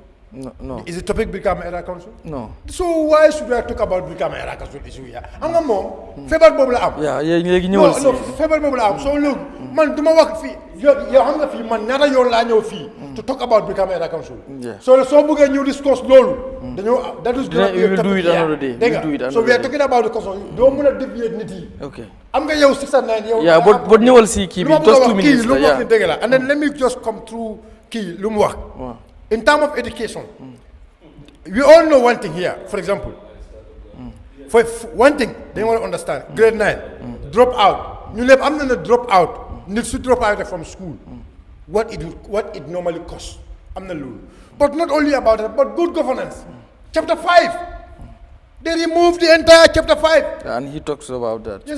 No. Is the topic Brikama Era Council? No. So why should I talk about Brikama Era Council issue here? Am nga moom feebar boobu la am. Yeah, léegi ñëwal si. non feebar boobu la am so look man du ma wax fii yow xam nga fii man ñaata yoon laa ñëw fii to talk about Brikama Era Council. So soo bëggee ñu discuss loolu. dañoo that is gonna be a topic here. Dégg nga so we are talking about the council doo mën a dévier nit yi. Okay. am nga yow 6 and 9 yow. Yeah, but ñëwal si kii bi just 2 minutes lu mu wax ni dëgg la and then let me just come through kii lu mu wax. In terms of education, we all know one thing here, for example. For one thing, they want to understand, grade 9, drop out. I'm going to drop out, needs to drop out from school. What it normally costs. I'm not lulu. But not only about that, but good governance. Chapter 5. They removed the entire chapter 5. And he talks about that.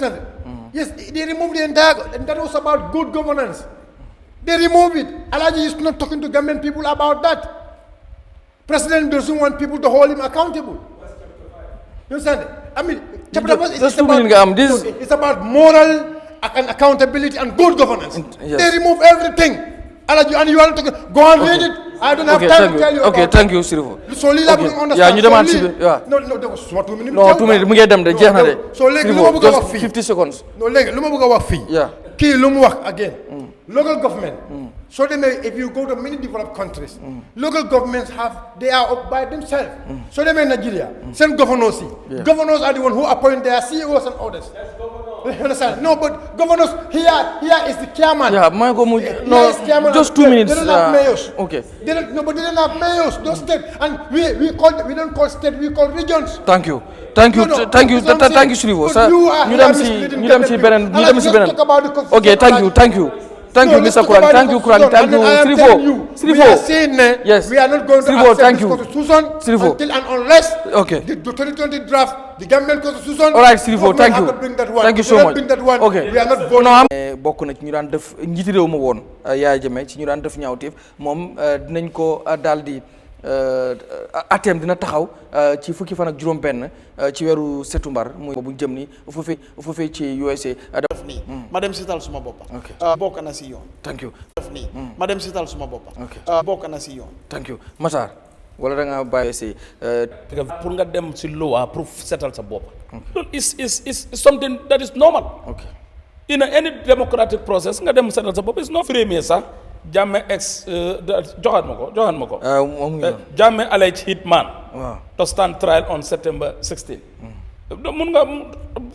Yes, they removed the entire, and that was about good governance. They remove it. Alaji is not talking to Gambian people about that. President doesn't want people to hold him accountable. You understand? I mean, chapter 1 is about moral and accountability and good governance. They remove everything. Alaji, and you want to go and read it. I don't have time to tell you. Okay, thank you, Sirifo. So Lila will understand. Yeah, no, that was 2 minutes. No, 2 minutes. We get them. So just 50 seconds. No, yeah. Key Lumuak again. Local government. So if you go to many developed countries, local governments they are up by themselves. So they may Nigeria, send governors. Governors are the ones who appoint their CEOs and others. You understand? No, but governors here is the chairman. Yeah, no, just 2 minutes. They don't have mayors. Okay. They don't have mayors. Those states, and we don't call state, we call regions. Thank you, Sirifo. Okay, thank you. Thank you, Mr. Kurang. Thank you, Kurang. Thank you, Sirifo. We are saying yes. We are not going to accept this constitution until and unless the 2020 draft, the Gambian constitution. All right, Sirifo. Thank you. Thank you so much. Okay. We are not voting. Bokk na ci ñu daan def njiiti réew ma woon Yahya Jammeh ci ñu daan def ñaawteef moom dinañ ko daal di atem dina taxaw ci fukki fan ak juróom benn ci weeru septembre muy bu jëm ni foofee ci USA def nii ma dem sital suma boppa bokk na si yoon thank you def nii ma dem sital suma boppa bokk na si yoon thank you Matar wala da nga bàyyi si pour nga dem si loi pour setal sa bopp is something that is normal in any democratic process nga dem setal sa bopp is not premier sax Jammeh joxaat ma ko Jammeh alleged hitman to stand trial on September 16 mun nga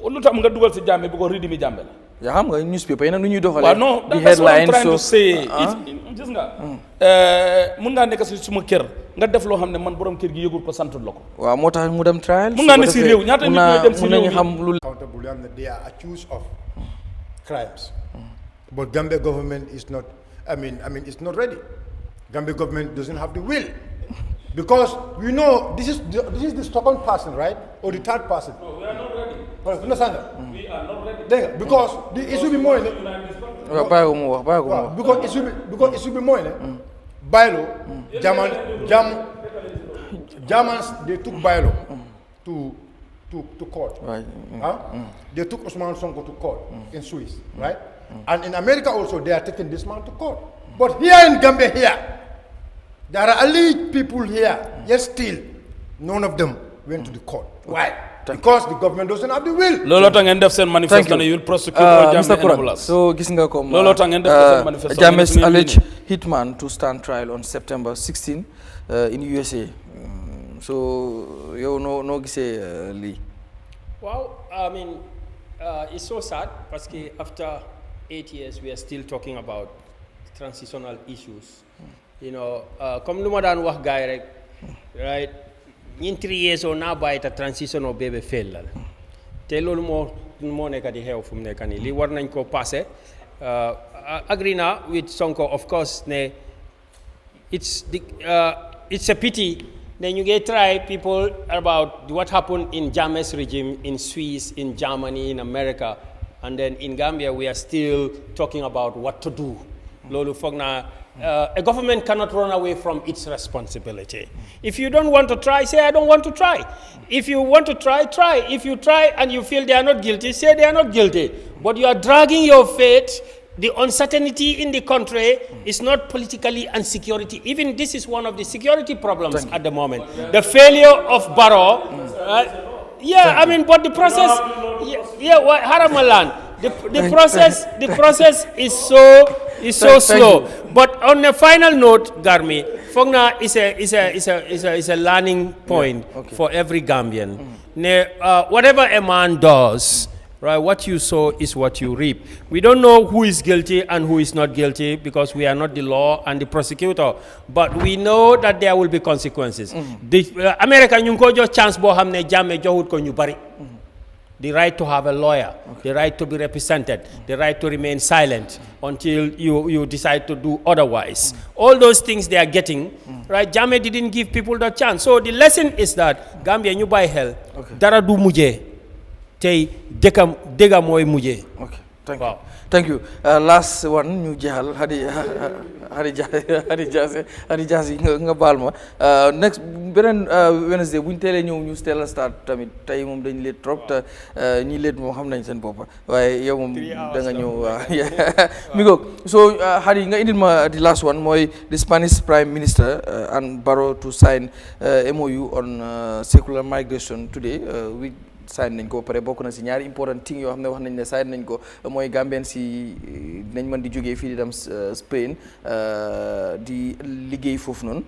lu tax nga dugal si Jammeh bi ko ridi mi Jammeh la yaa xam nga newspaper yi nag nu ñuy doxalee no that's what I'm trying to say gis nga mun ngaa nekk si suma kër nga def loo xam ne man borom kër gi yëgul ko santul la ko waaw moo tax mu dem trial mun ngaa ne si réew ñaata nit ñooy dem si réew xam lu accountable am they are accused of crimes but Gambia government is not I mean, it's not ready. Gambia government doesn't have the will, because we know this is the second person, right, or the third person. No, we are not ready. Understand that? We are not ready. Because the issue be more. bàyyi ko mu wax bàyyi ko mu waaw wax. because issue bi mooy ne. bylaw Germans they took bylaw to court. Right. They took Ousmane Sonko to court in Swiss, right? And in America also they are taking this man to court. But here in Gambia there are elite people here, yet still none of them went to the court. Why? Because the government doesn't have the will. Lolo tax ngeen def seen manifestation you will prosecute all Jammeh enablers. So gis nga comme Lolo tax ngeen def seen manifestation. Jammeh's alleged hitman to stand trial on September 16 in USA. So yow no gisee lii. Well, I mean, it's so sad because after 8 years we are still talking about transitional issues. You know, comme lu ma daan wax gaay rek, right? In 3 years or now by the transition of baby fail la. Te loolu moo nekk di xew fu mu nekk nii li war nañ ko passé. Agree na with Sonko of course ne it's a pity. Then you get try people about what happened in Jammeh's regime in Swiss, in Germany, in America, and then in Gambia we are still talking about what to do. Lolu fogna a government cannot run away from its responsibility. If you don't want to try, say I don't want to try. If you want to try, try. If you try and you feel they are not guilty, say they are not guilty. But you are dragging your fate. The uncertainty in the country is not politically and security. Even this is one of the security problems at the moment. The failure of Barrow. I mean, but the process. Haramalan. The process is so slow. But on a final note, Garmi, Fogna is a learning point for every Gambian. Whatever a man does. Right, what you sow is what you reap. We don't know who is guilty and who is not guilty because we are not the law and the prosecutor. But we know that there will be consequences. The America ñu ko jox chance boo xam ne Jammeh joxut ko ñu bari. The right to have a lawyer, the right to be represented, the right to remain silent until you decide to do otherwise. All those things they are getting, right? Jammeh didn't give people the chance. So the lesson is that Gambia ñu bàyyi xel dara du mujjee. Tey dëgga mooy mujjee. Okay, thank you. Last one ñu jeexal Hadi Jassy nga baal ma next beneen Wednesday bu ñu teelee ñëw ñu teel a start tamit tey moom dañ leet trop te ñi leet moom xam nañ seen bopp waaye yow moom da nga ñëw mi goog so Hadi nga indil ma the last one mooy the Spanish Prime Minister and Barrow to sign MOU on secular migration today sign nañ ko ba pare bokk na si ñaari important thing yoo xam ne wax nañ ne sign nañ ko mooy Gambien si nañ mën di jógee fii di dem Spain di liggéey foofu noonu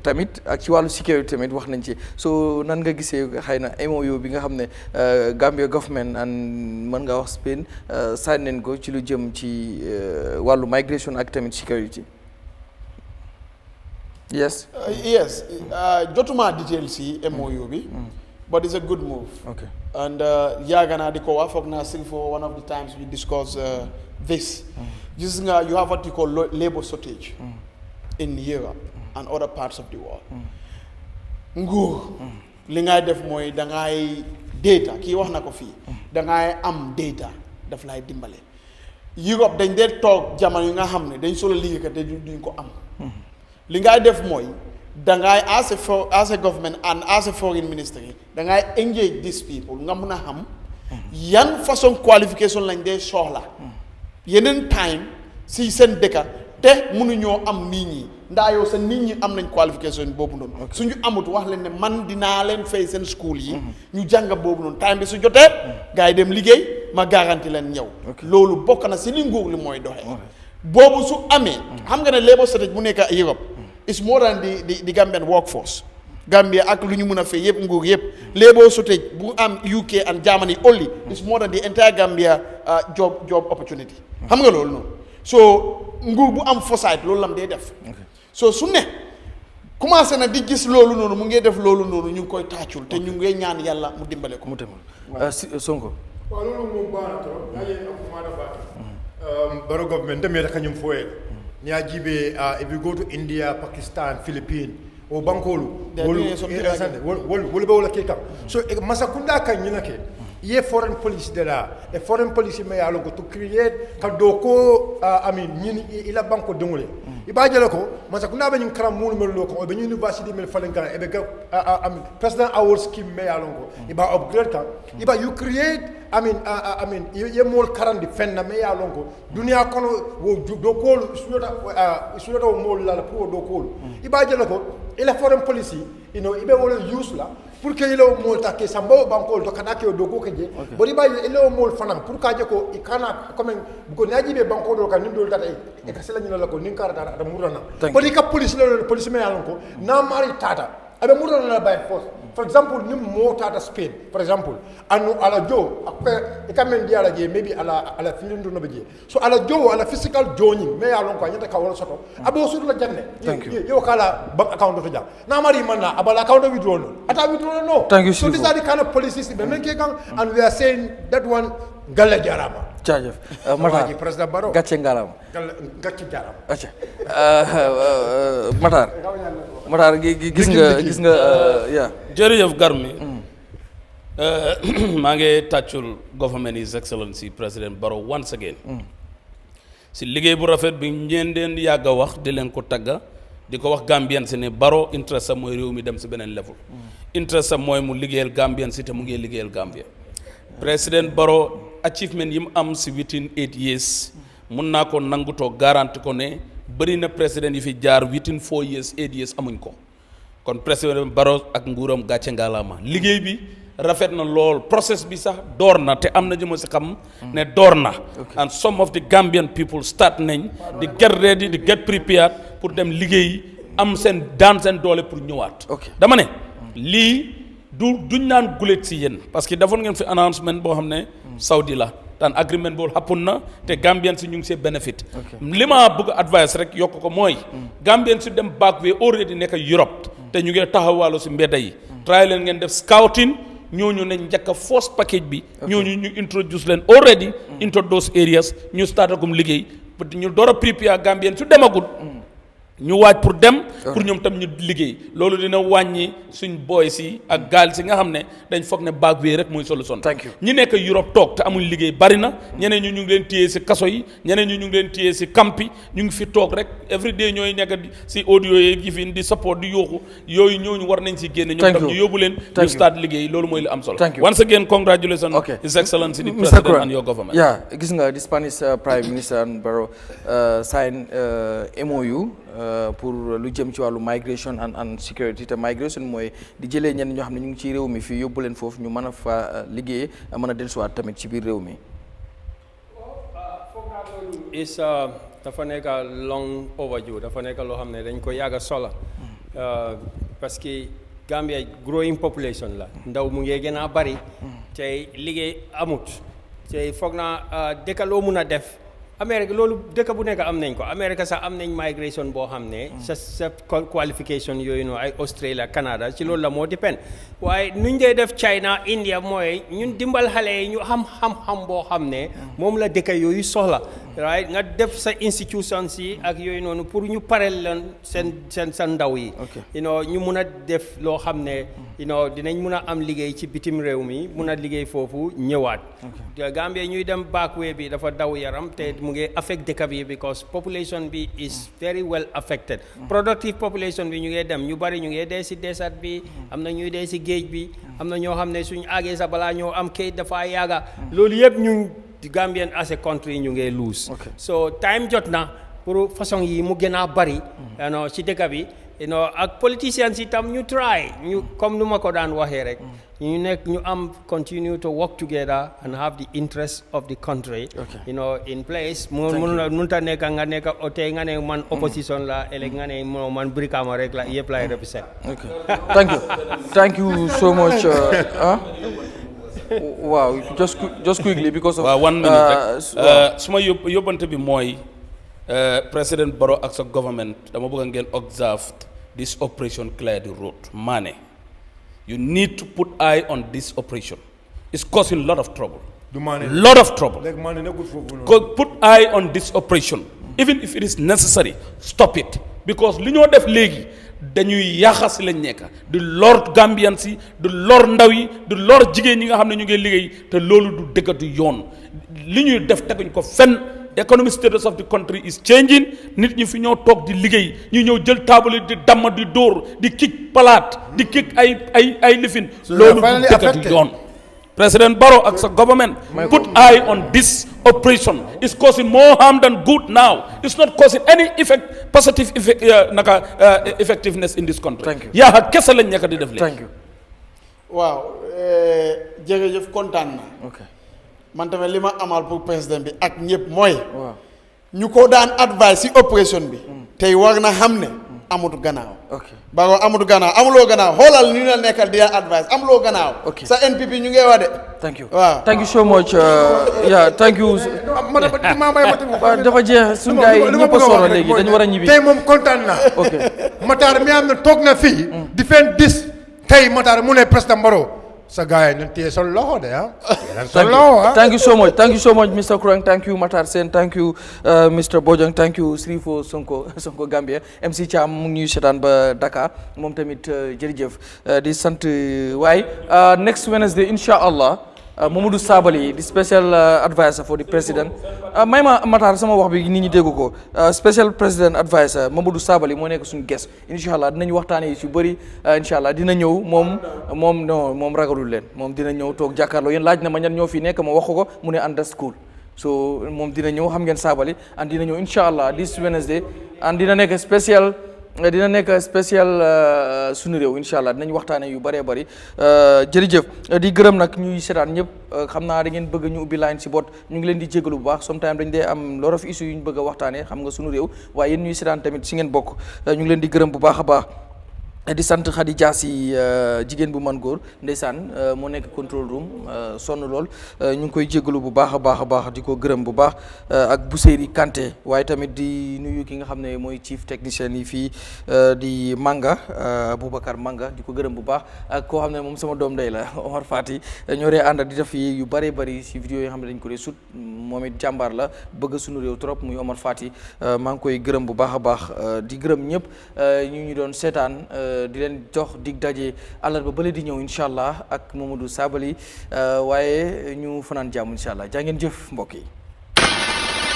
tamit ak ci wàllu sécurité tamit wax nañ ci so nan nga gisee xëy na MOU bi nga xam ne Gambia government and mën nga wax Spain sign nañ ko ci lu jëm ci wàllu migration ak tamit sécurité. Yes. Jotuma details si MOU bi. But it's a good move. Okay. And Yagana Dikowa Fogna SHERIFO, one of the times we discuss this. You have what you call labor shortage in Europe and other parts of the world. Nguur li ngay def mooy da ngay data kii wax na ko fii da ngay am data daf lay dimbale. Europe dañ dee toog jamono yi nga xam ne dañ solo liggéeykat te duñ ko am. Li ngay def mooy dangay as a government and as a foreign ministry dangay engage these people nga mun a xam yan façon qualification lañ dee soxla yeneen time si seen dëkka te mënuñoo am nit ñi ndaa yow sa nit ñi am nañ qualification boobu noonu suñu amut wax leen ne man dinaa leen fay seen school yi ñu jàng boobu noonu time bi su jotee gars yi dem liggéey ma garanti leen ñëw loolu bokk na si li nguur li mooy doxee boobu su amee xam nga ne labor shortage bu nekk Europe it's more than the Gambian workforce. Gambia ak lu ñu mën a fay yëpp nguur yëpp labor shortage bu am UK and Germany only it's more than the entire Gambia job opportunity. xam nga loolu noonu so nguur bu am foresight loolu lam dee def. so su ne commencé na di gis loolu noonu mu ngi def loolu noonu ñu ngi koy tàccul te ñu ngi ñaan yàlla mu dimbale ko. mu demal Sonko. waaw loolu moom baax na trop yaa ngi ak commande baat. Barrow government dem yeta kañum foye. Niajibe, if you go to India, Pakistan, Philippines, or Bankolu, so Masakunda kan yinake ye foreign policy de la e foreign policy me yalo to create ka do ko ñini ila banko dengule iba jele ko masa kuna be ñin karam mulu mel ko be university mel Wellingara e be ga president award scheme me yalo ko iba upgrade ka iba you create ye mol karandi fenna me yalo ko dunia kono wo do ko suyoda mol la pour do ko iba jele ko ila foreign policy ibe wala use la pour que ilo mol take sambo banko to kada ke do ko keje bori ba ilo mol fanam pour ka je ko ikana comme ko naji be banko do kan ndol data e ka sela nyina la ko nin kara data murana bori ka police le police me yalon ko na mari tata abe murana la by force for example nim mo tata Spain for example anu ala jo akpe e kamen di ala je maybe ala feeling do no be je so ala jo ala physical joining me yalon ko nyata ka wala soto abo sur la janne yo kala bank account to ja na mari manna abala account withdraw no ata withdraw no thank you so these are the kind of policies be make kan and we are saying that one galle jarama jaajëf Matar président Barrow gàcce ngalam gàcce jarama acca Matar gis nga yaa jërëjëf Garmi maa ngi tàccul government His Excellency President Barrow once again si liggéey bu rafet bi ngeen leen yàgg a wax di leen ko tagga di ko wax Gambian si ne Barrow interest am mooy réew mi dem si beneen level interest am mooy mu liggéeyal Gambian si te mu ngi liggéeyal Gambia President Barrow achievement yi mu am si within 8 years mun naa ko nangutoo garanti ko ne bëri na président yi fi jaar within 4 years 8 years amuñ ko kon président Barrow ak nguuram gàcce ngalaama liggéey bi rafet na lool process bi sax door na te am na ñu ma si xam ne door na and some of the Gambian people start nañ di get ready di get prepared pour dem liggéey am seen daan seen doole pour ñëwaat dama ne lii duñ naan gulet si yéen parce que defoon ngeen fi announcement boo xam ne Saudi la tan agreement boobu happen na te Gambian si ñu ngi see benefit li ma bëgg advice rek yokk ko mooy Gambian si dem back way already nekk Europe te ñu ngi taxawaalu si mbedda yi try leen ngeen def scouting ñooñu nañ njëkk a first package bi ñooñu ñu introduce leen already into those areas ñu startagum liggéey pour ñu door a prepare Gambian su demagul ñu waaj pour dem pour ñoom tam ñu liggéey loolu dina wàññi suñ boy si ak gaal si nga xam ne dañ foog ne baag wee rek mooy solution ñi nekk Europe toog te amuñ liggéey bari na ñeneen ñu ngi leen téye si kaso yi ñeneen ñu ngi leen téye si campi ñu ngi fi toog rek every day ñooy nekk si audio yi fi di support di yooxu yooyu ñooñu war nañ si génne ñoom tam ñu yóbbu leen ñu start liggéey loolu mooy li am solo once again congratulations His Excellency the President and your government gis nga the Spanish Prime Minister Barrow sign MOU pour lu jëm ci wàllu migration and security te migration mooy di jëlee ñenn ñoo xam ne ñu ngi ci réew mi fii yóbbu leen foofu ñu mën a fa liggéey mën a dellusiwaat tamit ci biir réew mi. is dafa nekk long overdue dafa nekk loo xam ne dañ ko yàgg a sola parce que Gambia growing population la ndaw mu ngi gën a bari tey liggéey amut tey foog naa dëkk loo mun a def Amérique loolu dëkk bu nekk am nañ ko Amérique sax am nañ migration boo xam ne sa qualification yooyu noonu ay Australia Canada ci loolu la moo dépend waaye nuñ dee def China India mooy ñun dimbal xale yi ñu xam boo xam ne moom la dëkk yooyu soxla right nga def sa institution si ak yooyu noonu pour ñu pareel leen seen ndaw yi ñu mun a def loo xam ne dinañ mun a am liggéey ci bitim réew mi mun a liggéey foofu ñëwaat Gambie ñuy dem backway bi dafa daw yaram te mu ngi affect dëkk bi because population bi is very well affected productive population bi ñu ngi dem ñu bari ñu ngi dee si desert bi am na ñuy dee si géej bi am na ñoo xam ne suñu àggee sa balaa ñoo am kayit dafa yàgga loolu yëpp ñu Gambian as a country ñu ngi lose so time jot na pour façon yi mu gën a bari ci dëkk bi ak politicians itam ñu try ñu comme nu ma ko daan waxee rek ñu nekk ñu am continue to work together and have the interest of the country in place mun ta nekk nga nekk tey nga ne man opposition la ëllëg nga ne man Brikama rek la yëpp lay represent thank you so much waaw just quickly because of 1 minute suma yóbbante bi mooy President Barrow ak sa government dama bëgg ngeen observe this operation clear the road Mane you need to put eye on this operation it's causing lot of trouble put eye on this operation even if it is necessary stop it because li ñoo def léegi dañuy yaxas lañ nekk di lor Gambian si di lor ndaw yi di lor jigéen ñi nga xam ne ñu ngi liggéey te loolu du dëgg du yoon li ñuy def teguñ ko fenn. The economic status of the country is changing nit ñi fi ñoo toog di liggéey ñu ñëw jël table di damm di dóor di kick palaat di kick ay lifin loolu du dëgg du yoon. President Barrow ak sa government put eye on this operation. It's causing more harm than good now. It's not causing any positive effectiveness in this country. Thank you. yaa kese lañ nekk di def léegi. Thank you. waaw jërëjëf kontaan na. ok man tamit li ma amal pour président bi ak ñëpp mooy. waaw ñu ko daan advice ci opération bi. tey war na xam ne amut gannaaw. ok Barrow amut gannaaw amuloo gannaaw xoolal ñu la nekkal di advice amuloo gannaaw. ok sa NPP ñu ngi wax de. thank you waaw thank you so much thank you. dafa jeex suñu gars yi ñëpp a soro léegi dañu war a ñibbi. tey moom kontaan naa. ok Matar mi am na toog na fii. di fen dis tey Matar mu ne président Barrow sa gars yi nañ téye sa loxo de ah. thank you so much Mr. Kurang, thank you Matar Sen, thank you Mr. Bojang, thank you SHERIFO Sonko Gambia MC Thiam mu ngi ñuy seetaan ba Dakar moom tamit jërëjëf di sant waaye next Wednesday insha allah Mamadou Sabally di special advisor for the president may ma Matar sama wax bi nit ñi dégg ko special president advisor Mamadou Sabally moo nekk suñu guest incha allah dinañ waxtaanee yu si bëri incha allah dina ñëw moom ragalul leen moom dina ñëw toog jàkkaarloo yéen laaj na ma ñan ñoo fi nekk ma wax ko mu ne under school so moom dina ñëw xam ngeen Sabally and dina ñëw incha allah this Wednesday and dina nekk spécial sunu réew incha allah dinañ waxtaanee yu bëree bëri jërëjëf di gërëm nag ñuy seetaan ñëpp xam naa da ngeen bëgg ñu ubbi line si bot ñu ngi leen di jégalu bu baax sometimes dañ dee am lot of issue yu ñu bëgg a waxtaanee xam nga sunu réew waaye yéen ñuy seetaan tamit si ngeen bokk ñu ngi leen di gërëm bu baax a baax di sant Khady Diassi jigéen bu man góor ndeysaan moo nekk control room sonn lool ñu ngi koy jégalu bu baax a baax di ko gërëm bu baax ak Bousséri Kanté waaye tamit di nuyu ki nga xam ne mooy chief technicien yi fii di Manga Boubacar Manga di ko gërëm bu baax ak koo xam ne moom sama doom ndey la Omar Fati ñoo dee ànd di def yu bëree bëri si vidéo yi nga xam ne dañ ko dee sut moom it jàmbaar la bëgg sunu réew trop muy Omar Fati maa ngi koy gërëm bu baax a baax di gërëm ñëpp ñu doon seetaan di leen jox dig daje àllarba bële di ñëw incha allah ak Mamadou Sabally waaye ñu fanaan jàmm incha allah jaa ngeen jëf mbokk yi.